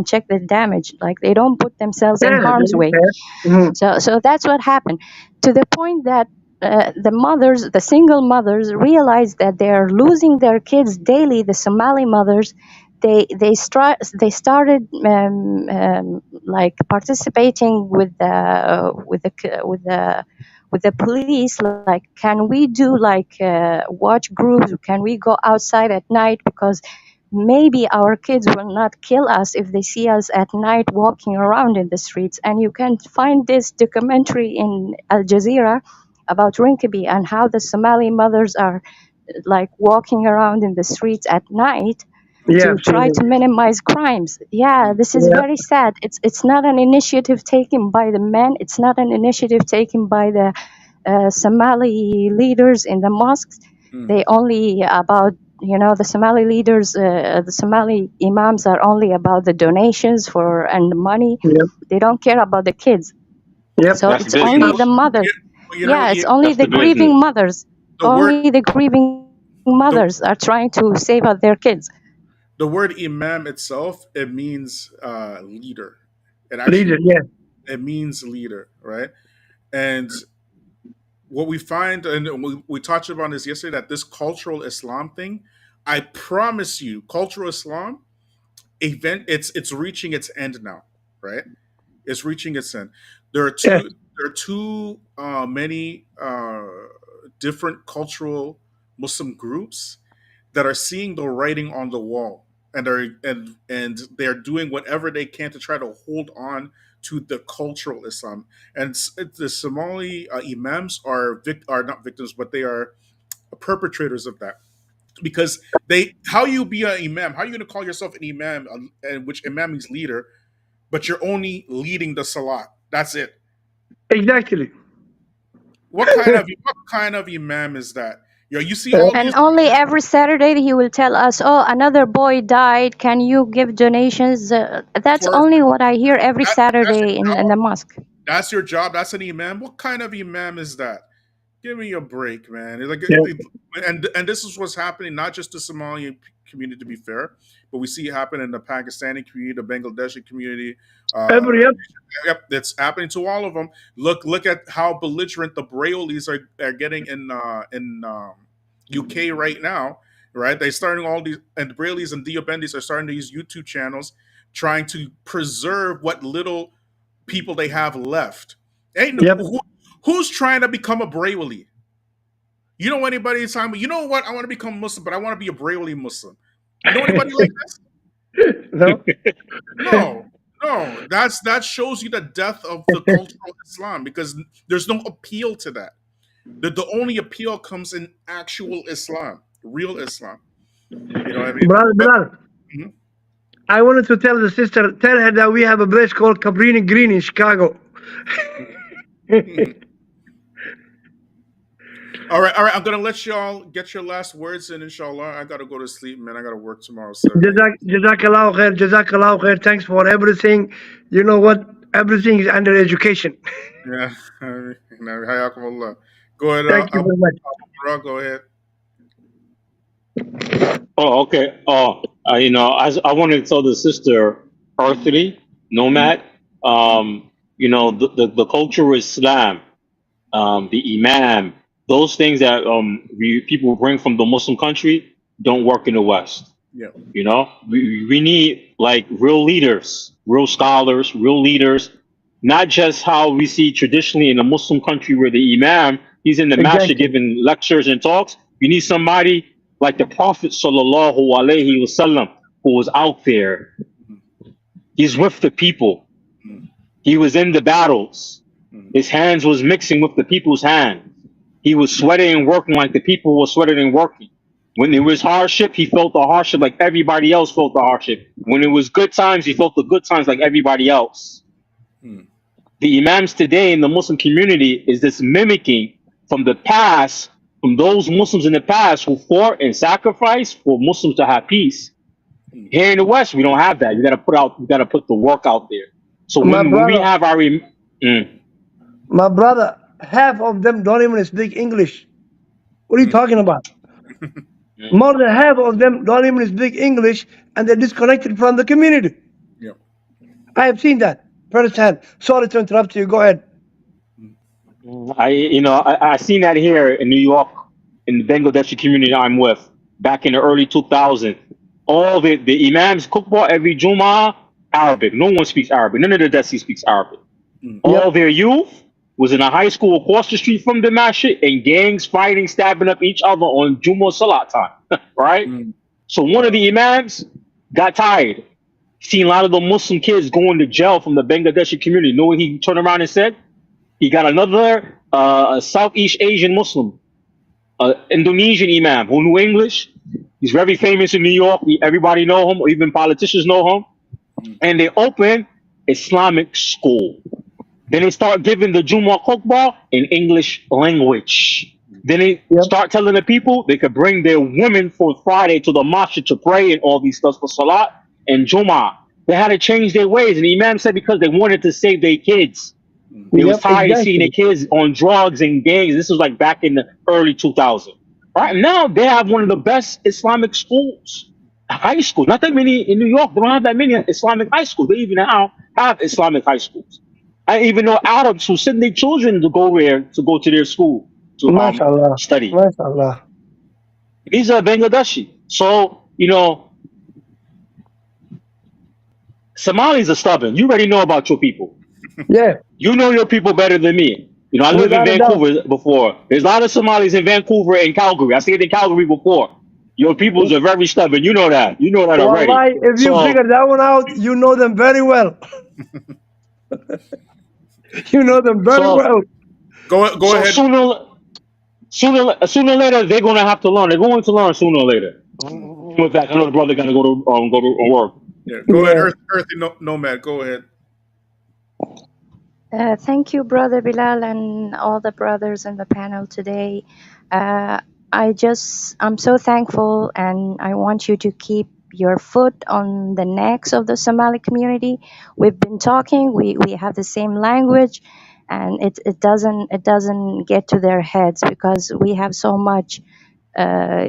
[SPEAKER 13] check the damage. Like they don't put themselves in harm's way. So that's what happened, to the point that the single mothers, realized that they are losing their kids daily. The Somali mothers, they started like participating with the police, like, can we do like watch groups, can we go outside at night, because maybe our kids will not kill us if they see us at night walking around in the streets. And you can find this documentary in Al Jazeera about Rinkaby and how the Somali mothers are like walking around in the streets at night
[SPEAKER 10] Yeah,
[SPEAKER 13] to
[SPEAKER 10] I've seen
[SPEAKER 13] try
[SPEAKER 10] it.
[SPEAKER 13] to minimize crimes. Yeah, this is
[SPEAKER 10] Yeah.
[SPEAKER 13] very sad. It's not an initiative taken by the men. It's not an initiative taken by the Somali leaders in the mosques. They only about, the Somali leaders, the Somali imams are only about the donations for and the money.
[SPEAKER 10] Yep.
[SPEAKER 13] They don't care about the kids.
[SPEAKER 10] Yep.
[SPEAKER 13] So
[SPEAKER 15] That's
[SPEAKER 13] it's only the
[SPEAKER 15] business.
[SPEAKER 13] mothers.
[SPEAKER 2] you know,
[SPEAKER 13] Yeah, it's only
[SPEAKER 15] That's
[SPEAKER 13] the
[SPEAKER 15] the
[SPEAKER 13] grieving
[SPEAKER 15] business.
[SPEAKER 13] mothers.
[SPEAKER 2] the word
[SPEAKER 13] Only the grieving
[SPEAKER 2] the
[SPEAKER 13] mothers are trying to save out their kids.
[SPEAKER 2] the word imam itself, it means leader. It
[SPEAKER 10] Leader,
[SPEAKER 2] actually
[SPEAKER 10] yeah.
[SPEAKER 2] it means leader, right? And what we find, and we touched upon this yesterday, that this cultural Islam thing, I promise you, cultural Islam it's reaching its end now, right? It's reaching its end. There are
[SPEAKER 10] Yes.
[SPEAKER 2] too many different cultural Muslim groups that are seeing the writing on the wall, and they're doing whatever they can to try to hold on to the cultural Islam. And the Somali imams are not victims, but they are perpetrators of that, because how you be an imam, how you going to call yourself an imam, and which imam means leader, but you're only leading the salat. That's it.
[SPEAKER 10] Exactly.
[SPEAKER 2] What kind of imam is that? You see all
[SPEAKER 13] And
[SPEAKER 2] these
[SPEAKER 13] only every Saturday he will tell us, "Oh, another boy died. Can you give donations?" That's
[SPEAKER 2] for
[SPEAKER 13] only what I hear every
[SPEAKER 2] that's your
[SPEAKER 13] Saturday in
[SPEAKER 2] job.
[SPEAKER 13] the mosque.
[SPEAKER 2] That's your job. That's an imam. What kind of imam is that? Give me a break, man.
[SPEAKER 10] Yeah.
[SPEAKER 2] And this is what's happening, not just the Somali community, to be fair, but we see it happen in the Pakistani community, the Bangladeshi community. Uh,
[SPEAKER 10] Every other.
[SPEAKER 2] yep, it's happening to all of them. Look at how belligerent the Brailleys are getting in UK right now. Right, they're starting all these, and the Brailleys and Diobendis are starting to use YouTube channels, trying to preserve what little people they have left.
[SPEAKER 10] Yep.
[SPEAKER 2] Who's trying to become a Braille? You know anybody talking about, you know what? I want to become Muslim, but I want to be a Braille Muslim. You know anybody like this?
[SPEAKER 10] No.
[SPEAKER 2] No. That shows you the death of the cultural Islam, because there's no appeal to that. The only appeal comes in actual Islam, real Islam. You know what I mean?
[SPEAKER 10] Brother,
[SPEAKER 2] Mhm.
[SPEAKER 10] I wanted to tell the sister, tell her that we have a place called Cabrini Green in Chicago.
[SPEAKER 2] All right. I'm gonna let y'all get your last words in, inshallah. I gotta go to sleep, man. I gotta work tomorrow, 7 a.m.
[SPEAKER 10] Jazakallah khair, Jazakallah khair. Thanks for everything. You know what? Everything is under education.
[SPEAKER 2] Yeah. Hayakumullah. Go ahead.
[SPEAKER 10] Thank you very much.
[SPEAKER 2] Go ahead.
[SPEAKER 15] Oh, okay. As I wanted to tell the sister, earthly, nomad, the culture of Islam, the imam, those things that people bring from the Muslim country don't work in the West.
[SPEAKER 2] Yeah.
[SPEAKER 15] We need like real leaders, real scholars, real leaders not just how we see traditionally in a Muslim country where the imam, he's in the masjid
[SPEAKER 10] Exactly.
[SPEAKER 15] giving lectures and talks. You need somebody like the Prophet sallallahu alaihi wasallam, who was out there. He's with the people. He was in the battles. His hands was mixing with the people's hands. He was sweating and working like the people were sweating and working. When there was hardship, he felt the hardship like everybody else felt the hardship. When it was good times, he felt the good times like everybody else. The imams today in the Muslim community is this mimicking from the past, from those Muslims in the past who fought and sacrificed for Muslims to have peace. Here in the West, we don't have that. You got to put the work out there. So
[SPEAKER 10] My
[SPEAKER 15] when we
[SPEAKER 10] brother,
[SPEAKER 15] have our
[SPEAKER 10] my brother, half of them don't even speak English. What are you talking about? More than half of them don't even speak English, and they're disconnected from the community.
[SPEAKER 2] Yep.
[SPEAKER 10] I have seen that firsthand. Sorry to interrupt you. Go ahead.
[SPEAKER 15] I seen that here in New York, in the Bangladeshi community I'm with, back in the early 2000s. All the imams khutbah every Jummah, Arabic. No one speaks Arabic. None of the Desi speaks Arabic. All their youth was in a high school across the street from the masjid, and gangs fighting, stabbing up each other on Jummah Salat time, right? So one of the imams got tired. Seen a lot of the Muslim kids going to jail from the Bangladeshi community. Know what he turned around and said? He got another Southeast Asian Muslim, Indonesian imam who knew English. He's very famous in New York. Everybody know him, or even politicians know him. And they open Islamic school. Then they start giving the Jummah khutbah in English language. Then they start telling the people they could bring their women for Friday to the mosque to pray and all these stuff for Salat and Jummah. They had to change their ways. And the Imam said because they wanted to save their kids. They was tired of seeing their kids on drugs and gangs. This was like back in the early 2000s. Right now, they have one of the best Islamic schools, high school. Not that many in New York. They don't have that many Islamic high schools. They even now have Islamic high schools. I even know Arabs who send their children to go there to go to their school to
[SPEAKER 10] MashaAllah.
[SPEAKER 15] study.
[SPEAKER 10] MashaAllah.
[SPEAKER 15] These are Bangladeshi. So, Somalis are stubborn. You already know about your people.
[SPEAKER 10] Yeah.
[SPEAKER 15] You know your people better than me. I lived in
[SPEAKER 10] Without a doubt.
[SPEAKER 15] Vancouver before. There's a lot of Somalis in Vancouver and Calgary. I stayed in Calgary before. Your peoples are very stubborn. You know that. You know that already.
[SPEAKER 10] Wallahi, if you
[SPEAKER 15] So,
[SPEAKER 10] figure that one out, you know them very well. You know them very well.
[SPEAKER 2] Go
[SPEAKER 15] so
[SPEAKER 2] ahead.
[SPEAKER 15] Sooner or later, they're going to have to learn. They're going to learn sooner or later. With that, I know the brother got to go to work.
[SPEAKER 2] Yeah, go ahead, Earthy Nomad. Go ahead.
[SPEAKER 13] Thank you, Brother Bilal, and all the brothers in the panel today. I'm so thankful, and I want you to keep your foot on the necks of the Somali community. We've been talking, we have the same language, and it doesn't get to their heads because we have so much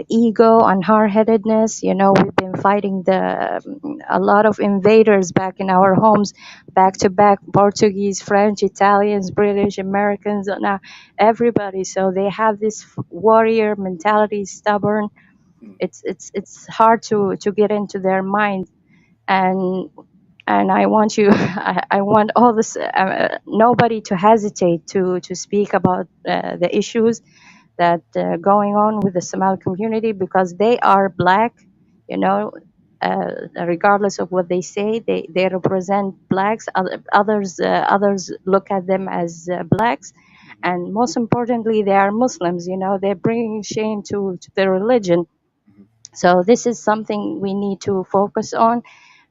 [SPEAKER 13] ego and hard-headedness. We've been fighting a lot of invaders back in our homes, back to back, Portuguese, French, Italians, British, Americans, now everybody. So they have this warrior mentality, stubborn. It's hard to get into their mind, and I want you, I want all this, nobody to hesitate to speak about the issues that going on with the Somali community, because they are black, regardless of what they say, they represent blacks. Others look at them as blacks, and most importantly, they are Muslims. They're bringing shame to their religion. So this is something we need to focus on.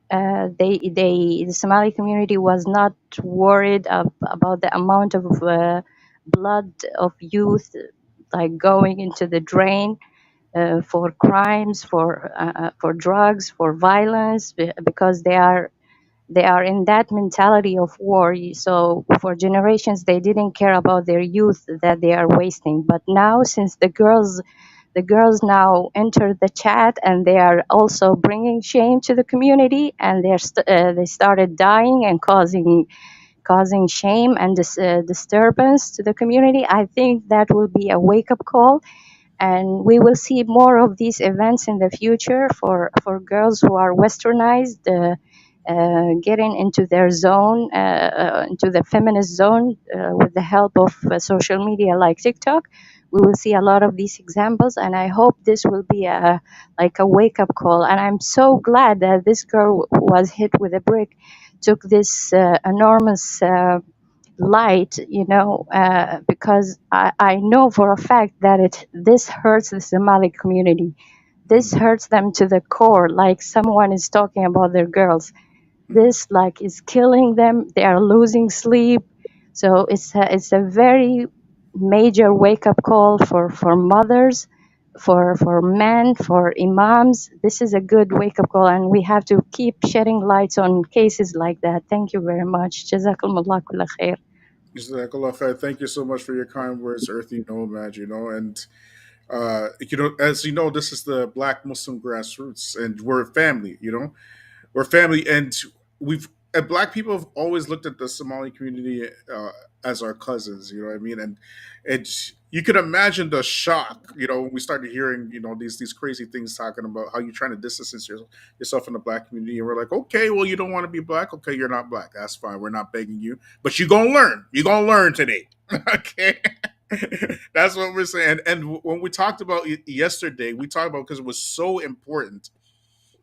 [SPEAKER 13] The Somali community was not worried about the amount of blood of youth like going into the drain for crimes, for drugs, for violence, because they are in that mentality of war. So for generations they didn't care about their youth that they are wasting. But now, since the girls now enter the chat, and they are also bringing shame to the community, and they started dying and causing shame and disturbance to the community. I think that will be a wake-up call, and we will see more of these events in the future for girls who are westernized, getting into their zone, into the feminist zone, with the help of social media like TikTok. We will see a lot of these examples, and I hope this will be a like a wake up call. And I'm so glad that this girl was hit with a brick, took this enormous light, because I know for a fact that this hurts the Somali community. This hurts them to the core, like someone is talking about their girls. This like is killing them. They are losing sleep. So it's a very major wake up call for mothers, for men, for imams. This is a good wake up call, and we have to keep shedding lights on cases like that. Thank you very much. Jazakumullah kulla khair.
[SPEAKER 2] Jazakallah khair. Thank you so much for your kind words, Earthy Nomad. And as you know, this is the Black Muslim grassroots, and we're a family. We're family, and we've Black people have always looked at the Somali community as our cousins. You know what I mean? And it's you can imagine the shock. When we started hearing these crazy things talking about how you're trying to distance yourself from the Black community, and we're like, okay, well, you don't want to be Black. Okay, you're not Black. That's fine. We're not begging you, but you're gonna learn. You're gonna learn today. Okay. That's what we're saying. And when we talked about it yesterday, we talked about because it was so important,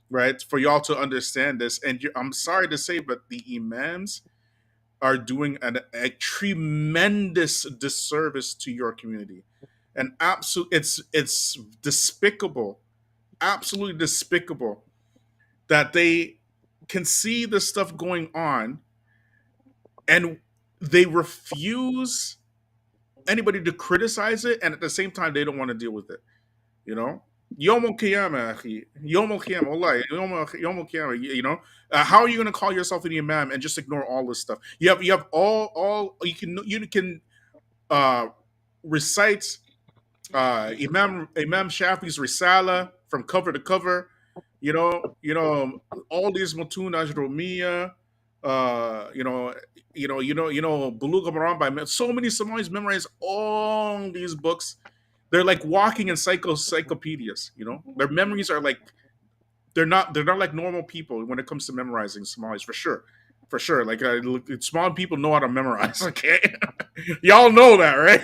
[SPEAKER 2] right, for y'all to understand this. And I'm sorry to say, but the imams are doing a tremendous disservice to your community, and it's despicable, absolutely despicable that they can see the stuff going on and they refuse anybody to criticize it, and at the same time they don't want to deal with it. You know, Yom Qiyamah, akhi. Yom Qiyamah, wallahi, Yom Qiyamah. How are you going to call yourself an imam and just ignore all this stuff? You have all you can recite Imam Shafi's Risala from cover to cover. All these Mutun Ajromiya, Bulugh Maram by so many Somalis memorize all these books. They're like walking encyclopedias. Their memories are like they're not like normal people when it comes to memorizing Somalis, for sure. Like small people know how to memorize. Okay, y'all know that, right?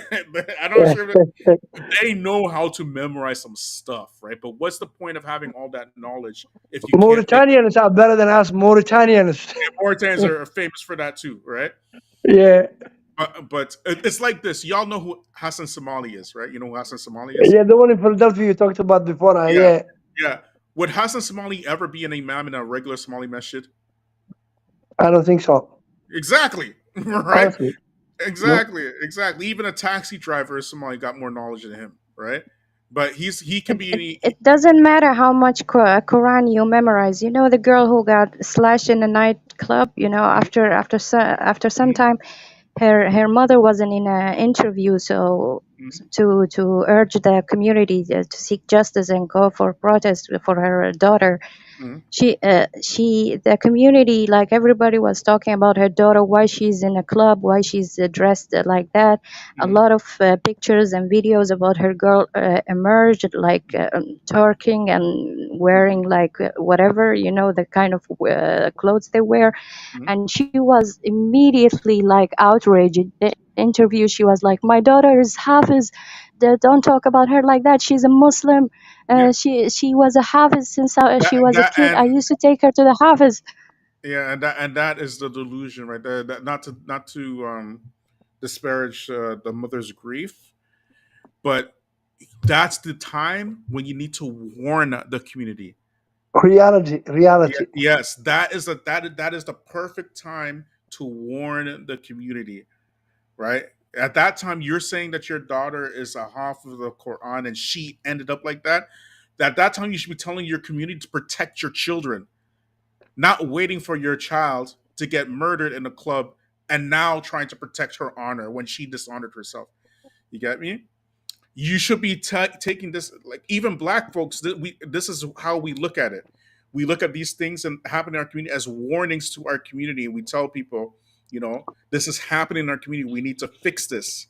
[SPEAKER 2] I'm not sure if they know how to memorize some stuff, right? But what's the point of having all that knowledge if you can't?
[SPEAKER 10] Mauritanians are better than us. Mauritanians.
[SPEAKER 2] Mauritanians are famous for that too, right?
[SPEAKER 10] Yeah.
[SPEAKER 2] But it's like this. Y'all know who Hassan Somali is, right? You know who Hassan Somali is?
[SPEAKER 10] Yeah, the one in Philadelphia you talked about before.
[SPEAKER 2] Yeah.
[SPEAKER 10] Yeah.
[SPEAKER 2] Yeah. Would Hassan Somali ever be an imam in a regular Somali masjid?
[SPEAKER 10] I don't think so.
[SPEAKER 2] Exactly. Right?
[SPEAKER 10] Honestly.
[SPEAKER 2] Exactly. Even a taxi driver in Somali got more knowledge than him, right? But he can be.
[SPEAKER 13] It doesn't matter how much Quran you memorize. You know the girl who got slashed in a nightclub. After some time, her mother wasn't in an interview, so to urge the community to seek justice and go for protest for her daughter. The community, like everybody was talking about her daughter, why she's in a club, why she's dressed like that. A lot of pictures and videos about her girl emerged, like twerking and wearing like whatever, the kind of clothes they wear. And she was immediately like outraged. In the interview, she was like, my daughter is Hafiz. Don't talk about her like that. She's a Muslim. She was a Hafiz since she was a kid. I used to take her to the Hafiz.
[SPEAKER 2] Yeah, and that is the delusion right there. That not to disparage the mother's grief, but that's the time when you need to warn the community.
[SPEAKER 10] Reality.
[SPEAKER 2] Yes, that is the perfect time to warn the community, right? At that time, you're saying that your daughter is a half of the Quran and she ended up like that. At that time, you should be telling your community to protect your children, not waiting for your child to get murdered in a club and now trying to protect her honor when she dishonored herself. You get me? You should be taking this, like even Black folks. This is how we look at it. We look at these things and happen in our community as warnings to our community, and we tell people, this is happening in our community. We need to fix this,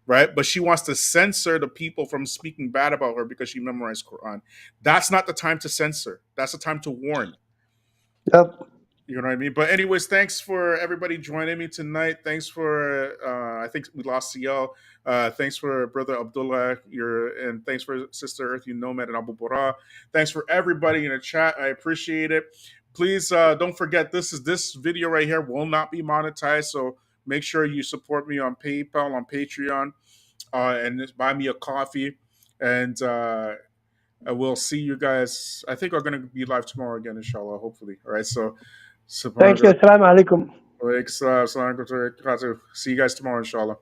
[SPEAKER 2] right? But she wants to censor the people from speaking bad about her because she memorized Quran. That's not the time to censor. That's the time to warn.
[SPEAKER 10] Yep.
[SPEAKER 2] You know what I mean? But anyways, thanks for everybody joining me tonight. Thanks for I think we lost CL. Thanks for Brother Abdullah, and thanks for Sister Earth, Nomad, and Abu Bora. Thanks for everybody in the chat. I appreciate it. Please don't forget this video right here will not be monetized, so make sure you support me on PayPal, on Patreon, and just buy me a coffee. And we'll see you guys. I think we're going to be live tomorrow again, inshallah, hopefully. All right, so
[SPEAKER 10] Thank you. Salaam Alaikum.
[SPEAKER 2] See you guys tomorrow, inshallah.